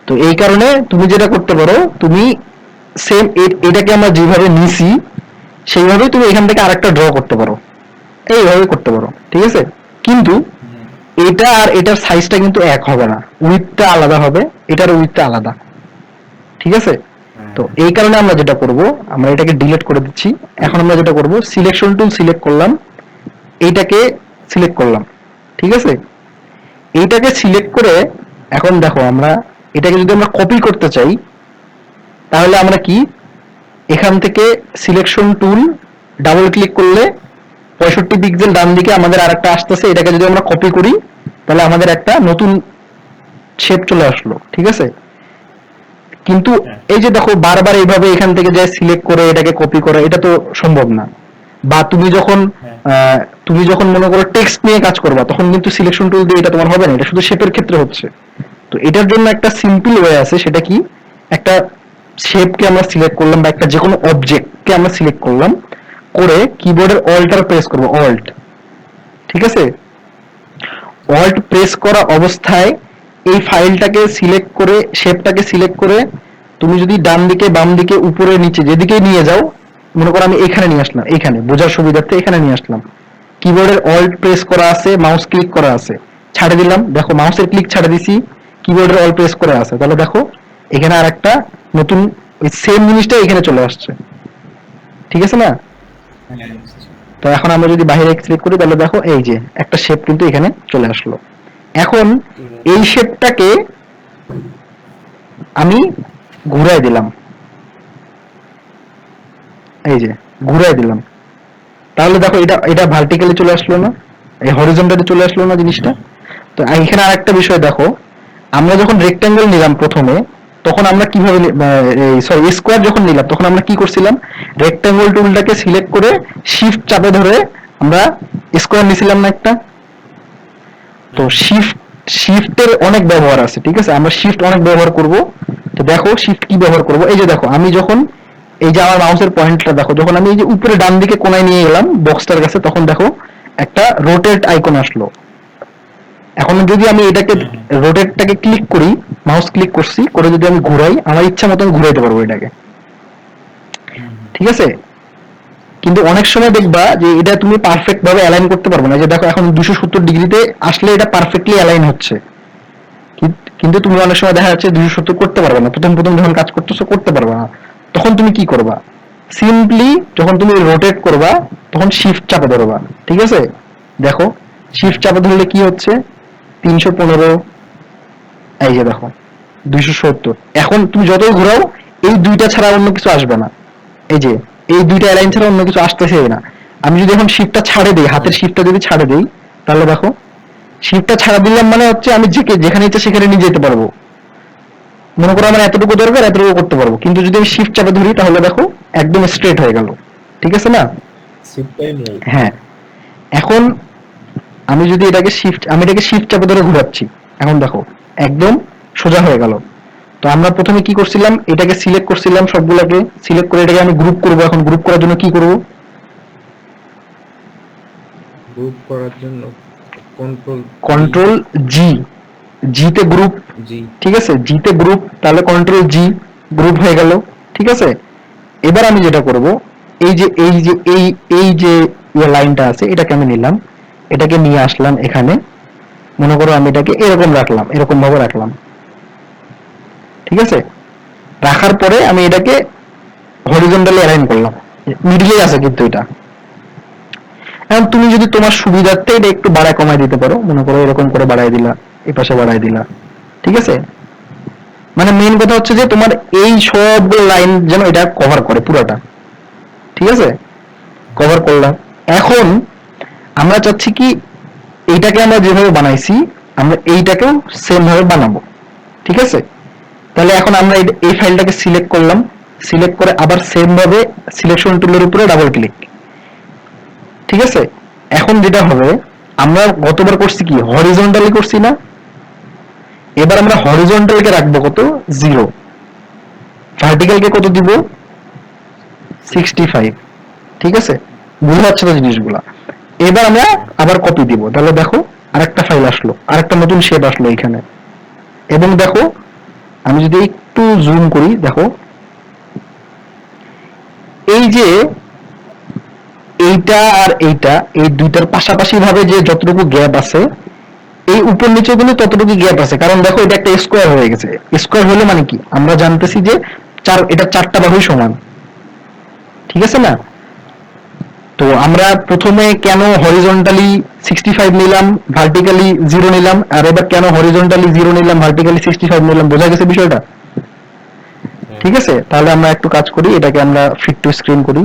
তো এই কারণে তুমি যেটা করতে পারো, তুমি সেম এটাকে আমরা যেভাবে নিছি সেইভাবে তুমি এখান থেকে আরেকটা ড্র করতে পারো, এইভাবে করতে পারো। ঠিক আছে, কিন্তু এটা আর এটার সাইজটা কিন্তু এক হবে না, উইথটা আলাদা হবে, এটার উইথটা আলাদা। ঠিক আছে, তো এই কারণে আমরা যেটা করব, আমরা এটাকে ডিলিট করে দিচ্ছি। এখন আমরা যেটা করব, সিলেকশন টুল সিলেক্ট করলাম, এইটাকে সিলেক্ট করলাম। ঠিক আছে, এইটাকে সিলেক্ট করে এখন দেখো আমরা এটাকে যদি আমরা কপি করতে চাই, তাহলে আমরা কি, এখান থেকে সিলেকশন টুল ডাবল ক্লিক করলে 65 পিক্সেল ডান দিকে আমাদের আরেকটা আসতেছে, এটাকে যদি আমরা কপি করি তাহলে আমাদের একটা নতুন শেপ চলে আসলো। ঠিক আছে, কিন্তু এই যে দেখো বারবার এইভাবে এখান থেকে যে সিলেক্ট করে এটাকে কপি করা, এটা তো সম্ভব না। বা তুমি যখন মনে করো টেক্সট নিয়ে কাজ করবা, তখন কিন্তু সিলেকশন টুল দিয়ে এটা তোমার হবে না, এটা শুধু শেপের ক্ষেত্রে হচ্ছে। তো এটার জন্য একটা সিম্পল ওয়ে আছে, সেটা কি, একটা শেপকে আমরা সিলেক্ট করলাম বা একটা যে কোনো অবজেক্টকে আমরা সিলেক্ট করলাম, করে কিবোর্ডের অল্টার প্রেস করব, অল্ট। ঠিক আছে, অল্ট প্রেস করা অবস্থায় এই ফাইলটাকে সিলেক্ট করে, শেপটাকে সিলেক্ট করে তুমি যদি ডান দিকে বাম দিকে উপরে নিচে যেদিকে নিয়ে যাও, মনে করো আমি এখানে নিয়ে আসলাম, এখানে বোঝার সুবিধার্থে এখানে নিয়ে আসলাম, কিবোর্ডের অল্ট প্রেস করা আছে, মাউস ক্লিক করা আছে, ছাড়ে দিলাম, দেখো মাউসের ক্লিক ছাড়ে দিছি, কিবোর্ডের অল্ট প্রেস করে আছে, তাহলে দেখো এখানে আর একটা নতুন ওই সেম জিনিসটা এখানে চলে আসছে। ঠিক আছে না, তো এখন আমরা যদি বাইরে ক্লিক করি তাহলে দেখো এই যে একটা শেপ কিন্তু এখানে চলে আসলো। এখন এই শেপটাকে আমি ঘুরাই দিলাম, এই যে ঘুরাই দিলাম, তাহলে দেখো এটা এটা ভার্টিক্যালি চলে আসলো না, এই হরিজন্টালি চলে আসলো না জিনিসটা। তো এখানে আরেকটা বিষয় দেখো, আমরা যখন রেক্ট্যাঙ্গেল নিলাম প্রথমে, তখন আমরা কিভাবে, সরি স্কোয়ার যখন নিলাম তখন আমরা কি করছিলাম, রেক্ট্যাঙ্গেল টুলটাকে সিলেক্ট করে শিফট চাপে ধরে আমরা স্কোয়ার নিছিলাম না একটা। তো শিফটের অনেক ব্যবহার আছে। ঠিক আছে, আমরা শিফট অনেক ব্যবহার করব। তো দেখো শিফট কি ব্যবহার করব, এই যে দেখো আমি যখন এই যে আমার মাউসের পয়েন্টটা দেখো, যখন আমি এই যে উপরে ডান দিকে কোনায় নিয়ে গেলাম বক্সটার কাছে, তখন দেখো একটা রোটেট আইকন আসলো। এখন যদি আমি এটাকে রোটেটটাকে ক্লিক করি, মাউস ক্লিক করছি করে যদি আমি ঘুরাই, আমার ইচ্ছা মতন ঘুরাইতে পারবো এটাকে। ঠিক আছে, কিন্তু অনেক সময় দেখবা যে এটা তুমি পারফেক্ট ভাবে অ্যালাইন করতে পারবে না, যে দেখো এখন 270 ডিগ্রিতে আসলে এটা পারফেক্টলি অ্যালাইন হচ্ছে, কিন্তু তুমি অনেক সময় দেখা যাচ্ছে 270 করতে পারবে না, প্রথম প্রথম যখন কাজ করতেছো করতে পারবে না। তখন তুমি কি করবা, সিম্পলি যখন তুমি রোটেট করবা তখন শিফট চাপে ধরবা। ঠিক আছে, দেখো শিফট চাপে ধরলে কি হচ্ছে, 315, এই যে দেখো 270। এখন তুমি যতই ঘোরাও এই দুইটা ছাড়া অন্য কিছু আসবে না। এই যে এই দুইটা লাইন ছাড়া অন্য কিছু আসতেছে না। আমি যদি এখন শিফটটা ছাড়ে দিই, হাতের শিফটটা যদি ছাড়ে দিই, তাহলে দেখো শিফটটা ছাড়া দিলাম মানে হচ্ছে আমি যেখানে ইচ্ছা সেখানে নিয়ে যেতে পারবো। মনে করো আমার এতটুকু দরকার, এতটুকু করতে পারবো। কিন্তু যদি আমি শিফট চাপে ধরি তাহলে দেখো একদম স্ট্রেট হয়ে গেল। ঠিক আছে না? শিফটটাই নেই। হ্যাঁ। এখন আমি এটাকে শিফট চাপে ধরে ঘোরাচ্ছি, এখন দেখো একদম সোজা হয়ে গেল। তো আমরা প্রথমে কি করছিলাম, এটাকে সিলেক্ট করছিলাম, সবগুলোকে সিলেক্ট করে এটাকে আমি গ্রুপ করব। এখন গ্রুপ করার জন্য কি করব? গ্রুপ করার জন্য কন্ট্রোল জি, জিতে গ্রুপ। জি। ঠিক আছে, জিতে গ্রুপ, তাহলে কন্ট্রোল জি, গ্রুপ হয়ে গেল। ঠিক আছে, এবার আমি যেটা করব, এই যে লাইনটা আছে এটাকে আমি নিলাম, এটাকে নিয়ে আসলাম এখানে। মনে করো আমি এটাকে এরকম রাখলাম, এরকম ভাবে রাখলাম। ঠিক আছে, রাখার পরে আমি এটাকে হরিজন্টালি অ্যালাইন করলাম, মিডলে আছে কিন্তু এটা। এখন তুমি যদি তোমার সুবিধার্থে এটা একটু বাড়ায় কমায় দিতে পারো, মনে করো এরকম করে বাড়ায় দিলা, এই পাশে বাড়ায় দিলা। ঠিক আছে, মানে মেইন কথা হচ্ছে যে তোমার এই সবগুলো লাইন যেন এটা কভার করে পুরোটা। ঠিক আছে, কভার করলাম। এখন আমরা চাচ্ছি কি, এইটাকে আমরা যেভাবে বানাইছি আমরা এইটাকেও সেম ভাবে বানাবো। ঠিক আছে, তাহলে এখন আমরা এই ফাইলটাকে সিলেক্ট করলাম, সিলেক্ট করে আবার সেম ভাবে সিলেকশন টুলের উপরে ডাবল ক্লিক। ঠিক আছে, এখন যেটা হবে, আমরা গতবার করছি কি হরিজন্টালি করছি না, এবার আমরা হরিজন্টালকে রাখবো কত, 0। ভার্টিক্যালকে কত দিব, 65। ঠিক আছে, বুঝতে পারছো তো জিনিসগুলা? এবার আমরা আবার কপি দিব, তাহলে দেখো আরেকটা ফাইল আসলো, আরেকটা নতুন শেপ আসলো এখানে। এবং দেখো আমি যদি একটু জুম করি, দেখো এই যে এইটা আর এইটা, এই দুইটার পাশাপাশি ভাবে যে যতটুকু গ্যাপ আছে, এই উপর নিচে গুলো ততটুকু গ্যাপ আছে। কারণ দেখো এটা একটা স্কোয়ার হয়ে গেছে। স্কোয়ার হলে মানে কি, আমরা জানতেছি যে এটা চারটা বাহুই সমান। ঠিক আছে না? তো আমরা প্রথমে কেন হরিজন্টালি 65 নিলাম, ভার্টিক্যালি 0 নিলাম, আর এবার কেন হরিজন্টালি 0 নিলাম, ভার্টিক্যালি 65 নিলাম, বোঝা গেছে বিষয়টা? ঠিক আছে, তাহলে আমরা একটু কাজ করি, এটাকে আমরা ফিট টু স্ক্রিন করি।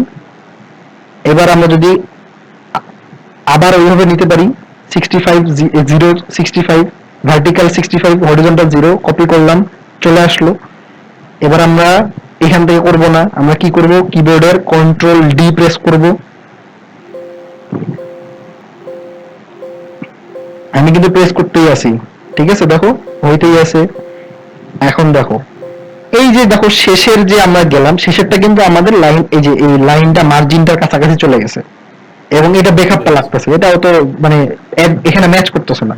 এবার আমরা যদি আবার ওইভাবে নিতে পারি, 65 0 65, ভার্টিক্যাল 65, হরিজন্টাল 0, কপি করলাম, চলে আসলো। এবার আমরা এখান থেকে করব না, আমরা কি করব, কিবোর্ডের কন্ট্রোল ডি প্রেস করব। আমি কিন্তু প্রেস করতেই আছি। ঠিক আছে, দেখো হইতেই আছে। এখন দেখো এই যে দেখো শেষের যে আমরা গেলাম, শেষেরটা কিন্তু আমাদের লাইন, এই যে এই লাইনটা মার্জিনটার কাছাকাছি চলে গেছে, এবং এটা ব্যাকআপটা লাগতেছে, এটাও তো মানে এখানে ম্যাচ করতেছে না।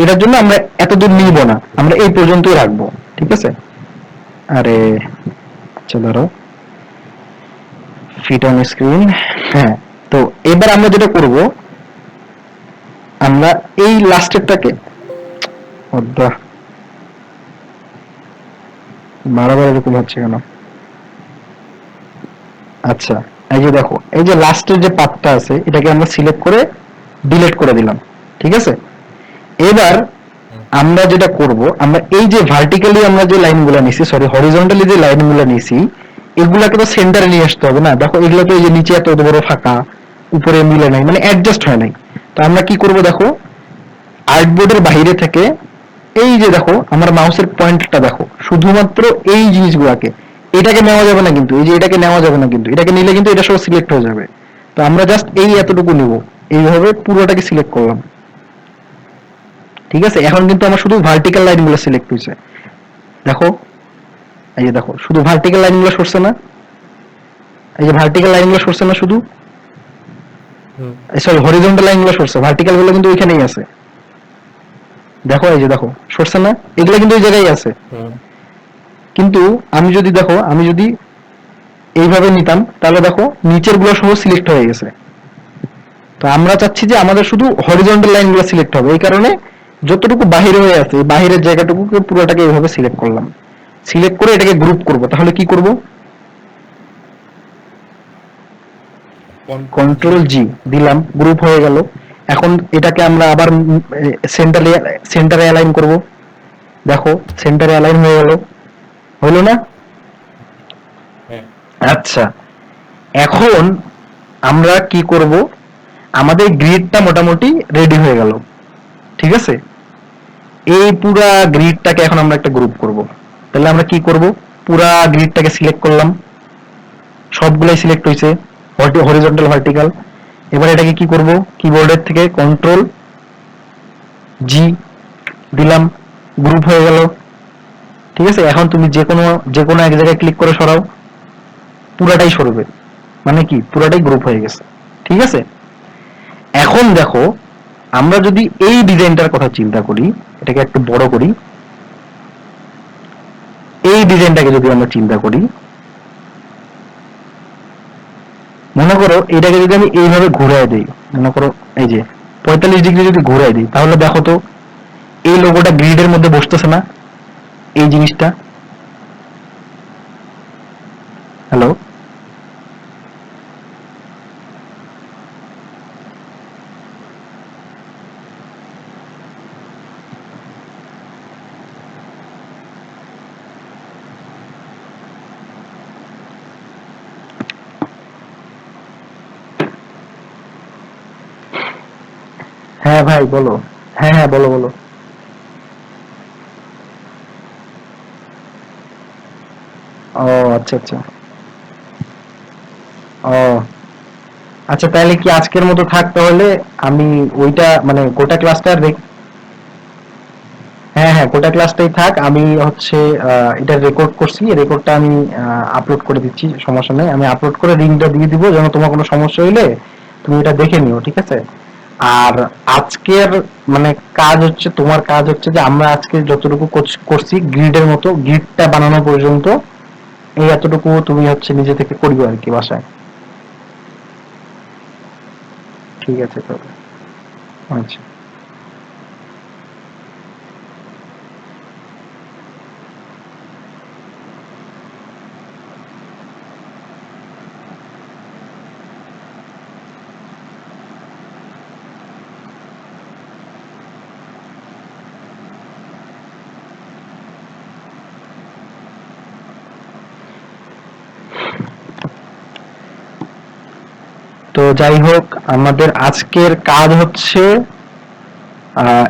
এটার জন্য আমরা এত দূর নিব না, আমরা এই পর্যন্তই রাখবো। ঠিক আছে, আরে আচ্ছা ধরো ফিট অন স্ক্রিন। হ্যাঁ, তো এবার আমরা যেটা করব, আমরা এই লাস্টেরটাকে বারবার এরকম হচ্ছে কেন? আচ্ছা, এই যে দেখো এই যে লাস্টের যে পাতটা আছে এটাকে আমরা সিলেক্ট করে ডিলিট করে দিলাম। ঠিক আছে, এবার আমরা যেটা করব, আমরা এই যে ভার্টিক্যালি আমরা যে লাইনগুলো নিছি, সরি হরিজন্টালি যে লাইনগুলো নিছি, এগুলাকে তো সেন্টারে নিয়ে আসতে হবে না। দেখো এগুলো তো এই যে নিচে এত বড় ফাঁকা, উপরে মিলে নাই, মানে অ্যাডজাস্ট হয় নাই। তো আমরা কি করব, দেখো আর্টবোর্ডের বাইরে থেকে এই যে দেখো আমার মাউসের পয়েন্টটা দেখো, শুধুমাত্র এই জিনিসগুলোকে, এটাকে নেওয়া যাবে না কিন্তু, এই যে এটাকে নেওয়া যাবে না কিন্তু, এটাকে নিলে কিন্তু এটা সব সিলেক্ট হয়ে যাবে। তো আমরা জাস্ট এই এতটুকু নিব, এইভাবে পুরোটাকে সিলেক্ট করলাম। ঠিক আছে, এখন কিন্তু আমার শুধু ভার্টিক্যাল লাইনগুলো সিলেক্ট হয়েছে। দেখো এই যে দেখো শুধু ভার্টিক্যাল লাইনগুলো সরছে না, এই যে ভার্টিক্যাল লাইনগুলো সরছে না শুধু, সরি হরিজন্টাল লাইনগুলো সরছে, ভার্টিক্যাল গুলো কিন্তু ওইখানেই আছে। দেখো এই যে দেখো সরছে না, এগুলো কিন্তু ওই জায়গায় আছে। কিন্তু আমি যদি দেখো, আমি যদি এইভাবে নিতাম তাহলে দেখো নিচের গুলো সহ সিলেক্ট হয়ে গেছে। তো আমরা চাচ্ছি যে আমাদের শুধু হরিজন্টাল লাইনগুলো সিলেক্ট হবে, এই কারণে যতটুকু বাহির হয়ে আছে বাহিরের জায়গাটুকু পুরোটাকে এইভাবে সিলেক্ট করলাম। সিলেক্ট করে এটাকে গ্রুপ করব। তাহলে কি করব, কন্ট্রোল জি দিলাম, গ্রুপ হয়ে গেল। এখন এটাকে আমরা আবার সেন্টারে অ্যালাইন করব। দেখো সেন্টারে অ্যালাইন হয়ে গেল, হলো না? হ্যাঁ। আচ্ছা, এখন আমরা কি করব, আমাদের গ্রিডটা মোটামুটি রেডি হয়ে গেল, ঠিক আছে? এই পুরা গ্রিডটাকে এখন আমরা একটা গ্রুপ করব। তাহলে আমরা কি করব, পুরা গ্রিডটাকে সিলেক্ট করলাম, সবগুলাই সিলেক্ট হয়েছে, হরিজন্টাল ভার্টিক্যাল। এবার এটাকে কি করব, কিবোর্ডের থেকে কন্ট্রোল জি দিলাম, গ্রুপ হয়ে গেল, ঠিক আছে? এখন তুমি যে কোনো এক জায়গায় ক্লিক করে সরাও, পুরাটাই সরবে, মানে কি পুরাটাই গ্রুপ হয়ে গেছে, ঠিক আছে? এখন দেখো, আমরা যদি এই ডিজাইনটার কথা চিন্তা করি, এটাকে একটু বড় করি, এই ডিজাইনটাকে যদি আমরা চিন্তা করি, মনে করো এটাকে যদি আমি এইভাবে ঘুরাই দিই, মনে করো এই যে 45 ডিগ্রি যদি ঘুরাই দিই, তাহলে দেখো তো এই লোগোটা গ্রিডের মধ্যে বসতেছে না, এই জিনিসটা। হ্যালো, হ্যাঁ ভাই বলো, হ্যাঁ হ্যাঁ বলো বলো। ও আচ্ছা আচ্ছা, ও আচ্ছা, তাহলে কি আজকের মতো থাক তাহলে? আমি ওইটা মানে গোটা ক্লাসটা হ্যাঁ হ্যাঁ গোটা ক্লাসটাই থাক, আমি হচ্ছে এটা রেকর্ড করছি, রেকর্ডটা আমি আপলোড করে দিচ্ছি, সমস্যা নেই, আমি আপলোড করে লিঙ্কটা দিয়ে দিব, যেন তোমার কোনো সমস্যা হইলে তুমি এটা দেখে নিও, ঠিক আছে? আর আজকের মানে কাজ হচ্ছে, তোমার কাজ হচ্ছে যে আমরা আজকে যতটুকু করছি গ্রিডের মতো, গ্রিডটা বানানো পর্যন্ত এই এতটুকু তুমি হচ্ছে নিজে থেকে করবে আর কি বাসায়, ঠিক আছে? তো আচ্ছা, তো যাই হোক, আমাদের আজকের কাজ হচ্ছে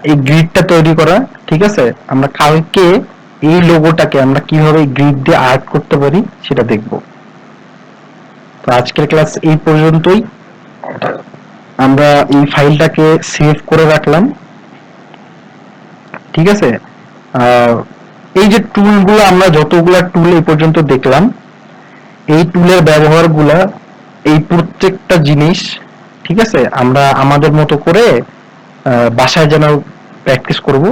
এই গ্রিডটা তৈরি করা, ঠিক আছে? আমরা কালকে এই লোগোটাকে আমরা কিভাবে গ্রিড দিয়ে আর্ট করতে পারি সেটা দেখব। তো আজকের ক্লাস এই পর্যন্তই, আমরা এই ফাইলটাকে সেভ করে রাখলাম, ঠিক আছে? আহ, এই যে টুলগুলো, আমরা যতগুলা টুল এই পর্যন্ত দেখলাম, এই টুলের ব্যবহারগুলা, এই প্রত্যেকটা জিনিস, ঠিক আছে, আমরা আমাদের মতো করে বাসায় যেন প্র্যাকটিস করব,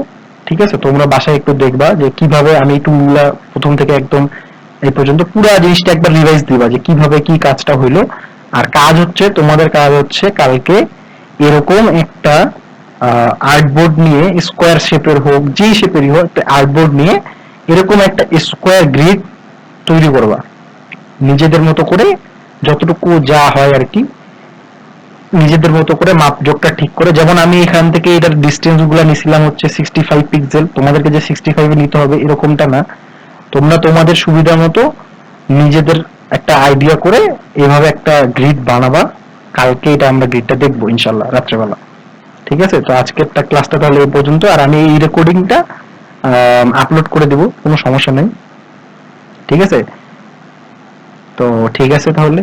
ঠিক আছে? তোমরা বাসায় একটু দেখবা যে কিভাবে আমি টুলগুলা প্রথম থেকে একদম এই পর্যন্ত পুরো জিনিসটা একবার রিভাইজ দিবা যে কিভাবে কি কাজটা হইলো। আর কাজ হচ্ছে, তোমাদের কাজ হচ্ছে কালকে এরকম একটা আর্টবোর্ড নিয়ে, স্কোয়ার শেপের হোক, যে শেপেরই হোক, একটা আর্টবোর্ড নিয়ে এরকম একটা স্কোয়ার গ্রিড তৈরি করবা নিজেদের মতো করে, যতটুকু যা হয় আর কি, নিজেদের মতো করে মাপজোকটা ঠিক করে। যেমন আমি এখান থেকে এটার ডিস্টেন্স গুলা নিছিলাম হচ্ছে 65 পিক্সেল, তোমাদেরকে যে 65 নিতে হবে এরকমটা না, তোমরা তোমাদের সুবিধা মতো নিজেদের একটা আইডিয়া করে এভাবে একটা গ্রিড বানাবা। কালকে এটা আমরা গ্রিডটা দেখবো ইনশাল্লাহ রাত্রেবেলা, ঠিক আছে? তো আজকেরটা ক্লাসটা তাহলে এই পর্যন্ত, আর আমি এই রেকর্ডিংটা আপলোড করে দেব, কোনো সমস্যা নেই, ঠিক আছে? তো ঠিক আছে তাহলে।